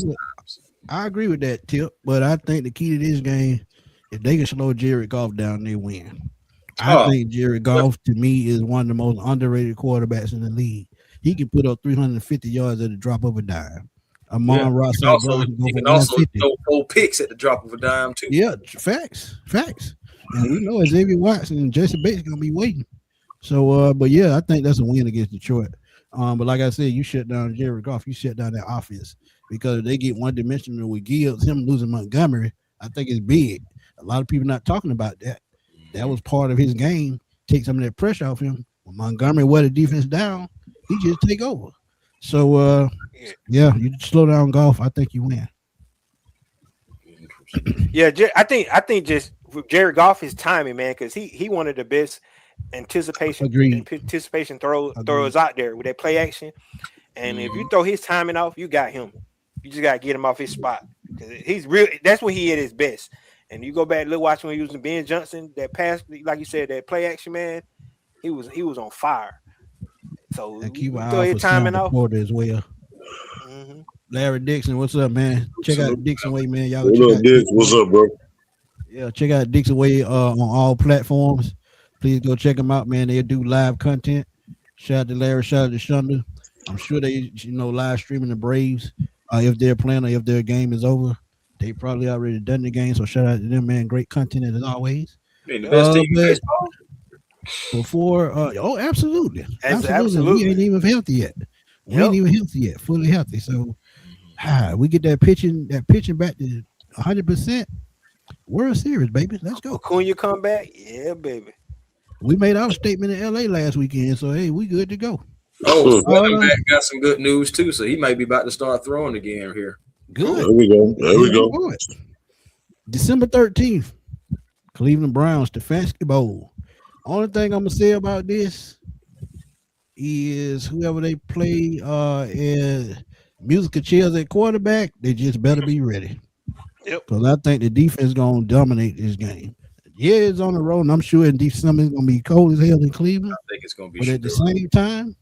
I agree with that, Tip, but I think the key to this game, if they can slow Jared Goff down, they win. I think Jared Goff, to me, is one of the most underrated quarterbacks in the league. He can put up 350 yards at the drop of a dime. Ross he can also throw 4 picks at the drop of a dime, too. Yeah, facts. And we know Xavier Watson and Jesse Bates going to be waiting. So, but yeah, I think that's a win against Detroit. But like I said, you shut down Jared Goff, you shut down that offense because if they get one dimensional with Gibbs, him losing Montgomery, I think it's big. A lot of people not talking about that. That was part of his game. Take some of that pressure off him. When Montgomery wear the defense down, he just take over. So, yeah, you slow down Goff. I think you win. Yeah, I think just Jared Goff, his timing, man, because he one of the best anticipation throws out there with that play action. And if you throw his timing off, you got him. You just gotta get him off his spot. He's really that's when he at his best. And you go back, look, watch when he was using Ben Johnson, that pass, like you said, that play action, man, he was on fire. So keep you an throw eye his for timing off as well. Mm-hmm. Larry Dixon, what's up, man? Check out Dixon Way, man. Y'all what's up, bro? Yeah, check out Dixon Way on all platforms. Please go check them out, man. They do live content. Shout out to Larry, shout out to Shonda. I'm sure they, live streaming the Braves if they're playing or if their game is over. They probably already done the game, so shout out to them, man. Great content as always. The best team in baseball? Before, absolutely. Absolutely. We ain't even healthy yet. Fully healthy. So we get that pitching back to 100%. World Series, baby. Let's go. Acuna come back? Yeah, baby. We made our statement in LA last weekend, so hey, we good to go. Back got some good news too, so he might be about to start throwing again here. Good. There we go. December 13th, Cleveland Browns Stefanski Bowl. Only thing I'm gonna say about this is whoever they play as musical chairs at quarterback, they just better be ready. Yep. Because I think the defense is gonna dominate this game. Yeah, it's on the road, and I'm sure in December it's gonna be cold as hell in Cleveland. I think it's gonna be. But at the same time,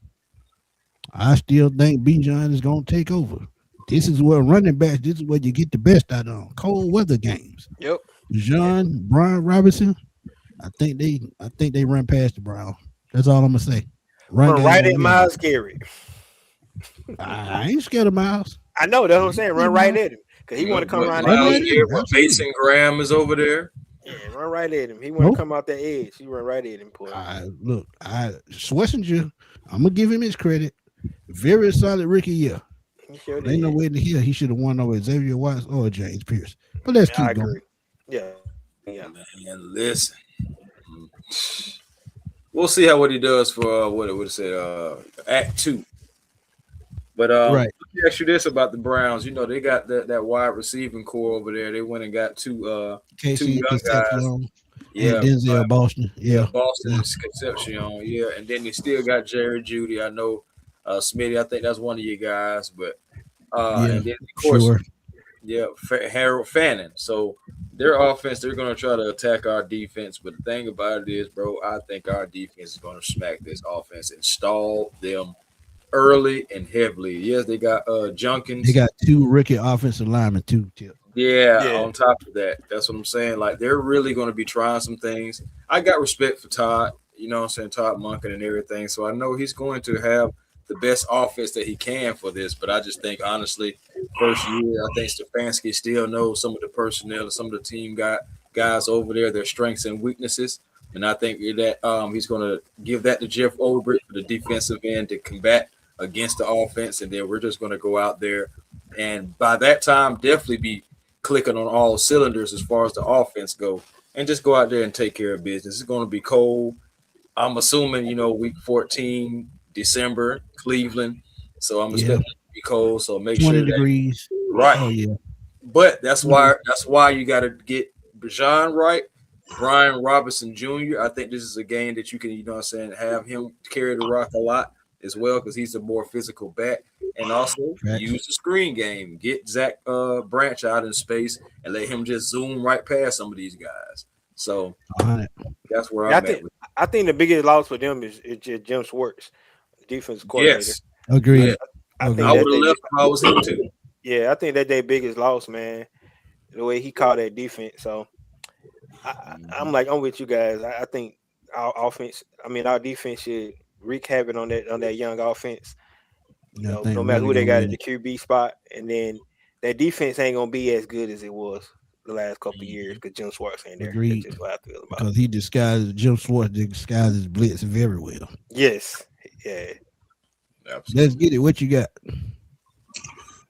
I still think Bijan is gonna take over. This is where running backs. This is where you get the best out of them. Cold weather games. Yep. Brian Robinson. I think they run past the Browns. That's all I'm gonna say. Run right at Myles Garrett. I ain't scared of Myles. I know that's what I'm saying. Run right at him because he want to come around. Mason Graham is over there. Yeah, run right at him. He want to come out that edge. He run right at him. Look, Schlesinger, I'm gonna give him his credit. Very solid rookie year. Sure ain't no way to hear he should have won over Xavier Watts or James Pierce. But let's keep going. Yeah. Man, listen. We'll see what he does for what it would say Act 2. But right. Let me ask you this about the Browns. They got that wide receiving core over there. They went and got two young guys. Yeah, Denzel Boston. Yeah, Boston's Concepcion. Yeah, and then they still got Jerry Judy. I know Smitty. I think that's one of you guys. But and then of course, Harold Fannin. So their offense, they're going to try to attack our defense. But the thing about it is, bro, I think our defense is going to smack this offense and stall them early and heavily. Yes, they got Junkins. They got 2 rookie offensive linemen too, Tip. Yeah, on top of that. That's what I'm saying. Like, they're really going to be trying some things. I got respect for Todd, Todd Monken and everything. So I know he's going to have the best offense that he can for this. But I just think, honestly, first year, I think Stefanski still knows some of the personnel, some of the team guys over there, their strengths and weaknesses. And I think that he's going to give that to Jeff Ulbrich for the defensive end to combat against the offense. And then we're just going to go out there. And by that time, definitely be clicking on all cylinders as far as the offense go, and just go out there and take care of business. It's going to be cold. I'm assuming, week 14, December, Cleveland. So I'm expecting it to be cold. So make 20 sure degrees. Right. Oh yeah. But that's why you got to get Bijan right. Brian Robinson Jr. I think this is a game that you can, have him carry the rock a lot as well, because he's a more physical back. And also use the screen game. Get Zach Branch out in space and let him just zoom right past some of these guys. So got That's where Yeah, I'm at. I think the biggest loss for them is just Jim Schwartz, defense coordinator. Yes, Agreed. yeah. I think I that's would have left if I was him too. yeah, I think that's their biggest loss, man. The way he called that defense. So I'm with you guys. I think our defense should wreak havoc on that young offense. Yeah, No matter who they got at the QB spot, and then that defense ain't gonna be as good as it was the last couple of years because Jim Schwartz ain't there. Agreed. That's just what I feel about. Because he Jim Schwartz disguises blitz very well. Yes, yeah. Absolutely. Let's get it. What you got?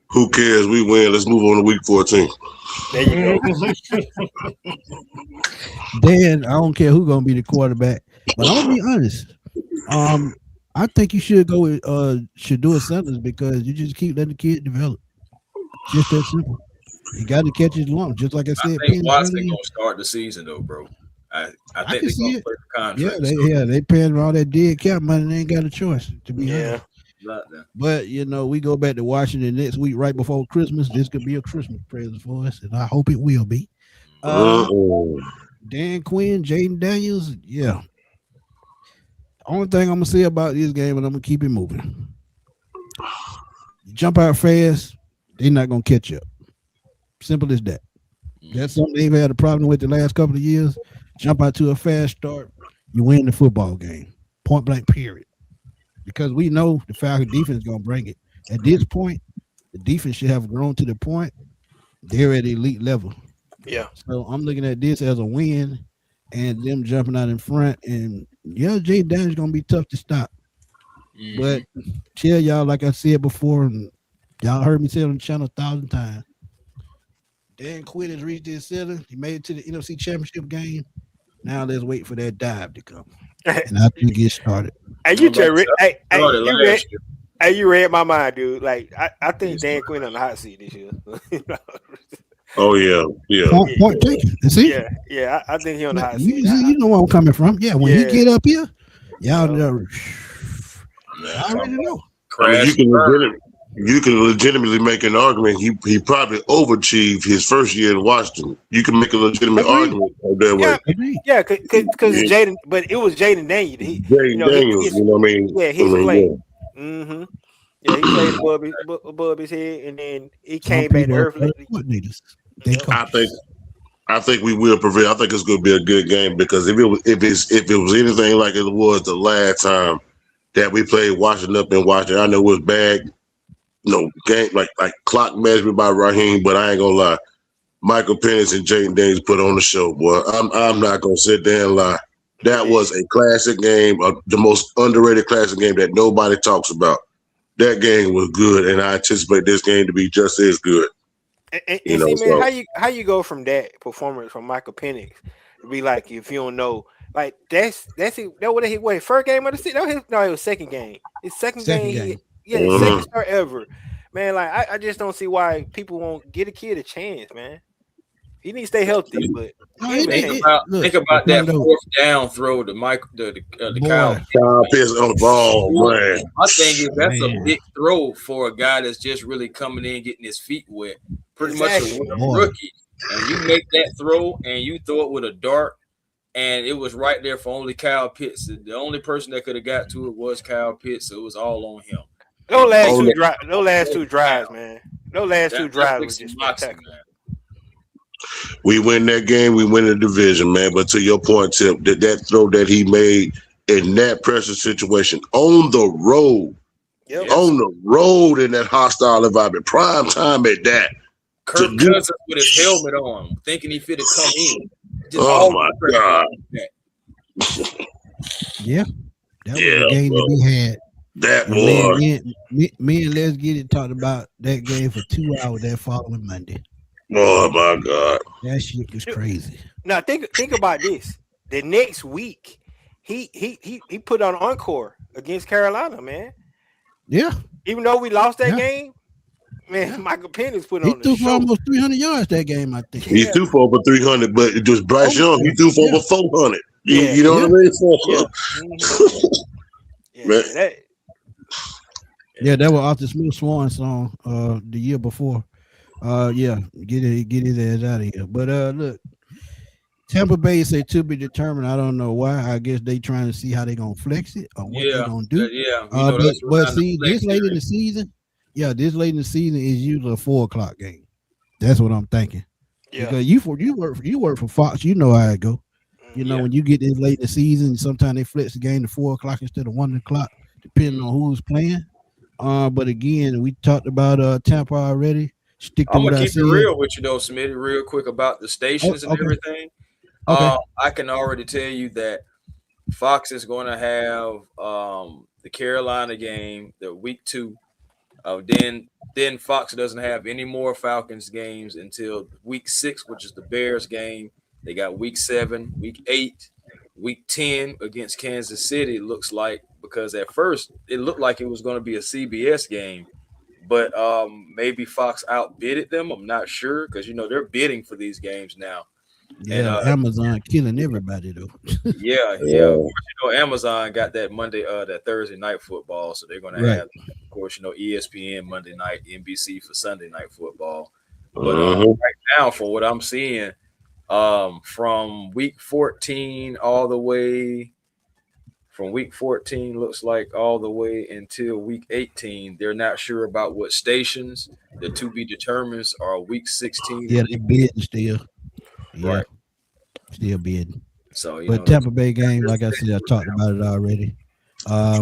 Who cares? We win. Let's move on to week 14. There you go. Dan, I don't care who's gonna be the quarterback, but I'm gonna be honest. I think you should go with Shedeur Sanders because you just keep letting the kid develop. Just that simple. You got to catch his lump, just like I said. I think Watson gonna start the season though, bro. I think they're gonna play the contract. They paying all that dead cap money. They ain't got a choice, to be honest. But we go back to Washington next week, right before Christmas. This could be a Christmas present for us, and I hope it will be. Dan Quinn, Jaden Daniels, yeah. Only thing I'm gonna say about this game, and I'm gonna keep it moving. You jump out fast, they're not gonna catch up. Simple as that. That's something they've had a problem with the last couple of years. Jump out to a fast start, you win the football game. Point blank, period. Because we know the Falcons defense is gonna bring it. At this point, the defense should have grown to the point they're at elite level. Yeah. So I'm looking at this as a win and them jumping out in front. And Jay Daniels gonna be tough to stop. But tell y'all, like I said before, and y'all heard me say it on the channel 1,000 times. Dan Quinn has reached his ceiling. He made it to the NFC Championship game. Now let's wait for that dive to come. And after you get started. Hey, you read my mind, dude. Like I think Dan Quinn on the hot seat this year. Oh yeah. Point taken. See? Yeah. I think he on the hot seat. You know where I'm coming from. Yeah, when he get up here, y'all know. I already know. I mean, you can legitimately make an argument. He probably overachieved his first year in Washington. You can make a legitimate argument that way. Yeah, because Jaden, but it was Jaden Daniels. Daniels, you know what I mean? Yeah, he played. Mm-hmm. Yeah, he played above his head, and then he came back to earth. I think we will prevail. I think it's going to be a good game because if it was anything like it was the last time that we played Washington up in Washington, I know it was bad. Game like clock management by Raheem, but I ain't gonna lie. Michael Penix and Jaden Daniels put on the show, boy. I'm not gonna sit there and lie. That was a classic game, the most underrated classic game that nobody talks about. That game was good, and I anticipate this game to be just as good. And man, how you go from that performance from Michael Penix to be like, if you don't know, like that's it. That was his first game of the season. It was second game. His second game. His second start ever. Man, like I just don't see why people won't get a kid a chance, man. He needs to stay healthy, but think about that fourth down throw to Mike the Kyle Pitts on the ball, man. My thing is that's a big throw for a guy that's just really coming in, getting his feet wet. Pretty much a rookie. And you make that throw and you throw it with a dart, and it was right there for only Kyle Pitts. The only person that could have got to it was Kyle Pitts, so it was all on him. No last two drives, man. No last two drives was just spectacular. We win that game, we win the division, man. But to your point, Tip, that throw that he made in that pressure situation on the road, in that hostile environment, prime time at that. Kirk Cousins with his helmet on, thinking he fit to come in. My God. Yeah. That was a game that we had. That boy. Me and Let's Get It talked about that game for 2 hours that following Monday. Oh my God. That shit was crazy. Now think about this. The next week, he put on encore against Carolina, man. Yeah. Even though we lost that game, man, Michael Penix put on the show. He threw for almost 300 yards that game, I think. He threw for over 300, but it was Bryce Young. He threw for over 400. You know what I mean? That was off the Smooth Swan song the year before. Get his ass out of here. But look, Tampa Bay say to be determined. I don't know why. I guess they trying to see how they gonna flex it or what they Yeah, gonna do. yeah. But around the see, flex this late in area. the season, this late in the season is usually a 4 o'clock game. That's what I'm thinking. Yeah. Because you work for Fox, you know how it go. Yeah. When you get this late in the season, sometimes they flex the game to 4 o'clock instead of 1 o'clock, depending on who's playing. But again, we talked about Tampa already. Stick to I'm what gonna I keep it said. real with you though, Smitty, real quick about the Oh, stations and okay, everything. okay. I can already tell you that Fox is going to have the Carolina game, the week 2. Then Fox doesn't have any more Falcons games until week 6, which is the Bears game. They got week 7, week 8, week 10 against Kansas City. It looks like, because at first it looked like it was going to be a CBS game, but maybe Fox outbidded them. I'm not sure, because they're bidding for these games now. And Yeah, Amazon killing everybody though. yeah. Of course, Amazon got that that Thursday night football, so they're going to Right. have, of course, ESPN Monday night, NBC for Sunday night football. But Mhm. right now, from what I'm seeing, from week 14 all the way, looks like all the way until week 18, they're not sure about what stations. The to be determines are week 16. Yeah, they bidding still. Yeah, Right. still bidding. So But Tampa Bay game, like I said, I talked about it already. I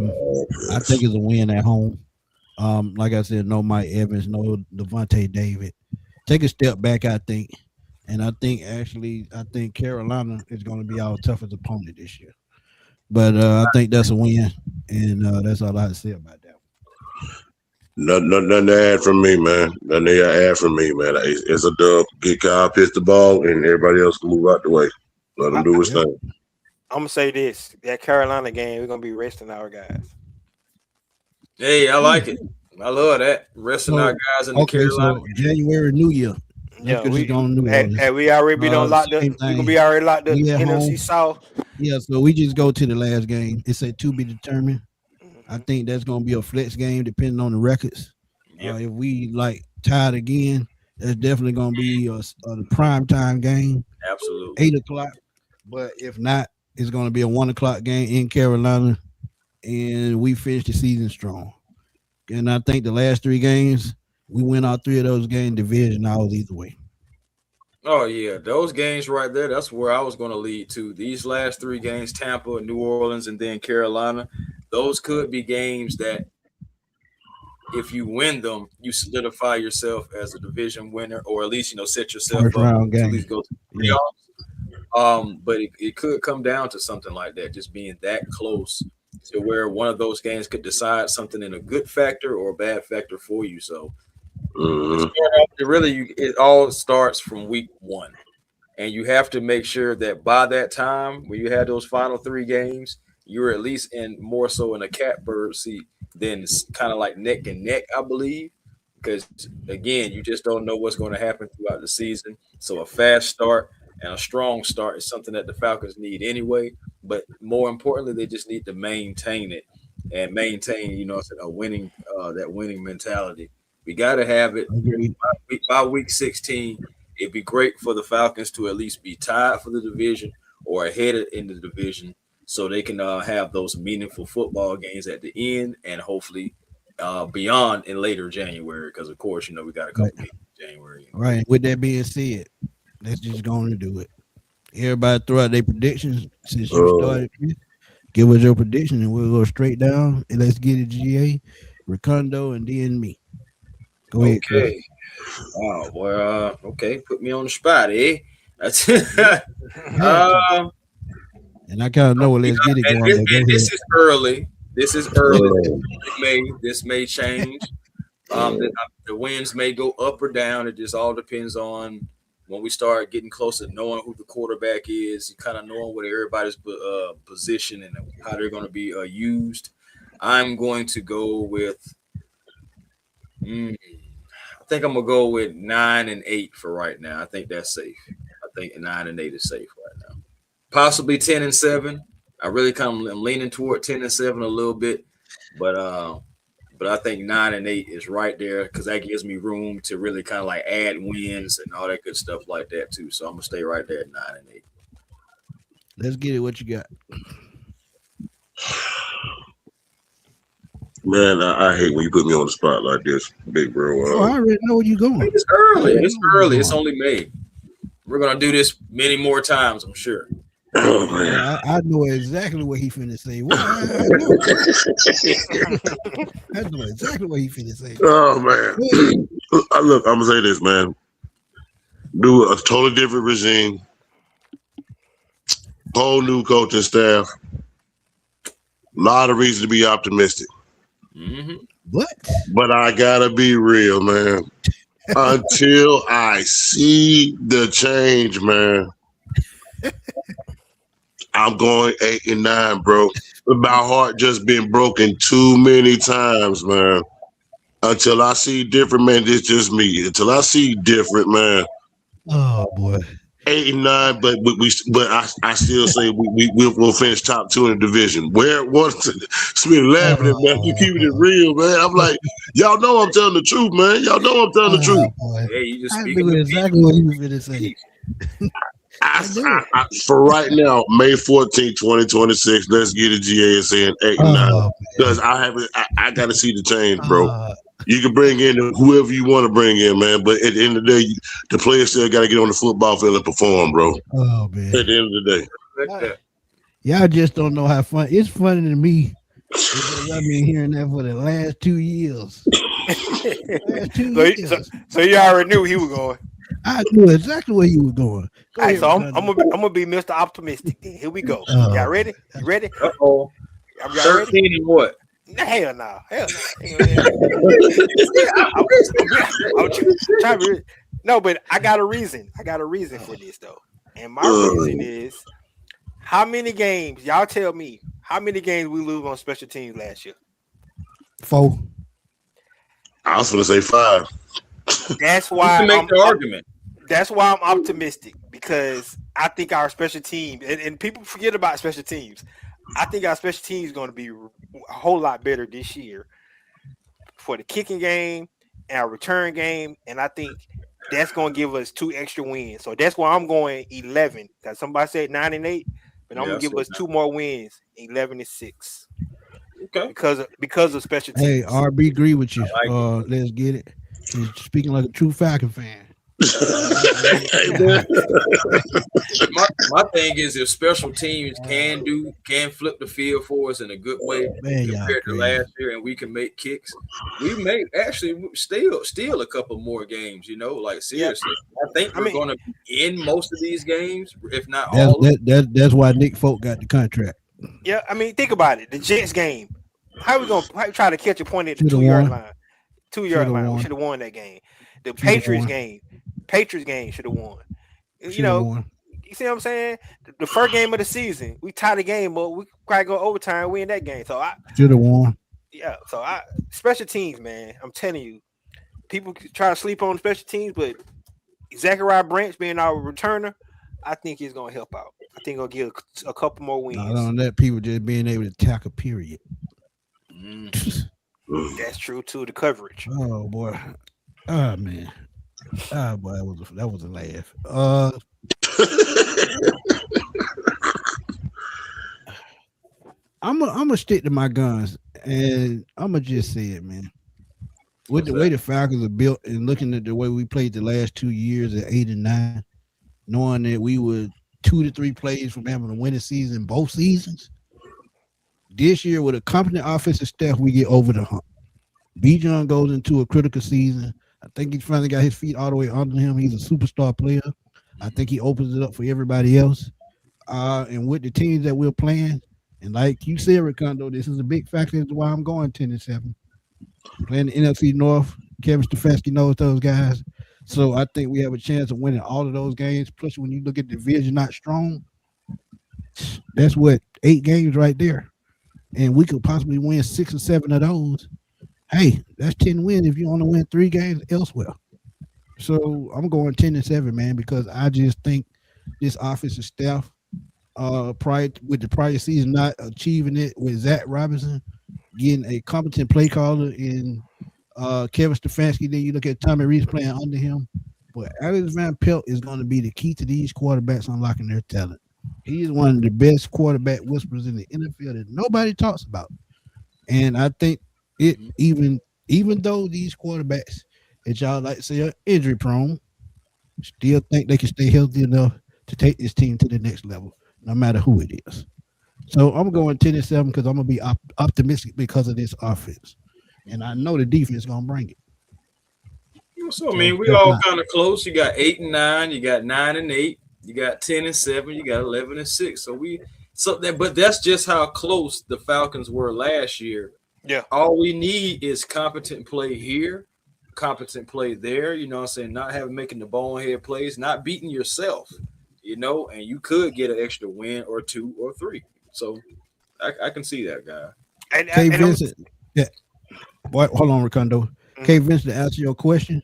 think it's a win at home. Like I said, no Mike Evans, no Devontae David. Take a step back, I think. And I think Carolina is going to be our toughest opponent this year. But I think that's a win. And that's all I have to say about that. Nothing to add from me, man. Nothing to add from me, man. It's a dub. Get Kyle, pitch the ball, and everybody else can move out the way. Let him do his thing. I'm gonna say this: that Carolina game, we're gonna be resting our guys. Hey, I like it. I love that. Resting our guys in the Carolina. So January, New Year. Yeah, we going to New Orleans. Had we already been on locked up. same We gonna thing. be already locked up. We at NFC home. South. Yeah, so we just go to the last game. It said to be determined. I think that's going to be a flex game depending on the records. Yep. If we tied again, that's definitely going to be a prime time game, Absolutely. 8 o'clock. But if not, it's going to be a 1 o'clock game in Carolina, and we finish the season strong. And I think the last 3 games, we win all 3 of those games division out either way. Oh yeah, those games right there. That's where I was going to lead to. These last 3 games: Tampa, New Orleans, and then Carolina. Those could be games that, if you win them, you solidify yourself as a division winner, or at least set yourself First up round to at game. least go to the Yeah. playoffs. But it could come down to something like that, just being that close to where one of those games could decide something in a good factor or a bad factor for you. So it all starts from week 1, and you have to make sure that by that time, when you have those final 3 games, you're at least more so in a catbird seat than kind of like neck and neck, I believe, because again, you just don't know what's going to happen throughout the season. So a fast start and a strong start is something that the Falcons need anyway. But more importantly, they just need to maintain it and maintain, a winning that winning mentality. We got to have it by week 16. It'd be great for the Falcons to at least be tied for the division or ahead in the division, so they can have those meaningful football games at the end, and hopefully beyond in later January, because of course we got a couple games in January. Right. With that being said, let's just go on and do it. Everybody throw out their predictions since you started. Give us your prediction, and we'll go straight down. And let's get it, GA, Ricondo, and then me. Go ahead, Chris. Okay. Oh well. Okay. Put me on the spot, eh? That's And I kind of know what let's get it going. This is early. This is early. This may change. The winds may go up or down. It just all depends on when we start getting closer, knowing who the quarterback is, kind of knowing what everybody's position and how they're going to be used. I'm going to go with. I think I'm gonna go with 9 and 8 for right now. I think that's safe. I think 9 and 8 is safe right now. Possibly 10 and 7. I really am leaning toward 10 and 7 a little bit, but I think 9 and 8 is right there, because that gives me room to really kind of like add wins and all that good stuff like that too. So I'm gonna stay right there at 9 and 8. Let's get it. What you got? Man, I hate when you put me on the spot like this, big bro. Oh, I already know where you going. It's early. It's early. It's only May. We're gonna do this many more times, I'm sure. Oh man, I know exactly what he finna say. Well, I know exactly what he finna say. oh man. Look, I'm gonna say this, man. Do a totally different regime, whole new coaching staff. A lot of reason to be optimistic. Mm-hmm. What? But I gotta be real, man. Until I see the change, man, I'm going 8-9, bro. My heart just been broken too many times, man. Until I see different, man. It's just me. Until I see different, man. Oh boy. 8-9, but I still say we'll finish top 2 in the division. Where once Smitty laughing at man, you keeping it real, man. I'm like, y'all know I'm telling the truth, man. Y'all know I'm telling the truth. Boy. Hey, you just I speaking knew the exactly what he was gonna say. For right now, May 14th, 2026, let's get a GA and saying 8-9. Because I got to see the change, bro. You can bring in whoever you want to bring in, man. But at the end of the day, the players still got to get on the football field and perform, bro. Oh man. At the end of the day. Y'all just don't know how fun. It's funny to me because I've been hearing that for the last 2 years. So you already knew he was going. I knew exactly where he was going. All right, so I'm gonna be Mr. Optimistic. Then. Here we go. Y'all ready? You ready? Uh-oh. Y'all ready? 13 and what? Hell no. No, but I got a reason. I got a reason for this though. And my reason is how many games, y'all tell me, how many games we lose on special teams last year? 4. I was gonna say 5. That's why you can make the argument. That's why I'm optimistic because I think our special teams and people forget about special teams. I think our special teams is going to be a whole lot better this year for the kicking game and our return game, and I think that's going to give us 2 extra wins. So that's why I'm going 11. Because somebody said 9-8, but I'm going to give us 2 more wins, 11-6. Okay. Because of special teams. Hey, RB, agree with you. Let's get it. He's speaking like a true Falcon fan. my thing is if special teams can flip the field for us in a good way compared to last year, and we can make kicks, we may actually steal a couple more games. Like seriously, I think we're going to end most of these games, if not all. That's why Nick Folk got the contract. Yeah, I mean, think about it. The Jets game. How we gonna try to catch a point at the 2-yard line? 2-yard line. We should have won that game. The Patriots game should have won. You see what I'm saying? The first game of the season, we tied the game, but we probably go overtime, win that game. So I should have won. Yeah. So special teams, man. I'm telling you, people try to sleep on special teams, but Zachariah Branch being our returner, I think he's gonna help out. I think he'll give a couple more wins. Not on that, people just being able to tackle. Period. That's true too. The coverage. Oh boy. Oh man. Oh boy, that was a laugh. I'm gonna stick to my guns, and I'm gonna just say it, man. With the way the Falcons are built, and looking at the way we played the last 2 years at 8 and 9, knowing that we were 2 to 3 plays from having a winning season both seasons. This year, with a competent offensive staff, we get over the hump. Bijan goes into a critical season. I think he finally got his feet all the way under him. He's a superstar player. I think he opens it up for everybody else. And with the teams that we're playing, and like you said, Ricardo, this is a big factor as to why I'm going 10-7. Playing the NFC North, Kevin Stefanski knows those guys. So I think we have a chance of winning all of those games. Plus, when you look at the division not strong, that's 8 games right there. And we could possibly win 6 or 7 of those. Hey, that's 10 wins if you only win 3 games elsewhere. So I'm going 10-7, man, because I just think this offensive staff, prior season not achieving it with Zach Robinson, getting a competent play caller in Kevin Stefanski. Then you look at Tommy Reese playing under him. But Alex Van Pelt is going to be the key to these quarterbacks unlocking their talent. He's one of the best quarterback whisperers in the NFL that nobody talks about. And I think it even though these quarterbacks that y'all like to say are injury prone, still think they can stay healthy enough to take this team to the next level, no matter who it is. So I'm going 10-7 because I'm gonna be optimistic because of this offense, and I know the defense is gonna bring it. So I So mean, we that's all my kind of close. You got 8-9, you got 9-8, you got 10-7, you got 11-6. But that's just how close the Falcons were last year. Yeah. All we need is competent play here, competent play there. You know what I'm saying? Not having making the bonehead plays, not beating yourself. And you could get an extra win or 2 or 3. So I can see that guy. K Vincent. Yeah, boy, hold on, Ricondo. K Vincent, to answer your question,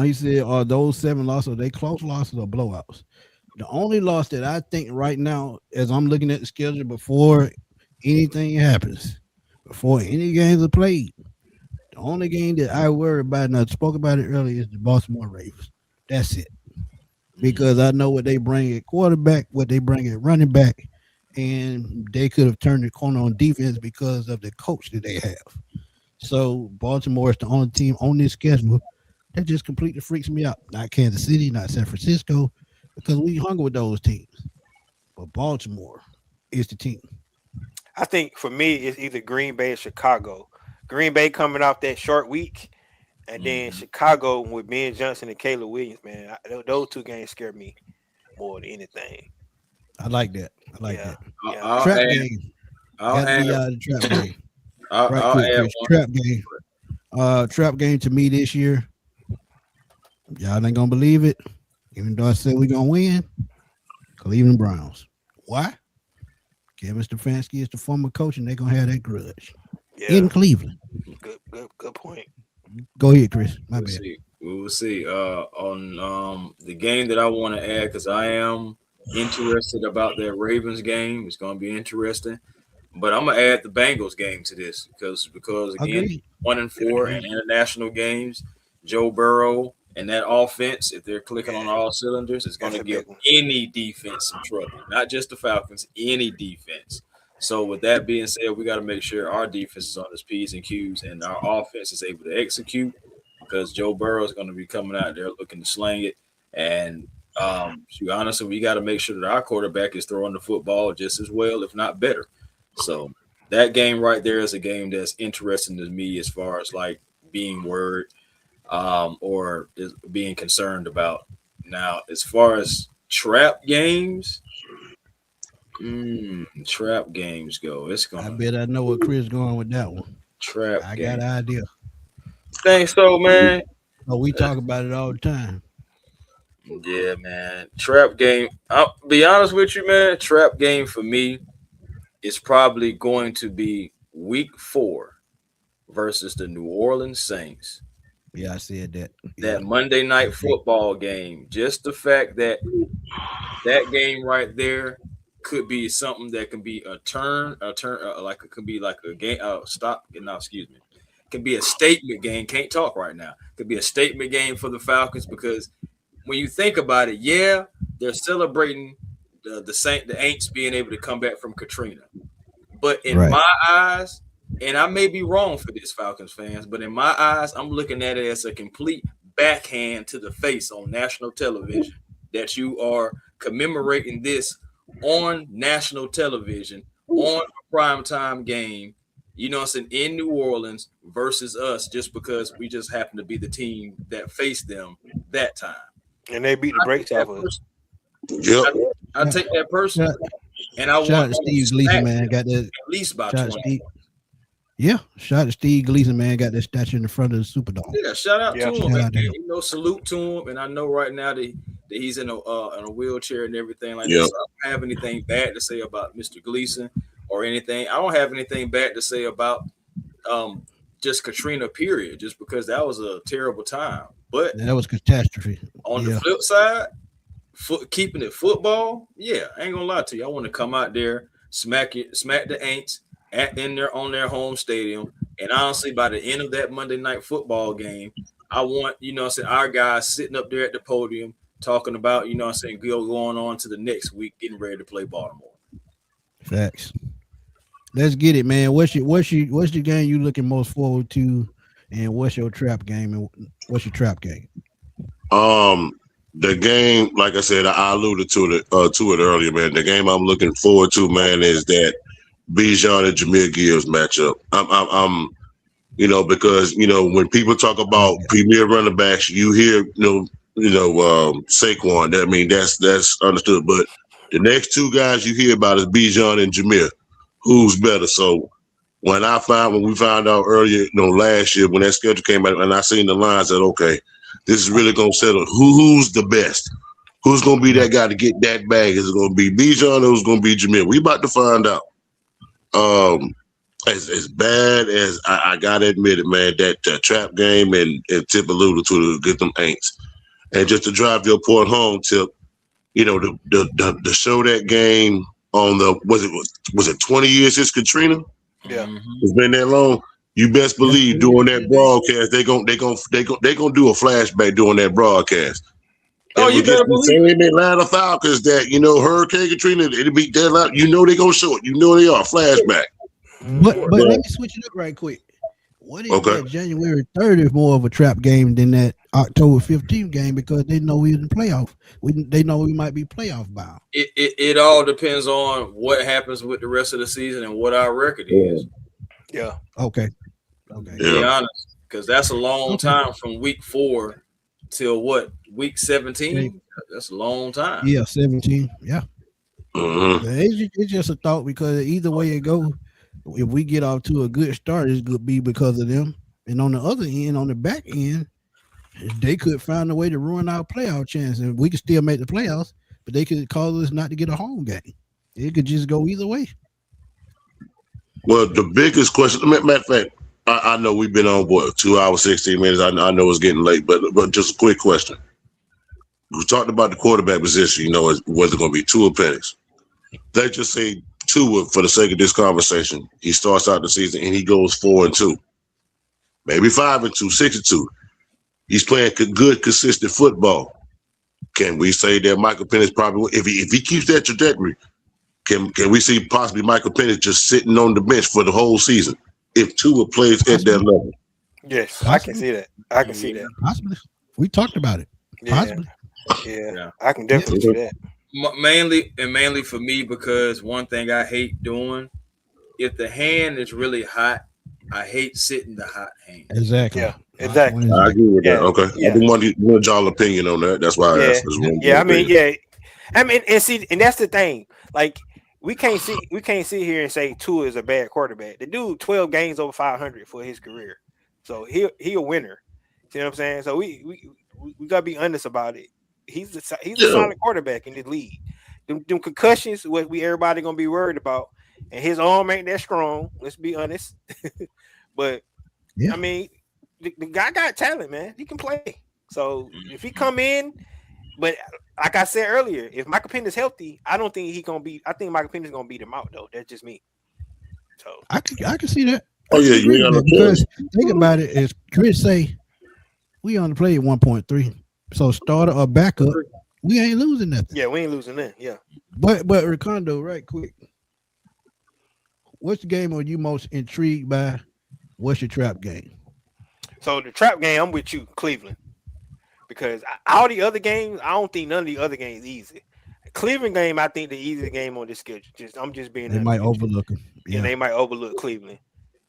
he said, "Are those 7 losses? Are they close losses or blowouts?" The only loss that I think right now, as I'm looking at the schedule before anything happens, before any games are played, the only game that I worry about, and I spoke about it earlier, is the Baltimore Ravens. That's it. Because I know what they bring at quarterback, what they bring at running back, and they could have turned the corner on defense because of the coach that they have. So Baltimore is the only team on this schedule that just completely freaks me out. Not Kansas City, not San Francisco, because we hung with those teams. But Baltimore is the team. I think for me, it's either Green Bay or Chicago. Green Bay coming off that short week, and then Chicago with Ben Johnson and Caleb Williams, man. Those 2 games scare me more than anything. I like that. I like that. I'll Trap add, game. I'll Got to be add, out of the trap game. I'll Quick, add Chris. one. Trap game. Trap game to me this year. Y'all ain't gonna believe it. Even though I said we're gonna win, Cleveland Browns. Why? Kevin Stefanski is the former coach, and they're gonna have that grudge in Cleveland. Good point. Go ahead, Chris. My We'll bad. see. We will see. On the game that I want to add, because I am interested about that Ravens game. It's going to be interesting. But I'm gonna add the Bengals game to this because again, Agreed. 1-4 in international games. Joe Burrow and that offense, if they're clicking on all cylinders, is going to give any defense some trouble. Not just the Falcons, any defense. So with that being said, we got to make sure our defense is on its P's and Q's and our offense is able to execute because Joe Burrow is going to be coming out there looking to slang it. And honestly, we got to make sure that our quarterback is throwing the football just as well, if not better. So that game right there is a game that's interesting to me as far as like being worried or is being concerned about. Now, as far as trap games go, it's going. I bet I know what Chris going with that one. Trap. I game. got an idea. Thanks, so man. Oh, we talk about it all the time. Yeah, man. Trap game. I'll be honest with you, man. Trap game for me is probably going to be week 4 versus the New Orleans Saints. Yeah, I said that. That Monday night football game. Just the fact that that game right there could be something that can be a turn, like it could be like a game. Excuse me. It can be a statement game. Can't talk right now. It could be a statement game for the Falcons because when you think about it, yeah, they're celebrating the Aints being able to come back from Katrina. But in my eyes, and I may be wrong for this, Falcons fans, but in my eyes, I'm looking at it as a complete backhand to the face on national television that you are commemorating this on national television on a primetime game, you know what I'm saying, in New Orleans versus us just because we just happen to be the team that faced them that time. And they beat the brakes off of us. Yep. I take that personally. And I Shout want out to Steve Gleason, man. Got that at least about shout 20. Shout out to Steve Gleason, man. Got that statue in the front of the Superdome. Yeah, shout out to him. Shout out to him. You know, salute to him. And I know right now that he's in a wheelchair and everything like Yep. that. So I don't have anything bad to say about Mr. Gleason or anything. I don't have anything bad to say about just Katrina, period, just because that was a terrible time. But that was catastrophe. On the flip side, keeping it football, I ain't gonna lie to you. I want to come out there, smack the Aints on their home stadium. And honestly, by the end of that Monday night football game, I want, our guys sitting up there at the podium talking about, you know what I'm saying, going on to the next week, getting ready to play Baltimore. Facts. Let's get it, man. What's the game you looking most forward to, and what's your trap game, and what's your trap game? The game, like I said, I alluded to it earlier, man. The game I'm looking forward to, man, is that Bijan and Jameer Gibbs matchup. I'm because when people talk about premier running backs, you hear Saquon. I mean, that's understood. But the next two guys you hear about is Bijan and Jameer. Who's better? So when we found out earlier, last year when that schedule came out, and I seen the lines, I said, okay, this is really gonna settle who's the best. Who's gonna be that guy to get that bag? Is it gonna be Bijan or is it gonna be Jameer? We about to find out. As bad as I gotta admit it, man, that trap game and Tip alluded to get them ain'ts. And just to drive your point home, Tip, the show that game on the was it 20 years since Katrina? Yeah, it's been that long. You best believe during that broadcast they gonna do a flashback during that broadcast. Oh, you better believe it. Atlanta Falcons that Hurricane Katrina, it'll be dead out. They gonna show it. They are flashback. But let me switch it up right quick. What if that January 3rd is more of a trap game than that October 15th game because they know we're in the playoff? They know we might be playoff bound. It all depends on what happens with the rest of the season and what our record is. Yeah. Okay. To be honest, because that's a long time from week 4 till what, week 17? That's a long time. Yeah, 17. Yeah. Mm-hmm. It's just a thought because either way it goes, if we get off to a good start, it's going to be because of them. And on the other end, on the back end, they could find a way to ruin our playoff chance. And we could still make the playoffs, but they could cause us not to get a home game. It could just go either way. Well, the biggest question, matter of fact, I know we've been on, 2 hours, 16 minutes. I know it's getting late, but just a quick question. We talked about the quarterback position, was it going to be Tua Penix? Let's just say Tua, for the sake of this conversation, he starts out the season and he goes 4-2, maybe 5-2, 6-2. He's playing good, consistent football. Can we say that Michael Penix probably, if he keeps that trajectory, can we see possibly Michael Penix just sitting on the bench for the whole season if Tua plays at that level? Yes, possibly. I can see that. I can see that. Possibly. We talked about it. Possibly. Yeah. I can definitely see that. Mainly for me, because one thing I hate doing, if the hand is really hot, I hate sitting the hot hand. Exactly. Yeah, exactly. I agree with that. Okay. Yeah. I didn't want y'all opinion on that. That's why I asked this one. And that's the thing. Like, we can't sit here and say Tua is a bad quarterback. The dude 12 games over 500 for his career. So he a winner. You know what I'm saying? So we gotta be honest about it. He's a solid quarterback in the league. Them concussions, what everybody gonna be worried about, and his arm ain't that strong. Let's be honest. But I mean, the guy got talent, man. He can play. So if he come in, but like I said earlier, if Michael Penix is healthy, I don't think he's gonna be. I think Michael Penix is gonna beat him out though. That's just me. So I can see that. Oh yeah, you ain't because think about it. As Chris say, we only played 1.3. So starter or backup, we ain't losing nothing. Yeah, we ain't losing that. Yeah. But Ricardo, right quick. What's the game are you most intrigued by? What's your trap game? So the trap game, I'm with you, Cleveland. Because all the other games, I don't think none of the other games easy. Cleveland game, I think the easiest game on this schedule. I'm just being. They might overlook them. Yeah, they might overlook Cleveland,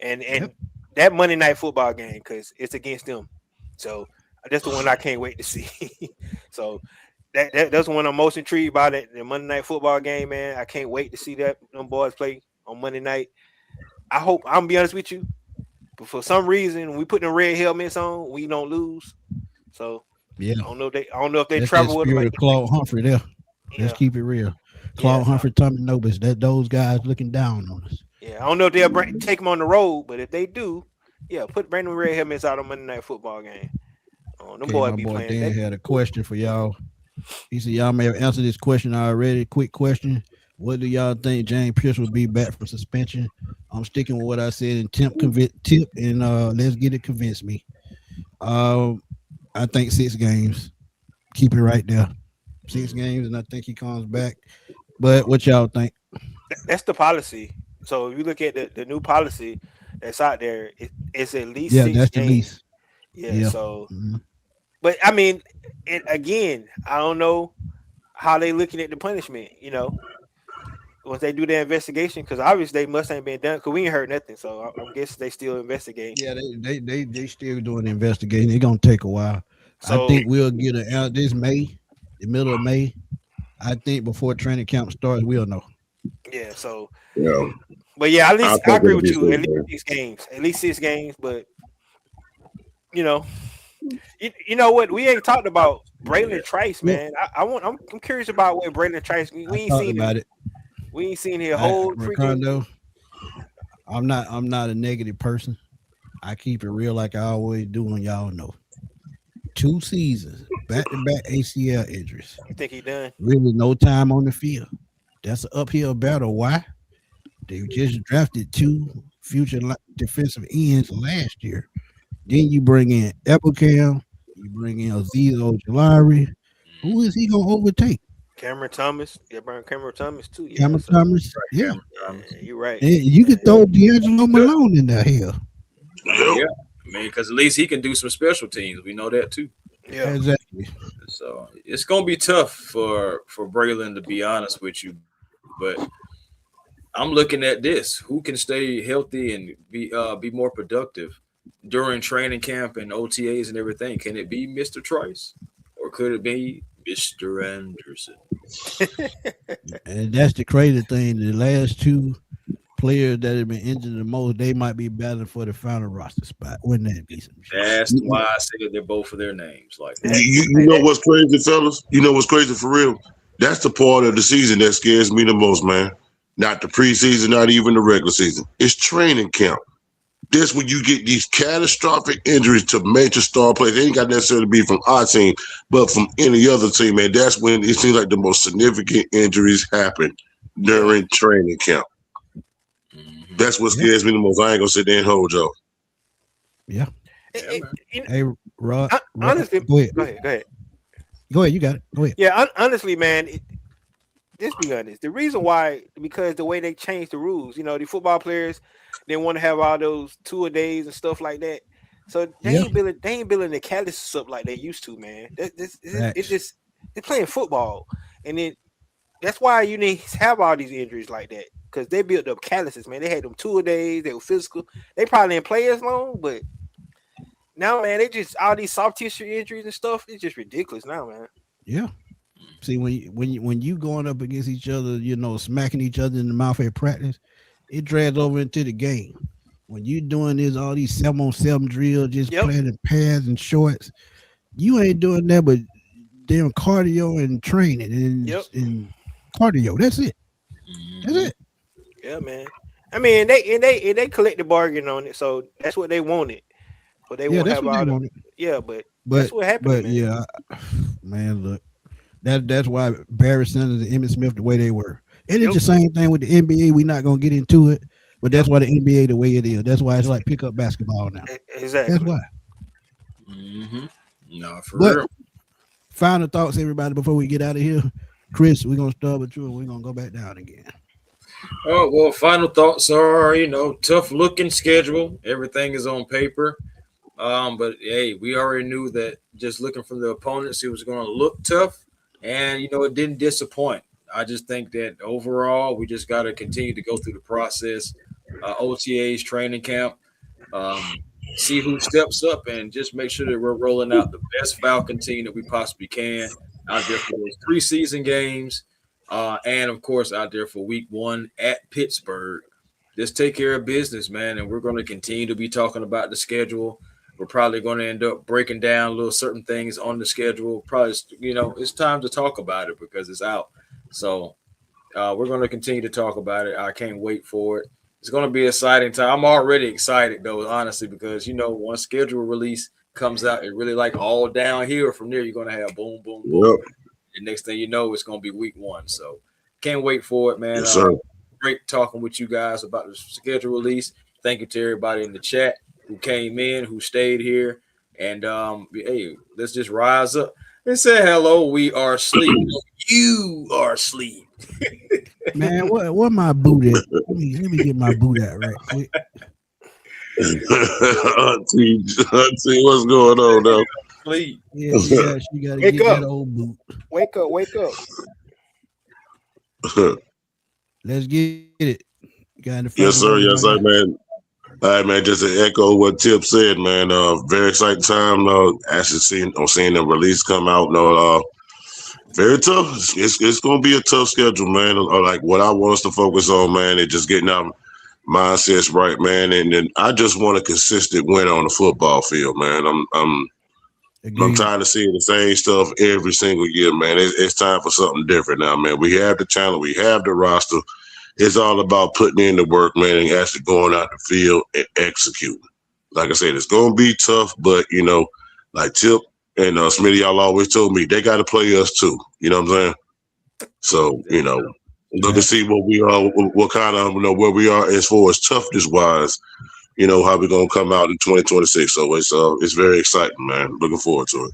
and that Monday Night Football game because it's against them. So that's the one I can't wait to see. So that's the one I'm most intrigued by. The Monday Night Football game, man. I can't wait to see them boys play on Monday night. I hope. I'm gonna be honest with you, but for some reason, we put them red helmets on, we don't lose. So I don't know if they travel with them. Claude Humphrey there. Let's keep it real. Claude Humphrey, Tommy Nobis, those guys looking down on us. Yeah, I don't know if they'll take them on the road, but if they do, bring them red helmets out on Monday Night Football game. Them boys be playing. Dan had a question for y'all. He said y'all may have answered this question already. Quick question: what do y'all think James Pierce will be back from suspension? I'm sticking with what I said and Tip and let's get it convince me. I think 6 games. Keep it right there. 6 games, and I think he comes back. But what y'all think? That's the policy. So if you look at the new policy that's out there, it's at least Yeah, 6 that's the games. least. Yeah. Yeah. So, Mhm. but I mean, again, I don't know how they looking at the punishment. Once they do their investigation, because obviously they must ain't been done. Because we ain't heard nothing. So I'm guessing they still investigating. Yeah, they still doing the investigation. It's gonna take a while. I So think we'll get it out this May, the middle of May. I think before training camp starts, we'll know. yeah. So, Yeah, but yeah, at I least I think agree it'll with be you. At so. least 6 games. At least 6 games. But you know, you know what? We ain't talked about Braylon Trice, Look, man. I'm curious about what Braylon Trice. We I ain't talked seen him. about it. We ain't seen his whole freaking. Ricardo, I'm not a negative person. I keep it real like I always do, and y'all know. 2 seasons, back to back ACL injuries. You think he done? Really no time on the field. That's an uphill battle. Why? They just drafted 2 future defensive ends last year. Then you bring in Epicam, you bring in Aziz Ojolari. Who is he gonna overtake? Cameron Thomas. Yeah, Cameron Thomas too. Yeah, Cameron so Thomas. Yeah. Cameron Thomas. you're right. And you could throw D'Angelo Malone in there here. Yeah, I mean, because at least he can do some special teams. We know that too. Yeah. Exactly. So it's gonna be tough for Braylon, to be honest with you. But I'm looking at this: who can stay healthy and be more productive during training camp and OTAs and everything? Can it be Mr. Trice, or could it be Mr. Anderson? And that's the crazy thing. The last 2 players that have been injured the most, they might be battling for the final roster spot. Wouldn't that be some shit? That's why I said they're both of their names. Like You know what's crazy, fellas? You know what's crazy for real? That's the part of the season that scares me the most, man. Not the preseason, not even the regular season. It's training camp. This when you get these catastrophic injuries to major star players. They ain't got necessarily be from our team, but from any other team, man. That's when it seems like the most significant injuries happen during training camp. Mhm. That's what scares me the most. I ain't gonna sit there and hold y'all. Yeah. Yeah, man. Hey, Rod. Honestly, go ahead. go ahead. Go ahead. You got it. Go ahead. Yeah, honestly, man. Just be honest. The reason why, because the way they changed the rules, the football players, they want to have all those 2-a-days and stuff like that. So they ain't building the calluses up like they used to, man. They're playing football, and then that's why you need to have all these injuries like that, because they built up calluses, man. They had them 2-a-days. They were physical. They probably didn't play as long, but now, man, they just all these soft tissue injuries and stuff. It's just ridiculous now, man. Yeah. See, when you going up against each other, smacking each other in the mouth at practice, it drags over into the game. When you doing all these 7-on-7 drills, just playing in pads and shorts, you ain't doing that but damn cardio and training and cardio. That's it. That's it. Yeah, man. I mean, they collect the bargain on it, so that's what they wanted. But they won't have all the. Yeah, but that's what happened. But man. yeah, man, look, that's why Barry Sanders and Emmitt Smith the way they were. And it's the same thing with the NBA. We're not gonna get into it, but that's why the NBA the way it is. That's why it's like pickup basketball now. Exactly. That's why. Mm-hmm. No, for But real. final thoughts, everybody, before we get out of here. Chris, we're gonna start with you and we're gonna go back down again. Oh, well, final thoughts are, tough looking schedule. Everything is on paper. But hey, we already knew that just looking from the opponents, it was going to look tough, and it didn't disappoint. I just think that overall, we just got to continue to go through the process, OTAs, training camp, see who steps up, and just make sure that we're rolling out the best Falcon team that we possibly can out there for those preseason games, and of course out there for Week 1 at Pittsburgh. Just take care of business, man, and we're going to continue to be talking about the schedule. We're probably going to end up breaking down little certain things on the schedule. Probably, it's time to talk about it because it's out. So we're going to continue to talk about it. I can't wait for it. It's going to be an exciting time. I'm already excited, though, honestly, because, once schedule release comes out, it really like all down here. From there, you're going to have boom, boom, boom. Yep. And next thing you know, it's going to be Week 1. So can't wait for it, man. Yes, sir. Great talking with you guys about the schedule release. Thank you to everybody in the chat who came in, who stayed here, and hey, let's just rise up. It said, "Hello, we are asleep. You are asleep." Man, what my boot at? Let me get my boot out right quick. Auntie, what's going on now? Sleep. Yeah, she got to Wake get up. that old boot. Wake up. Let's get it. Got the Yes, sir. words Yes, sir, man. All right, man. Just to echo what Tip said, man. Very exciting time. Actually, seeing the release come out. Very tough. It's going to be a tough schedule, man. Like what I want us to focus on, man, is just getting our mindsets right, man. And then I just want a consistent win on the football field, man. I'm Agreed. tired of seeing the same stuff every single year, man. It's time for something different now, man. We have the talent, we have the roster. It's all about putting in the work, man, and actually going out the field and executing. Like I said, it's going to be tough, but, like Tip and Smitty, y'all always told me, they got to play us too. You know what I'm saying? So, look to see what we are, what kind of, where we are as far as toughness-wise, how we're going to come out in 2026. So it's very exciting, man. Looking forward to it.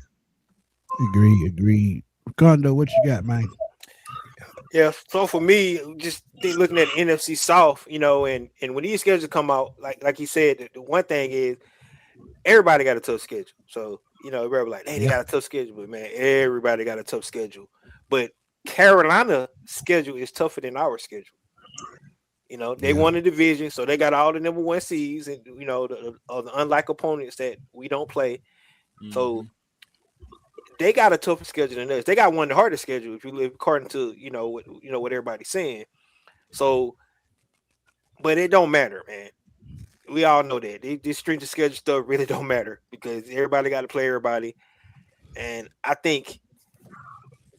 Agreed. Ricardo, what you got, man? Yeah, so for me, just looking at the NFC South, and when these schedules come out, like you said, the one thing is everybody got a tough schedule. So, everybody like, hey, they got a tough schedule, but man, everybody got a tough schedule. But Carolina schedule is tougher than our schedule. They won the division, so they got all the number one seeds and the unlike opponents that we don't play. Mm-hmm. So they got a tougher schedule than us. They got one of the hardest schedule if you live according to what everybody's saying. So, but it don't matter, man. We all know that this strength of schedule stuff really don't matter because everybody got to play everybody. And I think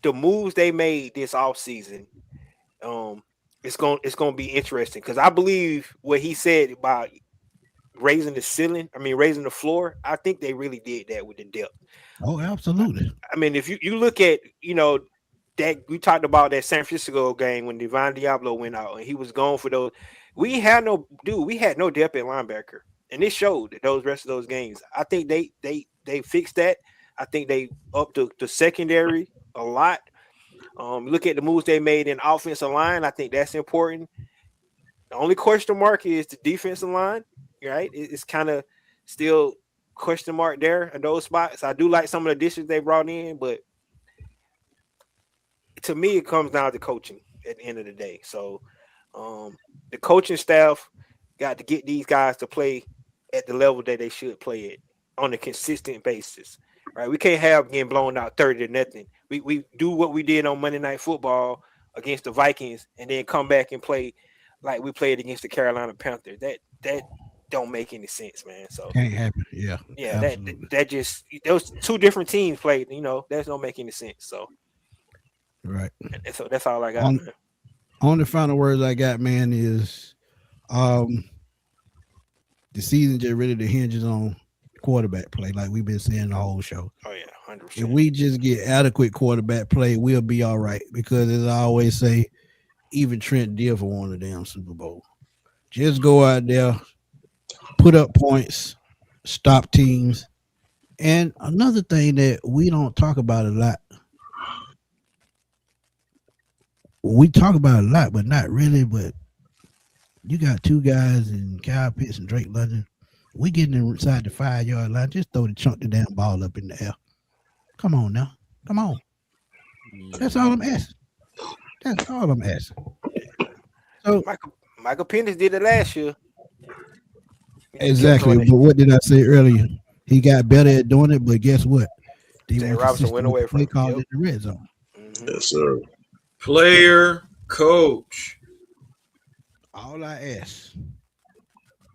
the moves they made this offseason, it's gonna be interesting because I believe what he said about raising the floor. I think they really did that with the depth. Oh, absolutely. I mean, if you look at that we talked about that San Francisco game when Devon Diablo went out and he was gone for those. We had no depth at linebacker, and it showed those rest of those games. I think they fixed that. I think they upped the secondary a lot. Look at the moves they made in offensive line. I think that's important. The only question mark is the defensive line, right? It's kind of still question mark there in those spots. I do like some of the additions they brought in, but to me, it comes down to coaching at the end of the day. So the coaching staff got to get these guys to play at the level that they should play at on a consistent basis, right? We can't have getting blown out 30-0. We do what we did on Monday Night Football against the Vikings and then come back and play like we played against the Carolina Panthers. That don't make any sense, man. So can't happen. Yeah. That just those two different teams played. That don't make any sense. So right. And so that's all I got. Only final words I got, man, is the season just really hinges on quarterback play, like we've been saying the whole show. Oh yeah, 100%. If we just get adequate quarterback play, we'll be all right. Because as I always say, even Trent Dilfer won the damn Super Bowl. Just go out there, put up points, stop teams. And another thing that we don't talk about a lot. We talk about it a lot, but not really. But you got two guys in Kyle Pitts and Drake London. We getting inside the 5-yard line. Just throw the damn ball up in the air. Come on now. Come on. That's all I'm asking. So Michael Penix did it last year. Exactly. But what did I say earlier? He got better at doing it, but guess what? Jay Robinson went away from call in the red zone. Mm-hmm. Yes, sir. Player, coach. All I ask.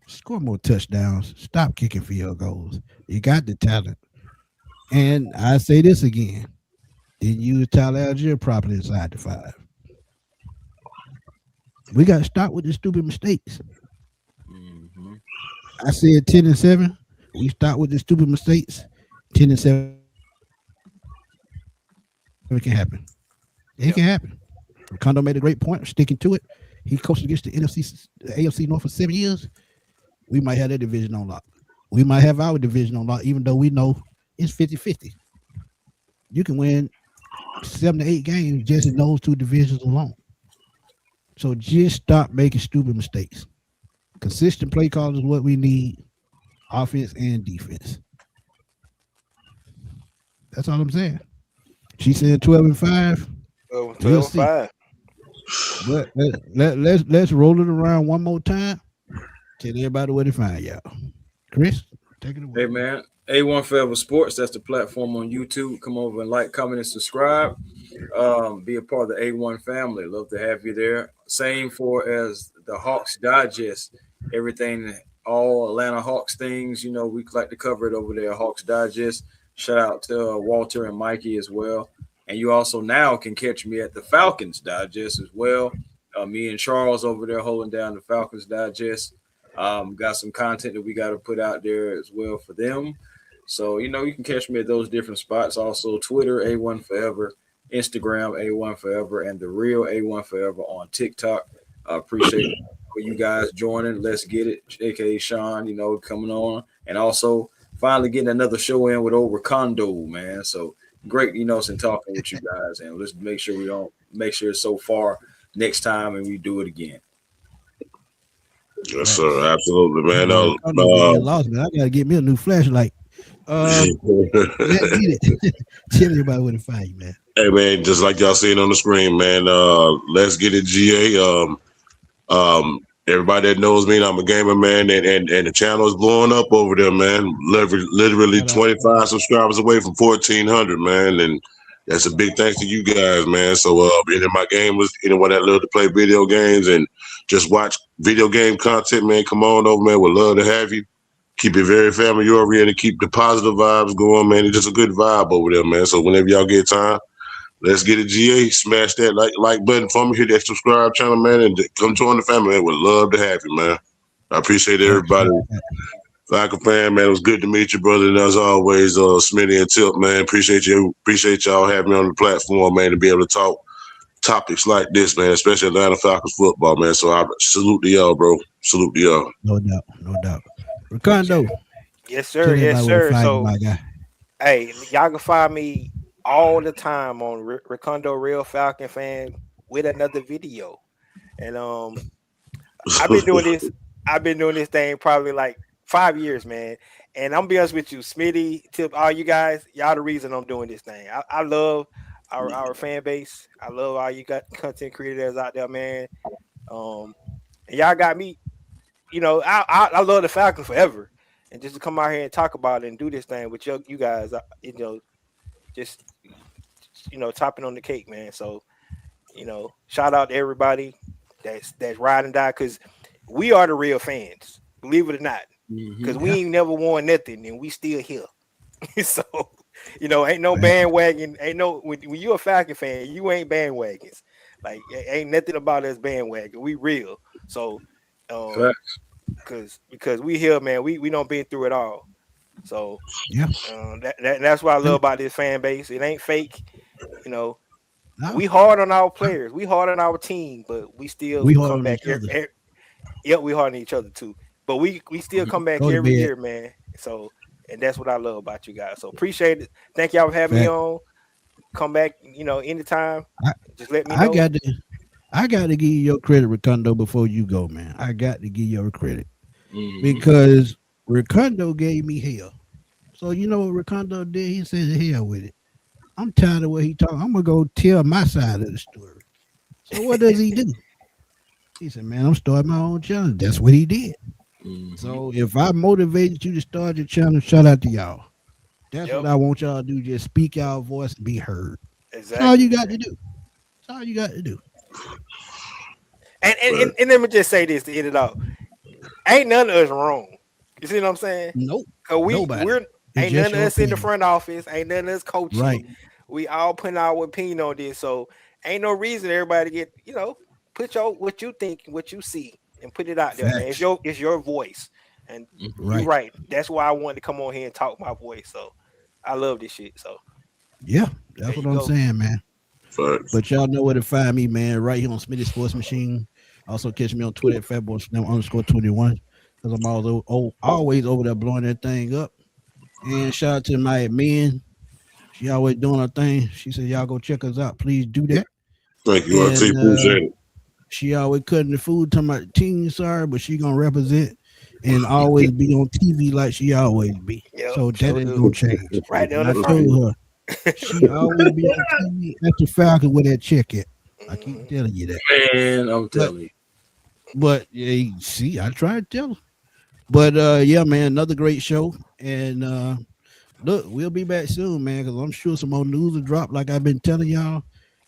Score more touchdowns. Stop kicking field goals. You got the talent. And I say this again. Didn't use Tyler Algier properly inside the 5. We got to stop with the stupid mistakes. Mm-hmm. I said 10-7. We start with the stupid mistakes. 10-7. It can happen. It can happen. Ricardo made a great point, sticking to it. He coached against the AFC North for 7 years. We might have that division on lock. We might have our division on lock, even though we know it's 50-50. You can win 7 to 8 games just in those 2 divisions alone. So just stop making stupid mistakes. Consistent play call is what we need, offense and defense. That's all I'm saying. She said 12-5. 12 We'll and see. 5. But let's roll it around one more time. Tell everybody where to find y'all. Chris, take it away. Hey man, A1 Forever Sports. That's the platform on YouTube. Come over and like, comment, and subscribe. Be a part of the A1 family. Love to have you there. Same for as the Hawks Digest. Everything, all Atlanta Hawks things. You know, we like to cover it over there. Hawks Digest. Shout out to Walter and Mikey as well. And you also now can catch me at the Falcons Digest as well. Me and Charles over there holding down the Falcons Digest. Got some content that we got to put out there as well for them. So, you know, you can catch me at those different spots. Also, Twitter, A1 Forever, Instagram, A1 Forever, and the real A1 Forever on TikTok. I appreciate you guys joining. Let's get it. AKA Sean, you know, coming on. And also, finally getting another show in with Over Condo, man. So, great, you know, some talking with you guys. And let's make sure it's so far next time and we do it again. Yes, sir. Absolutely, man. Lost, man. I gotta get me a new flashlight. Let's get it. Tell everybody where to find you, man. Hey, man, just like y'all seeing on the screen, man. Let's get it, GA. Everybody that knows me, I'm a gamer, man, and the channel is blowing up over there, man. Literally 25 subscribers away from 1,400, man, and that's a big thanks to you guys, man. So, any of my gamers, anyone that love to play video games and just watch video game content, man, come on over, man. We'd love to have you. Keep it very family oriented and keep the positive vibes going, man. It's just a good vibe over there, man. So whenever y'all get time, let's get a GA. Smash that like button for me. Hit that subscribe channel, man, and come join the family, man. We'd love to have you, man. I appreciate everybody. Falcon fan, man, it was good to meet you, brother. And as always, Smitty and Tip, man, appreciate you. Appreciate y'all having me on the platform, man, to be able to talk topics like this, man, especially Atlanta Falcons football, man. So I salute to y'all, bro. Salute to y'all. No doubt. Ricardo. Yes, sir. Yes, sir. So, hey, y'all can find me all the time on Ricardo Real Falcon Fan with another video. And I've been doing this thing probably like 5 years, man. And I'm be honest with you, Smitty, Tip, all you guys, y'all the reason I'm doing this thing. I love our fan base. I love all you got content creators out there, man. And y'all got me, you know, I love the Falcons forever. And just to come out here and talk about it and do this thing with you guys, you know, just, you know, topping on the cake, man. So, you know, shout out to everybody that's ride and die, because we are the real fans, believe it or not. Because we ain't never won nothing and we still here. So, you know, ain't no bandwagon, ain't no when you a Falcon fan, you ain't bandwagons. Like, ain't nothing about us bandwagon. We real. So because we here, man, we don't been through it all. So that's what I love about this fan base. It ain't fake, you know. No. We hard on our players, we hard on our team, but we still come back here. Yeah, we hard on each other too. But we still come back every year, man. So, and that's what I love about you guys. So appreciate it. Thank y'all for having me on. Come back, you know, anytime. Just let me know. I got to give you your credit, Ricardo, before you go, man. I got to give you your credit. Because Ricardo gave me hell. So you know what Ricardo did? He said hell with it. I'm tired of what he talking. I'm gonna go tell my side of the story. So what does he do? He said, man, I'm starting my own channel. That's what he did. So if I motivated you to start your channel, shout out to y'all. That's what I want y'all to do. Just speak our voice and be heard. Exactly. That's all you got to do. That's all you got to do. And let me just say this to end it off. Ain't none of us wrong. You see what I'm saying? Nope. We're ain't none of us in the front office. Ain't none of us coaching. Right. We all putting our opinion on this. So ain't no reason everybody get, you know, put what you think, what you see, and put it out there, man. It's your voice. And you're right. That's why I wanted to come on here and talk my voice. So I love this shit. So yeah, that's what I'm saying, man. But y'all know where to find me, man. Right here on Smitty Sports Machine. Also catch me on Twitter at fatboy_21, because I'm always over there blowing that thing up. And shout out to my admin. She always doing her thing. She said, "Y'all go check us out. Please do that." Thank you, Auntie. And Appreciate it. she always cutting the food, talking about team, sorry, but she gonna represent and always be on TV like she always be. Yep, So sure that ain't do. gonna change. Right there on And the I front. told her she always be on TV at the Falcon with that check at. I keep telling you that. Man, I'm telling you. But yeah, see, I tried to tell her. But yeah, man, another great show. And look, we'll be back soon, man, because I'm sure some more news will drop like I've been telling y'all.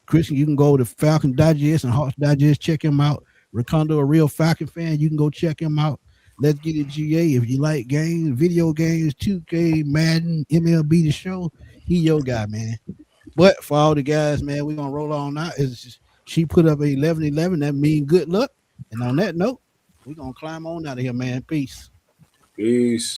Chris, you can go to Falcon Digest and Hawks Digest, check him out. Ricondo, a real Falcon fan, you can go check him out. Let's get it GA. If you like games, video games, 2K, Madden, MLB the show, he your guy, man. But for all the guys, man, we're gonna roll on out. It's just, she put up a 11-11. That means good luck. And on that note, we're gonna climb on out of here, man. Peace. Peace.